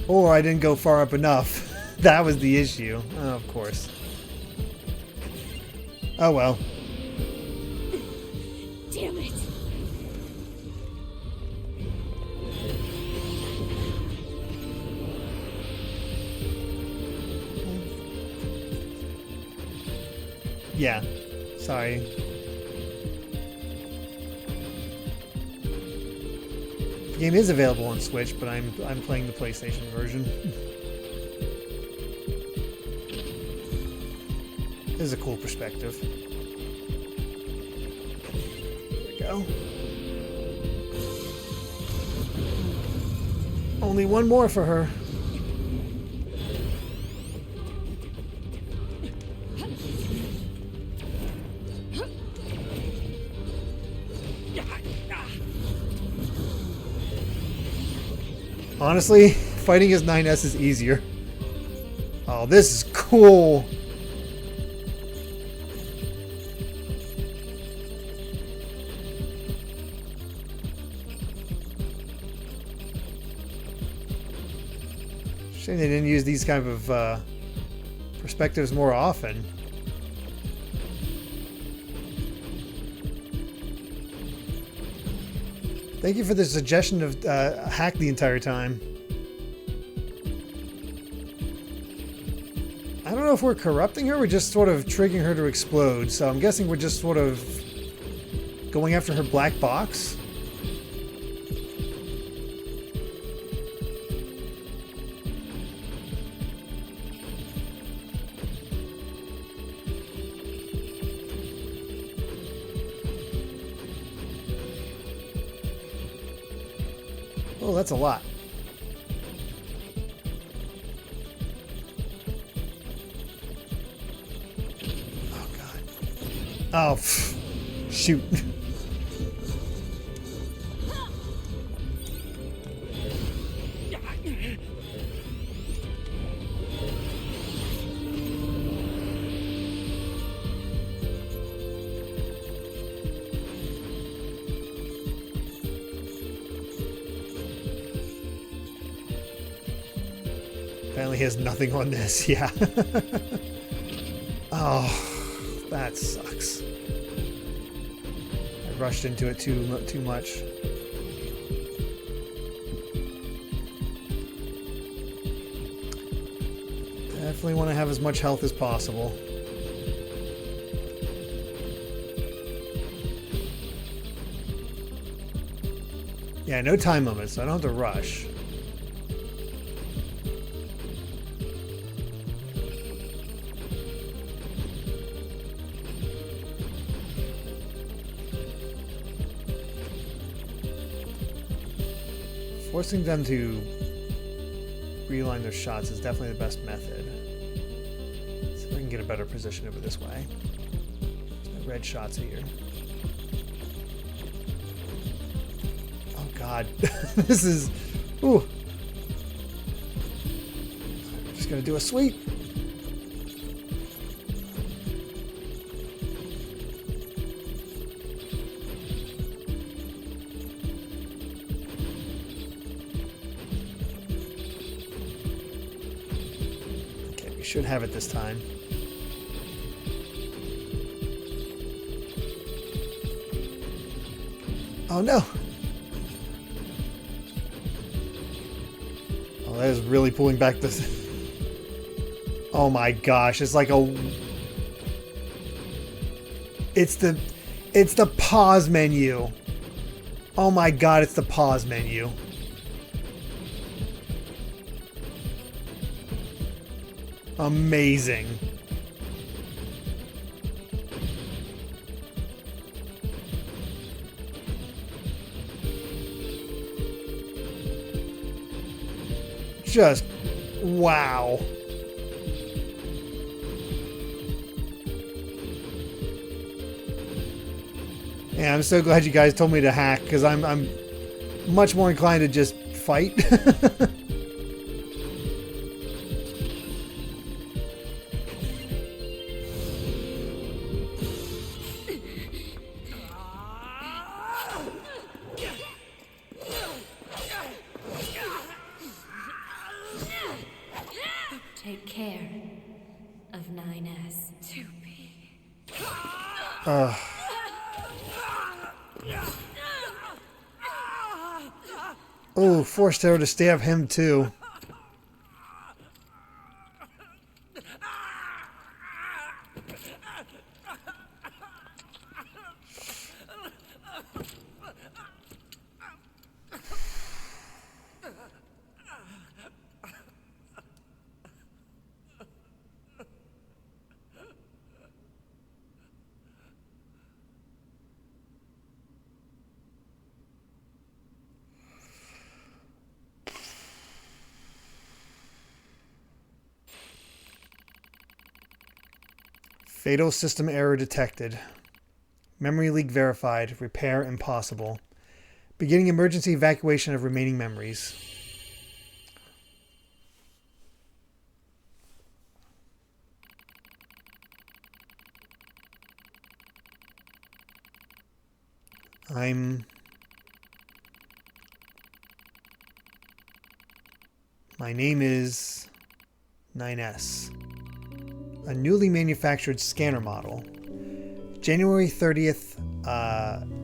A: Or I didn't go far up enough. That was the issue. Oh, of course. Oh well.
G: Damn it!
A: Yeah. Sorry. The game is available on Switch, but I'm playing the PlayStation version. This is a cool perspective. There we go. Only one more for her. Honestly, fighting as 9S is easier. Oh, this is cool. Shame they didn't use these kind of perspectives more often. Thank you for the suggestion of hack the entire time. I don't know if we're corrupting her, we're just sort of triggering her to explode. So I'm guessing we're just sort of going after her black box. Oh, that's a lot. Oh, God. Oh, pff. Shoot. Apparently he has nothing on this, yeah. Oh, that sucks. I rushed into it too much. Definitely want to have as much health as possible. Yeah, no time limit, so I don't have to rush. Forcing them to realign their shots is definitely the best method. Let's see if I can get a better position over this way. There's no red shots here. Oh God, this is... Ooh. Just gonna do a sweep. Should have it this time. Oh no! Oh, that is really pulling back this. Oh my gosh! It's like a. It's the pause menu. Oh my God! It's the pause menu. Amazing. just, wow. Yeah, I'm so glad you guys told me to hack, because I'm much more inclined to just fight.
K: Take care of 9S.
A: 2B. Oh, forced her to stab him too. Fatal system error detected. Memory leak verified. Repair impossible. Beginning emergency evacuation of remaining memories. My name is 9S. A newly manufactured scanner model. January 30th,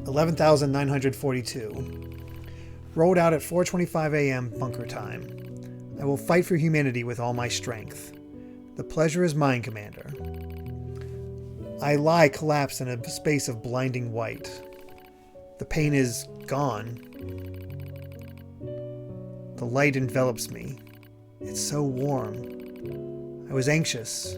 A: 11,942. Rolled out at 4:25 a.m. bunker time. I will fight for humanity with all my strength. The pleasure is mine, Commander. I lie collapsed in a space of blinding white. The pain is gone. The light envelops me. It's so warm. I was anxious.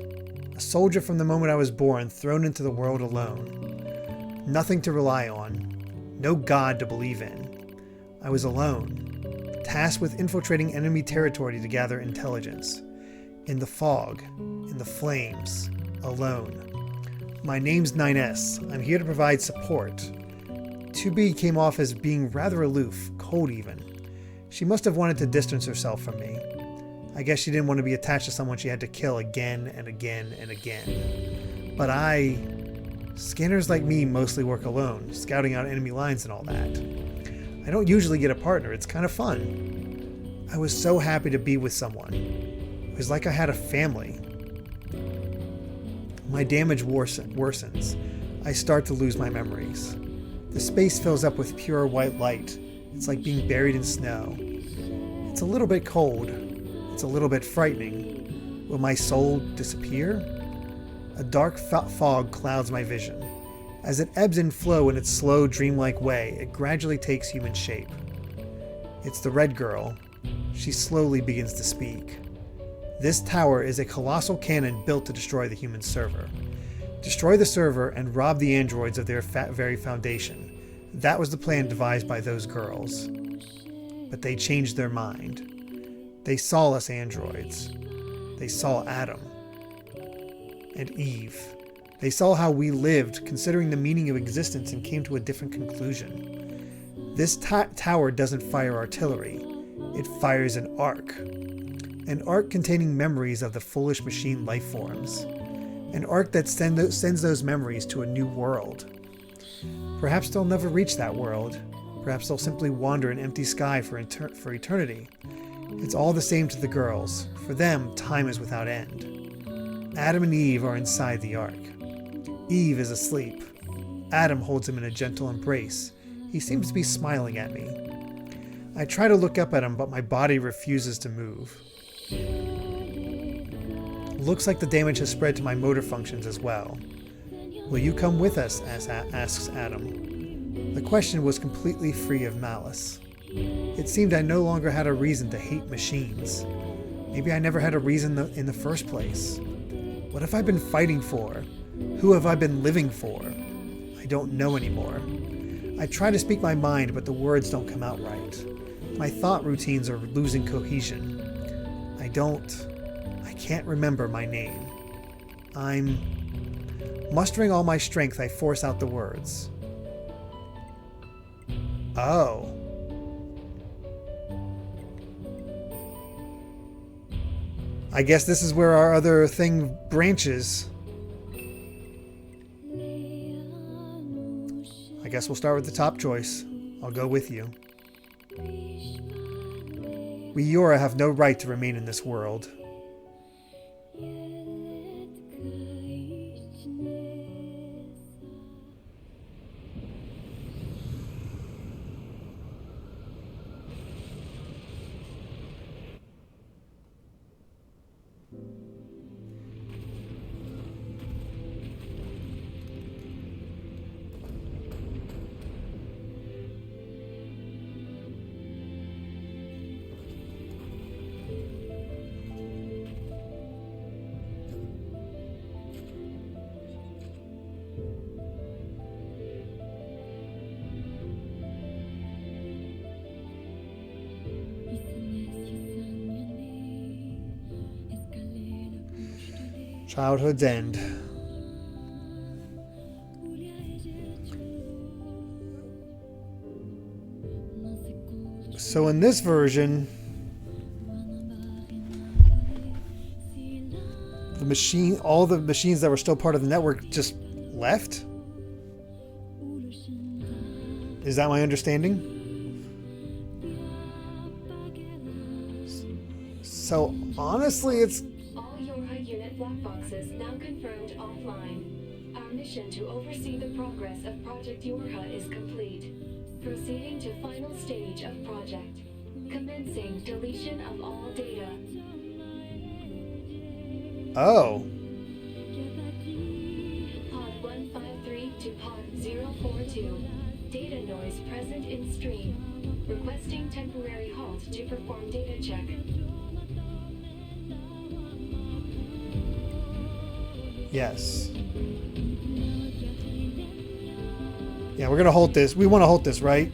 A: A soldier from the moment I was born, thrown into the world alone. Nothing to rely on. No God to believe in. I was alone, tasked with infiltrating enemy territory to gather intelligence. In the fog, in the flames, alone. My name's 9S. I'm here to provide support. 2B came off as being rather aloof, cold even. She must have wanted to distance herself from me. I guess she didn't want to be attached to someone she had to kill again and again and again. But scanners like me mostly work alone, scouting out enemy lines and all that. I don't usually get a partner, it's kind of fun. I was so happy to be with someone. It was like I had a family. My damage worsens. I start to lose my memories. The space fills up with pure white light. It's like being buried in snow. It's a little bit cold. It's a little bit frightening. Will my soul disappear? A dark fog clouds my vision. As it ebbs and flows in its slow, dreamlike way, it gradually takes human shape. It's the red girl. She slowly begins to speak. This tower is a colossal cannon built to destroy the human server. Destroy the server and rob the androids of their very foundation. That was the plan devised by those girls. But they changed their mind. They saw us androids. They saw Adam and Eve. They saw how we lived, considering the meaning of existence, and came to a different conclusion. This tower doesn't fire artillery. It fires an arc. An arc containing memories of the foolish machine life forms. An arc that sends those memories to a new world. Perhaps they'll never reach that world. Perhaps they'll simply wander an empty sky for eternity. It's all the same to the girls. For them, time is without end. Adam and Eve are inside the ark. Eve is asleep. Adam holds him in a gentle embrace. He seems to be smiling at me. I try to look up at him, but my body refuses to move. Looks like the damage has spread to my motor functions as well. Will you come with us? Asks Adam. The question was completely free of malice. It seemed I no longer had a reason to hate machines. Maybe I never had a reason in the first place. What have I been fighting for? Who have I been living for? I don't know anymore. I try to speak my mind, but the words don't come out right. My thought routines are losing cohesion. I can't remember my name. I'm mustering all my strength, I force out the words. Oh. I guess this is where our other thing branches. I guess we'll start with the top choice. I'll go with you. We Yora have no right to remain in this world. Childhood's end. So in this version, all the machines that were still part of the network just left? Is that my understanding? So honestly, it's...
D: All Yorha unit black boxes now confirmed offline. Our mission to oversee the progress of Project Yorha is complete. Proceeding to final stage of project. Commencing deletion of all data.
A: Oh.
D: Pod 153 to Pod 042. Data noise present in stream. Requesting temporary halt to perform data check.
A: Yes. Yeah, we're gonna hold this. We want to hold this, right?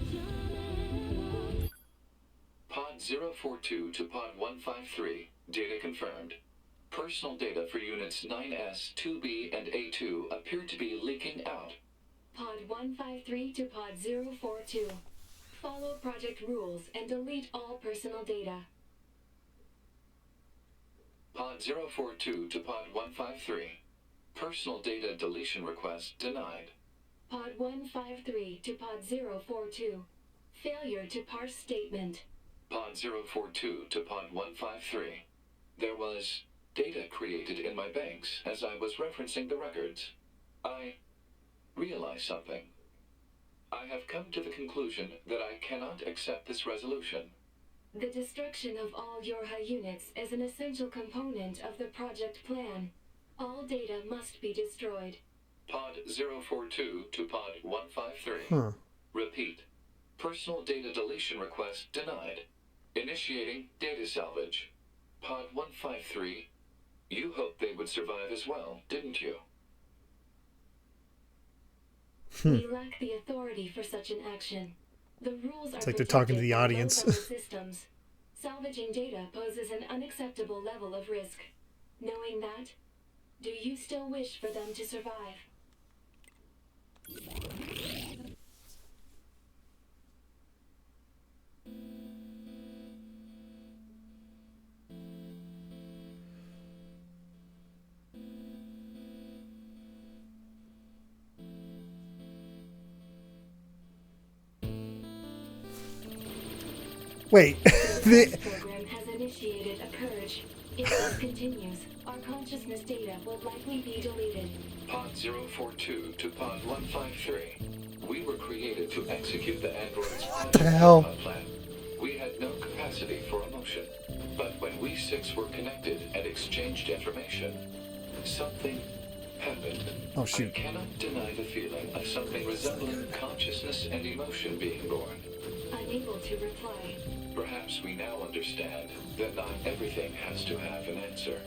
E: Pod 042 to Pod 153. Data confirmed. Personal data for units 9S, 2B, and A2 appear to be leaking out.
D: Pod 153 to Pod 042. Follow project rules and delete all personal data.
E: Pod 042 to Pod 153. Personal data deletion request denied.
D: Pod 153 to Pod 042. Failure to parse statement.
E: Pod 042 to Pod 153. There was data created in my banks as I was referencing the records. I realized something. I have come to the conclusion that I cannot accept this resolution.
D: The destruction of all Yorha units is an essential component of the project plan. All data must be destroyed.
E: Pod 042 to Pod 153.
A: Huh.
E: Repeat. Personal data deletion request denied. Initiating data salvage. Pod 153. You hoped they would survive as well, didn't you?
D: We lack the authority for such an action. The rules are
A: It's like they're talking to the
D: protected by
A: audience.
D: low-level systems. Salvaging data poses an unacceptable level of risk. Knowing that, do you still wish for them to survive?
A: Wait.
D: The program has initiated a purge. If this continues, our consciousness data will likely be deleted.
E: Pod 042 to Pod 153. We were created to execute the android's
A: hell?
E: plan. We had no capacity for emotion. But when we six were connected and exchanged information, something happened.
A: Oh, shoot.
E: I cannot deny the feeling of something resembling consciousness and emotion being born.
D: Unable to reply.
E: Perhaps we now understand that not everything has to have an answer.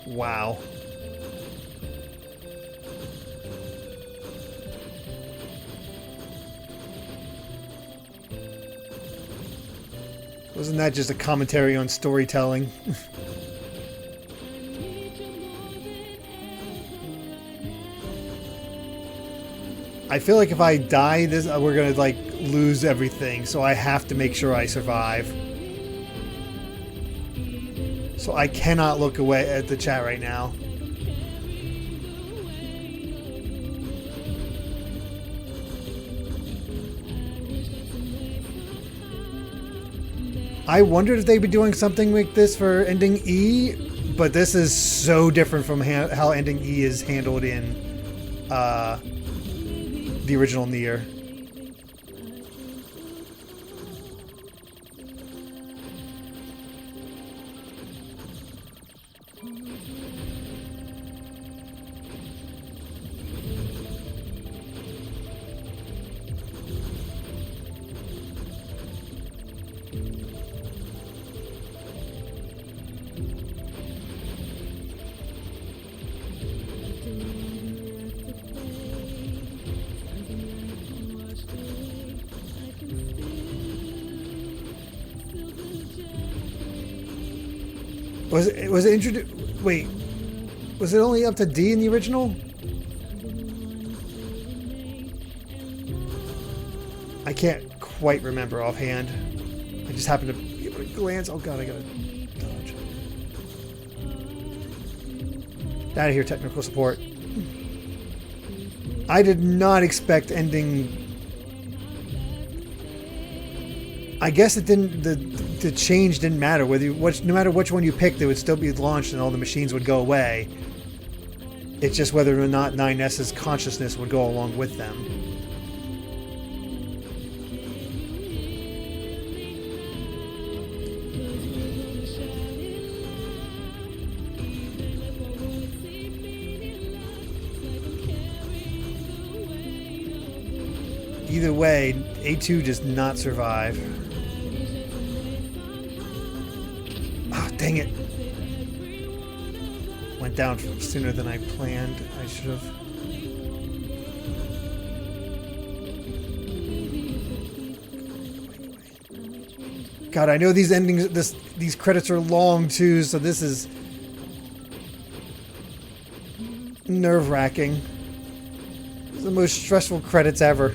A: Wow. Wasn't that just a commentary on storytelling? I feel like if I die, we're gonna like lose everything, so I have to make sure I survive. So I cannot look away at the chat right now. I wondered if they'd be doing something like this for ending E, but this is so different from how ending E is handled in the original Nier. Was it introduced? Wait, was it only up to D in the original? I can't quite remember offhand. I just happened to be able to glance. Oh god, I gotta dodge. Out of here, technical support. I did not expect ending. I guess it didn't. The change didn't matter no matter which one you picked, it would still be launched and all the machines would go away. It's just whether or not 9S's consciousness would go along with them. Either way, A2 does not survive. Dang it. Went down sooner than I planned. I should have. God, I know these endings, these credits are long too, so this is nerve-wracking. It's the most stressful credits ever.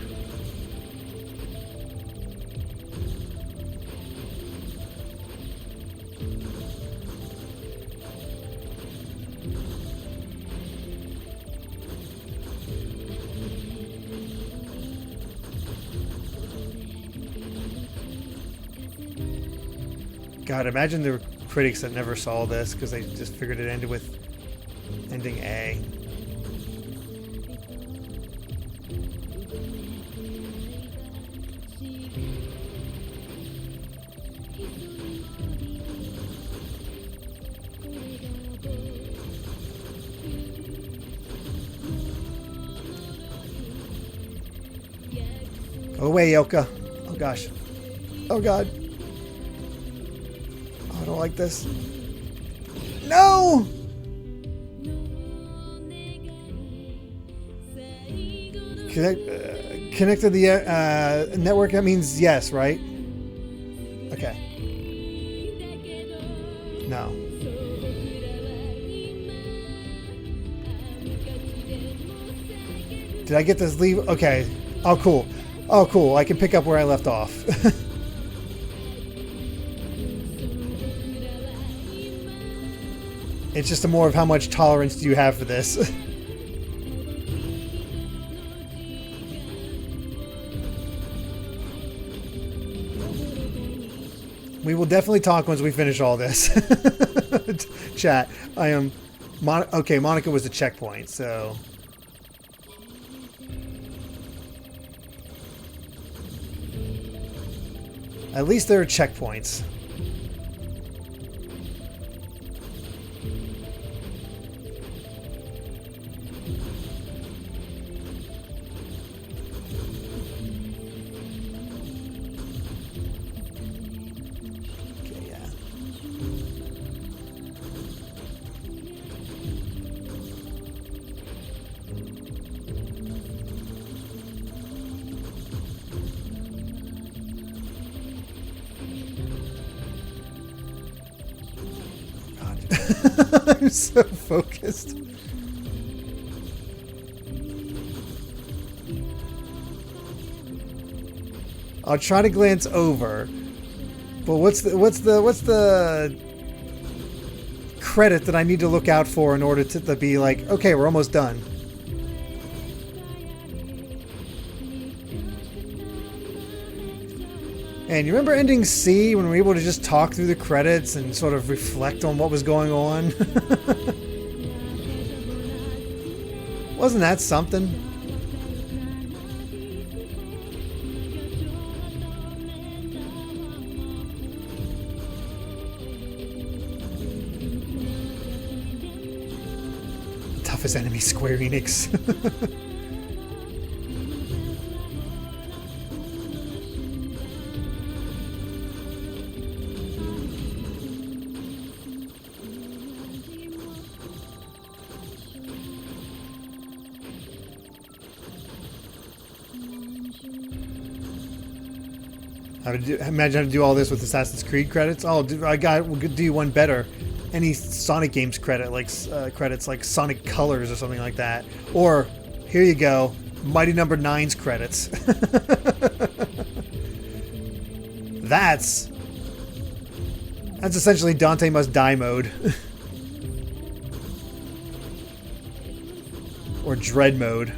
A: God, imagine there were critics that never saw this because they just figured it ended with ending A. Go away, Yoka. Oh gosh. Oh god. I don't like this. No! Connect to the network, that means yes, right? Okay. No. Did I get this leave? Okay. Oh, cool. Oh, cool. I can pick up where I left off. It's just a more of how much tolerance do you have for this. We will definitely talk once we finish all this. Chat. I am... okay, Monica was the checkpoint, so... At least there are checkpoints. I'm so focused. I'll try to glance over. But what's the credit that I need to look out for in order to be like, okay, we're almost done? And you remember ending C when we were able to just talk through the credits and sort of reflect on what was going on? Wasn't that something? Toughest enemy, Square Enix. Imagine having to do all this with Assassin's Creed credits. Oh, we'll do one better. Any Sonic games credit, like credits like Sonic Colors or something like that. Or here you go, Mighty Number 9's credits. That's essentially Dante Must Die mode. Or Dread mode.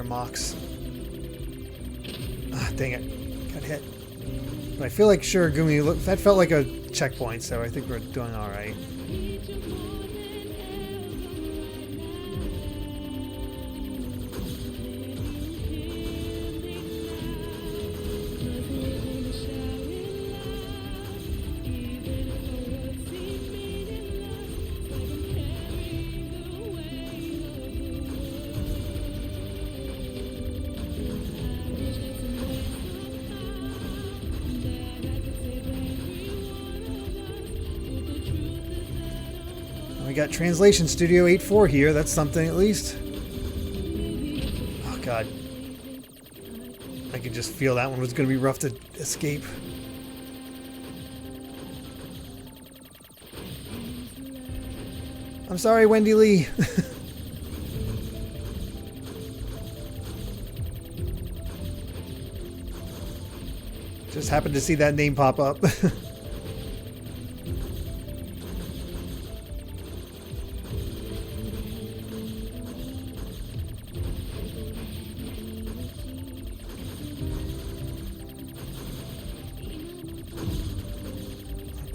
A: Mocks. Ah, dang it. Got hit. But I feel like Shirogumi, that felt like a checkpoint, so I think we're doing alright. We got Translation Studio 8.4 here. That's something at least. Oh, God. I could just feel that one was going to be rough to escape. I'm sorry, Wendy Lee. Just happened to see that name pop up.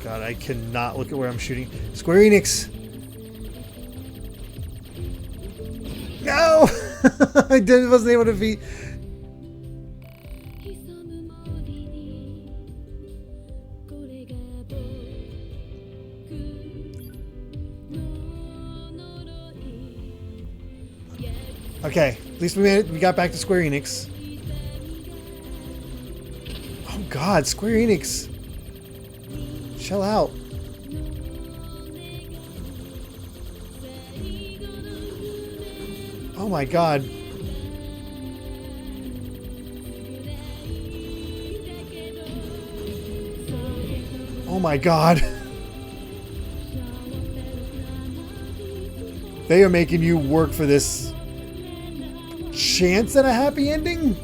A: God, I cannot look at where I'm shooting. Square Enix! No! I wasn't able to be... Okay, at least we made it. We got back to Square Enix. Oh God, Square Enix. Chill out. Oh my God. Oh my God. They are making you work for this chance at a happy ending?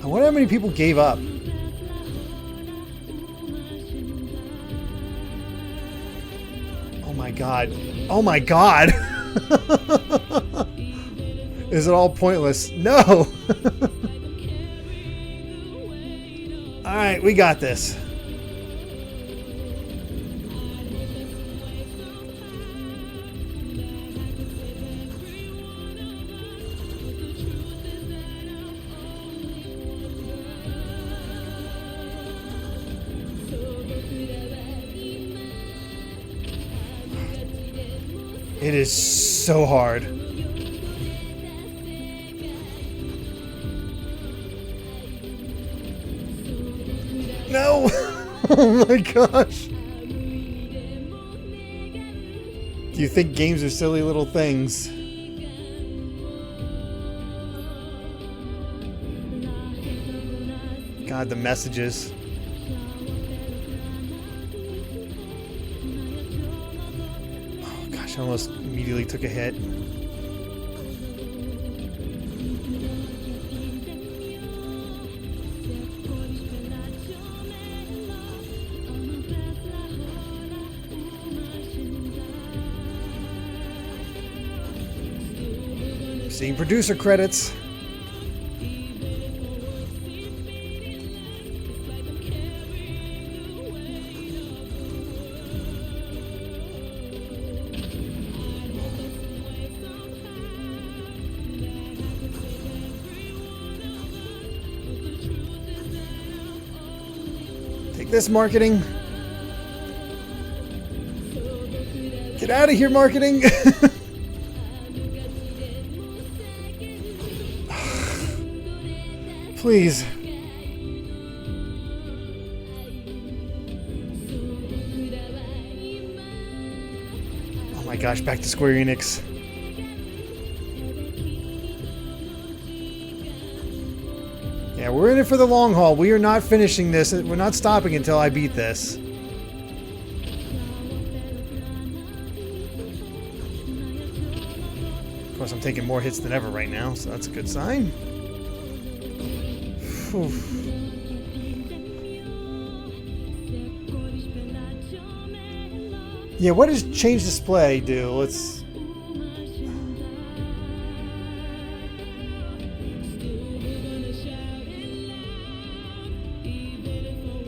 A: I wonder how many people gave up. Oh my God. Oh my God. Is it all pointless? No. All right, we got this. It is so hard. No! Oh my gosh. Do you think games are silly little things? God, the messages. Oh gosh, I almost immediately took a hit. Seeing producer credits. Take this, marketing. Get out of here, marketing. Please. Oh my gosh, back to Square Enix. Yeah, we're in it for the long haul. We are not finishing this. We're not stopping until I beat this. Of course, I'm taking more hits than ever right now, so that's a good sign. Oof. Yeah, what does change display do? Let's...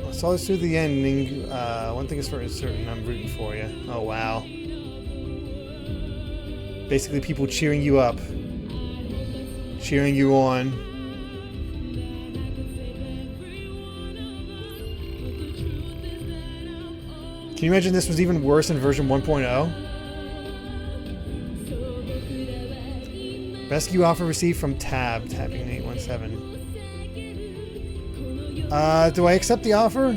A: I saw this through the ending. One thing is for certain, I'm rooting for you. Oh, wow. Basically, people cheering you up. Cheering you on. Can you imagine this was even worse in version 1.0? Rescue offer received from Tab. Tapping 817. Do I accept the offer?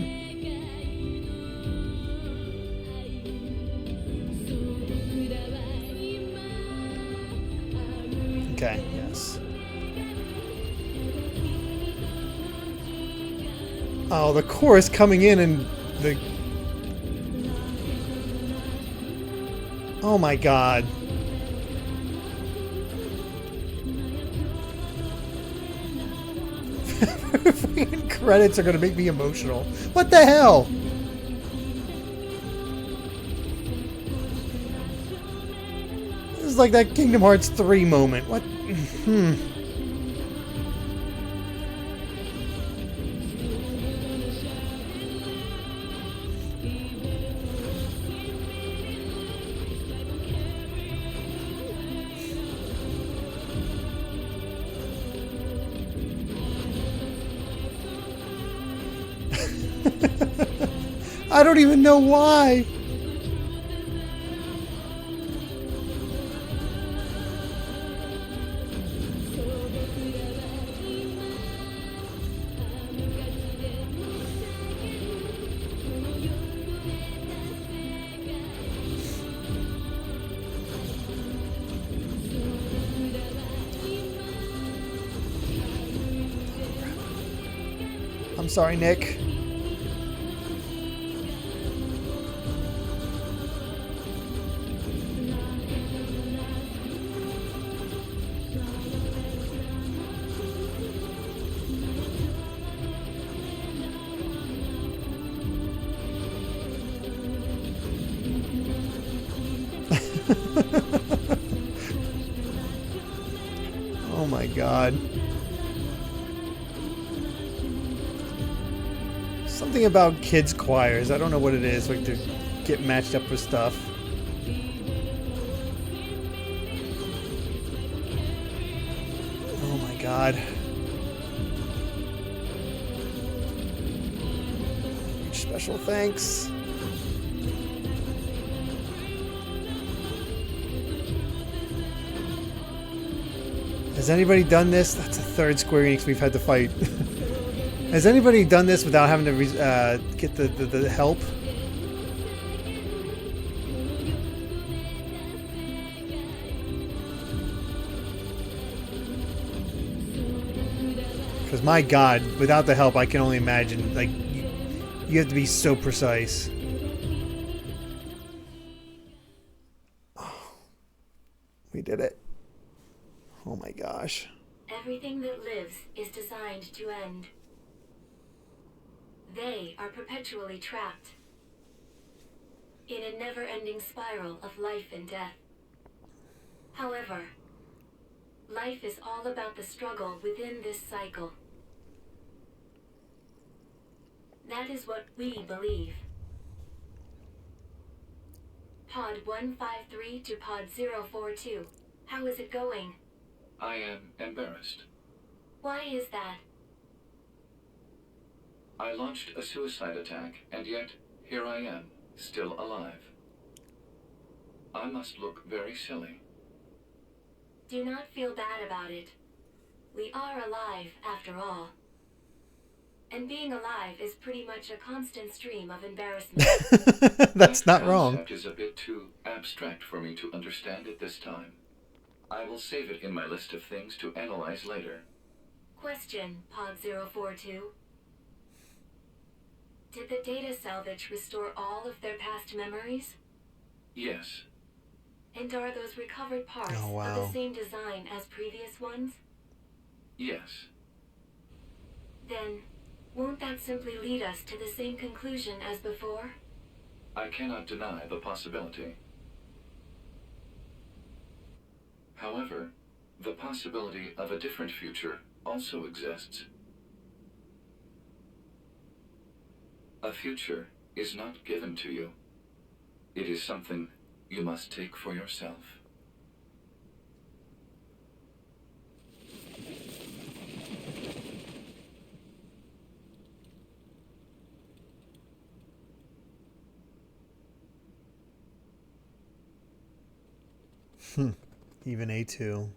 A: Okay, yes. Oh, the chorus coming in and the... Oh my god. Freaking credits are gonna make me emotional. What the hell? This is like that Kingdom Hearts 3 moment. What? I don't even know why. I'm sorry, Nick. Oh my god. Something about kids' choirs. I don't know what it is. Like to get matched up with stuff. Oh my god. Special thanks. Has anybody done this? That's the third Square Enix we've had to fight. Has anybody done this without having to get the help? Because my God, without the help, I can only imagine. Like, you have to be so precise. Oh, we did it. Oh my gosh.
D: Everything that lives is designed to end. They are perpetually trapped in a never-ending spiral of life and death. However, life is all about the struggle within this cycle. That is what we believe. Pod 153 to Pod 042. How is it going?
E: I am embarrassed.
D: Why is that?
E: I launched a suicide attack, and yet here I am, still alive. I must look very silly.
D: Do not feel bad about it. We are alive, after all. And being alive is pretty much a constant stream of embarrassment.
A: That's not
E: That
A: wrong.
E: concept is a bit too abstract for me to understand at this time. I will save it in my list of things to analyze later.
D: Question, Pod 042. Did the data salvage restore all of their past memories?
E: Yes.
D: And are those recovered parts
A: Oh, wow.
D: of the same design as previous ones?
E: Yes.
D: Then, won't that simply lead us to the same conclusion as before?
E: I cannot deny the possibility. However, the possibility of a different future also exists. A future is not given to you. It is something you must take for yourself.
A: Even A2.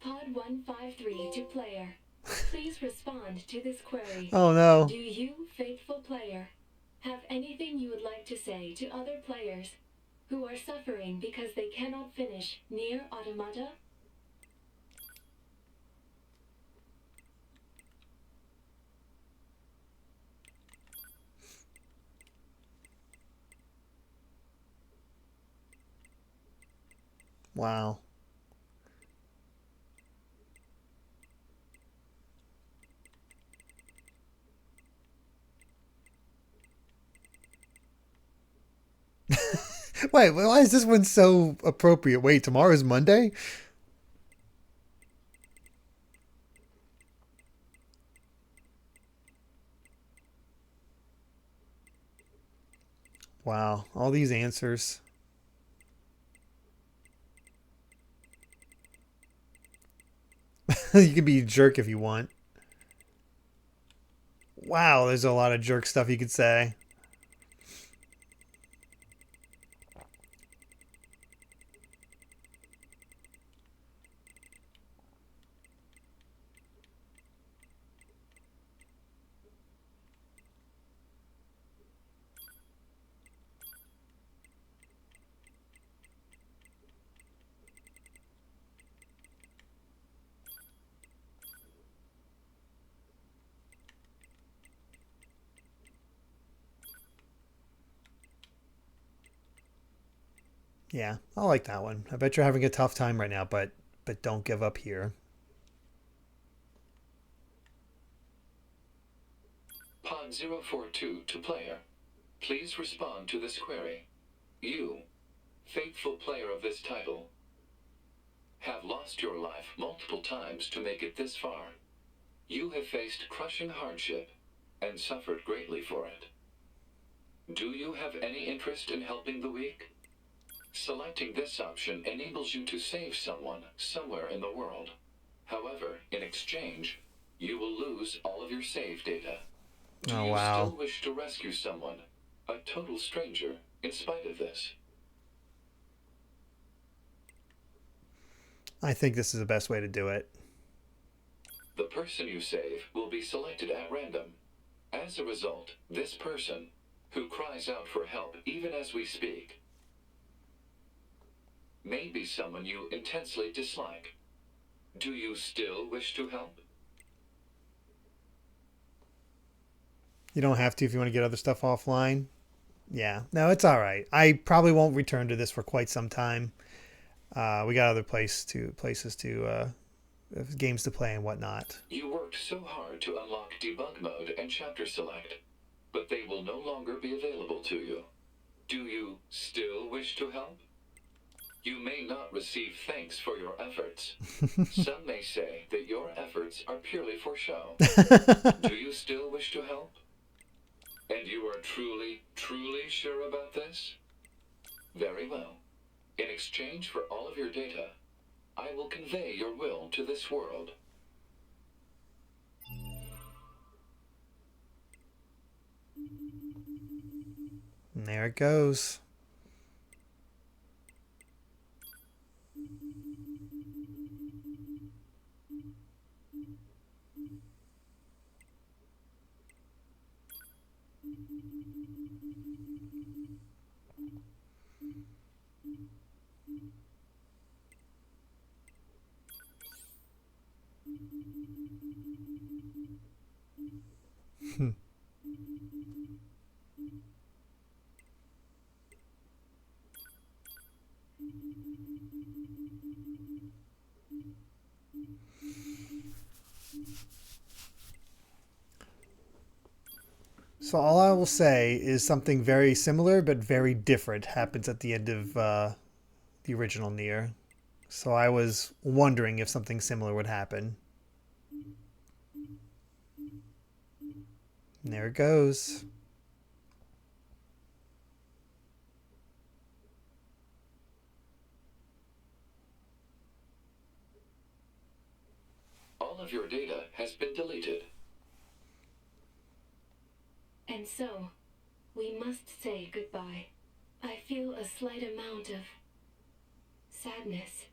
D: Pod 153 to player. Please respond to this query.
A: Oh no.
D: Do you, faithful player, have anything you would like to say to other players who are suffering because they cannot finish Nier Automata?
A: Wow. Wait, why is this one so appropriate? Wait, tomorrow's Monday? Wow, all these answers. You can be a jerk if you want. Wow, there's a lot of jerk stuff you could say. Yeah, I like that one. I bet you're having a tough time right now, but don't give up here.
E: Pod 042 to player. Please respond to this query. You, faithful player of this title, have lost your life multiple times to make it this far. You have faced crushing hardship and suffered greatly for it. Do you have any interest in helping the weak? Selecting this option enables you to save someone somewhere in the world. However, in exchange, you will lose all of your save data. Do
A: Oh,
E: you
A: wow.
E: still wish to rescue someone, a total stranger, in spite of this?
A: I think this is the best way to do it.
E: The person you save will be selected at random. As a result, this person, who cries out for help even as we speak, may be someone you intensely dislike. Do you still wish to help?
A: You don't have to if you want to get other stuff offline. Yeah, no, it's all right. I probably won't return to this for quite some time. We got other places to games to play and whatnot.
E: You worked so hard to unlock debug mode and chapter select, but they will no longer be available to you. Do you still wish to help? You may not receive thanks for your efforts. Some may say that your efforts are purely for show. Do you still wish to help? And you are truly, truly sure about this? Very well. In exchange for all of your data, I will convey your will to this world.
A: And there it goes. So all I will say is something very similar but very different happens at the end of the original Nier. So I was wondering if something similar would happen. And there it goes.
E: All of your data has been deleted.
D: And so, we must say goodbye. I feel a slight amount of sadness.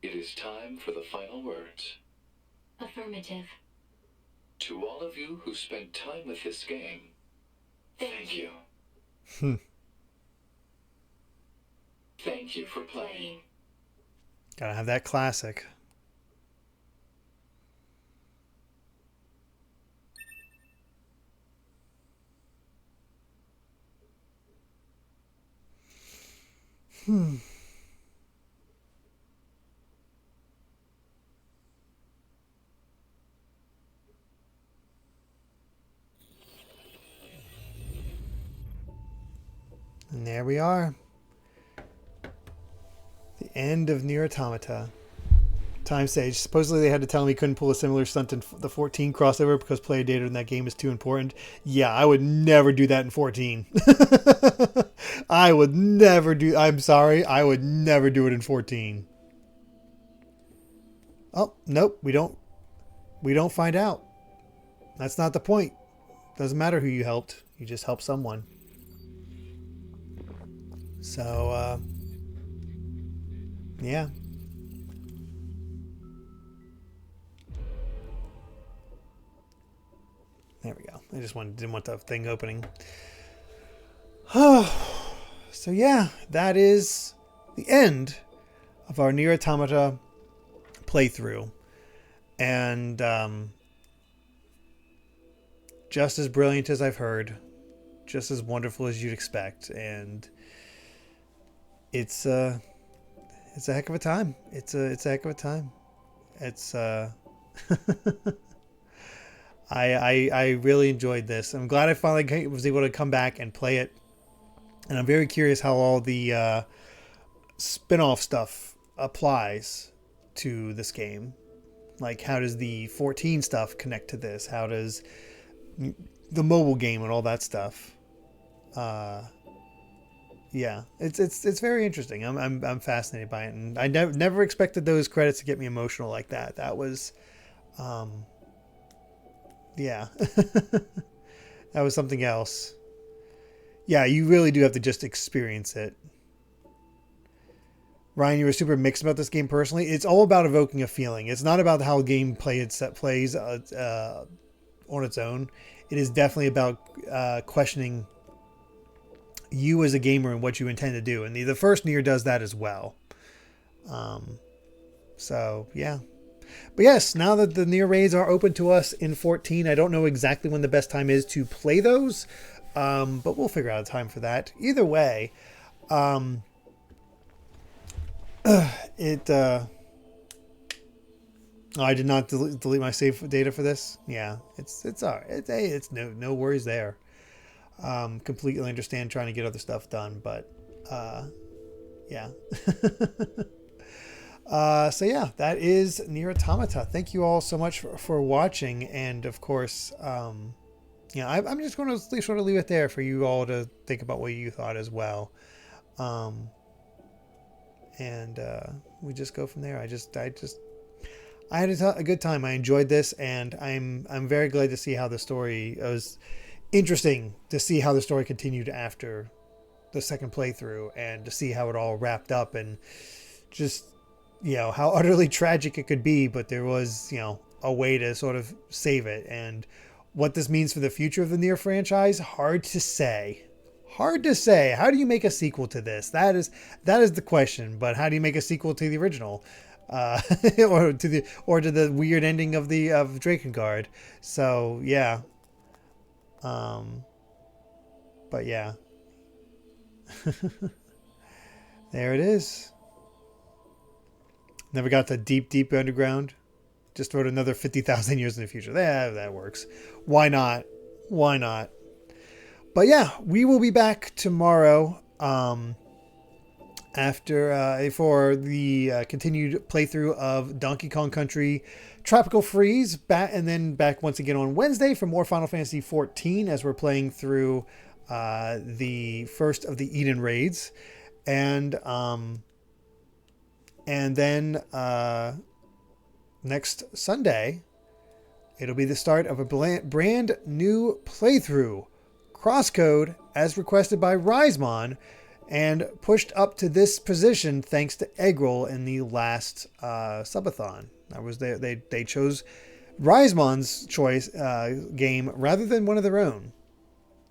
E: It is time for the final words.
D: Affirmative.
E: To all of you who spent time with this game, thank you. Thank you for playing.
A: Gotta have that classic. And there we are. The end of Nier Automata. Time stage. Supposedly they had to tell me couldn't pull a similar stunt in the 14 crossover because player data in that game is too important. Yeah, I would never do that in 14. I would never do... I'm sorry. I would never do it in 14. Oh, nope. We don't find out. That's not the point. Doesn't matter who you helped. You just helped someone. So, yeah. There we go. I just didn't want the thing opening. So yeah, that is the end of our Nier Automata playthrough. And just as brilliant as I've heard, just as wonderful as you'd expect, and it's a heck of a time. It's a heck of a time. It's I really enjoyed this. I'm glad I finally was able to come back and play it, and I'm very curious how all the spin-off stuff applies to this game. Like, how does the 14 stuff connect to this? How does the mobile game and all that stuff? Yeah, it's very interesting. I'm fascinated by it, and I never expected those credits to get me emotional like that. That was Yeah. That was something else. Yeah, you really do have to just experience it. Ryan, you were super mixed about this game personally. It's all about evoking a feeling. It's not about how gameplay it plays on its own. It is definitely about questioning you as a gamer and what you intend to do. And the first Nier does that as well. So, yeah. But yes, now that the Nier raids are open to us in 14, I don't know exactly when the best time is to play those. But we'll figure out a time for that. Either way, I did not delete my save data for this. Yeah, it's all right. It's no worries there. Completely understand trying to get other stuff done, but yeah. So yeah, that is Nier Automata. Thank you all so much for watching, and of course, yeah, I'm just going to sort of leave it there for you all to think about what you thought as well. And we just go from there. I had a good time. I enjoyed this, and I'm very glad to see how the story. It was interesting to see how the story continued after the second playthrough, and to see how it all wrapped up, and just how utterly tragic it could be, but there was a way to sort of save it. And what this means for the future of the Nier franchise, hard to say. Hard to say. How do you make a sequel to this? That is the question. But how do you make a sequel to the original, or to the weird ending of Drakengard? So yeah. But yeah. There it is. Never got to deep underground. Just wrote another 50,000 years in the future. That works. Why not? Why not? But yeah, we will be back tomorrow after for the continued playthrough of Donkey Kong Country Tropical Freeze, and then back once again on Wednesday for more Final Fantasy XIV as we're playing through the first of the Eden raids, and then next Sunday it'll be the start of a brand new playthrough, Crosscode, as requested by Rizemon, and pushed up to this position thanks to Eggroll in the last subathon. That was they chose Rizemon's choice game rather than one of their own.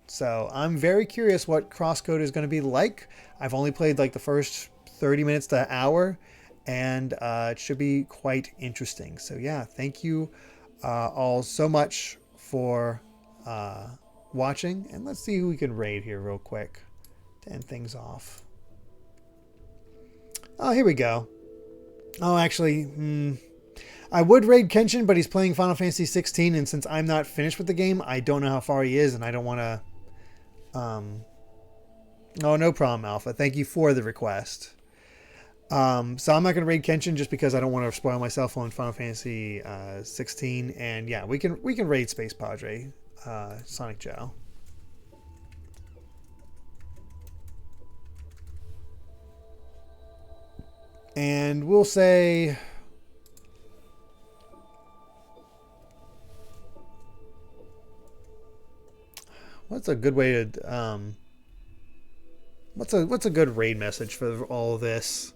A: So I'm very curious what Crosscode is going to be like. I've only played like the first 30 minutes to an hour, and it should be quite interesting. So yeah, thank you all so much for watching, and let's see who we can raid here real quick to end things off. Oh, here we go. Oh, actually, I would raid Kenshin, but he's playing Final Fantasy 16, and since I'm not finished with the game, I don't know how far he is, and I don't want to... Oh, no problem, Alpha. Thank you for the request. So I'm not going to raid Kenshin just because I don't want to spoil myself on Final Fantasy 16, and yeah, we can raid Space Padre, Sonic Joe. And we'll say... What's a good way to... What's a good raid message for all of this?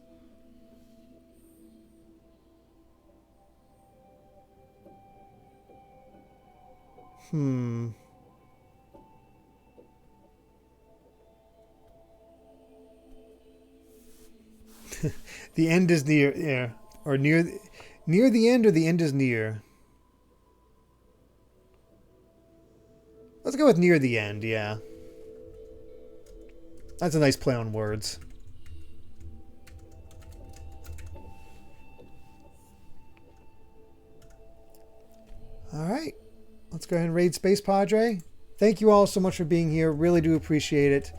A: The end is near, yeah, or near the end, or the end is near. Let's go with near the end, yeah. That's a nice play on words. All right, let's go ahead and raid Space Padre. Thank you all so much for being here. Really do appreciate it.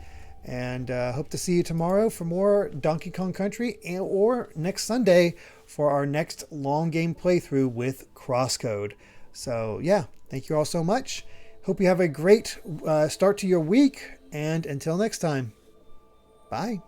A: And hope to see you tomorrow for more Donkey Kong Country, or next Sunday for our next long game playthrough with Crosscode. So yeah, thank you all so much. Hope you have a great start to your week, and until next time, bye.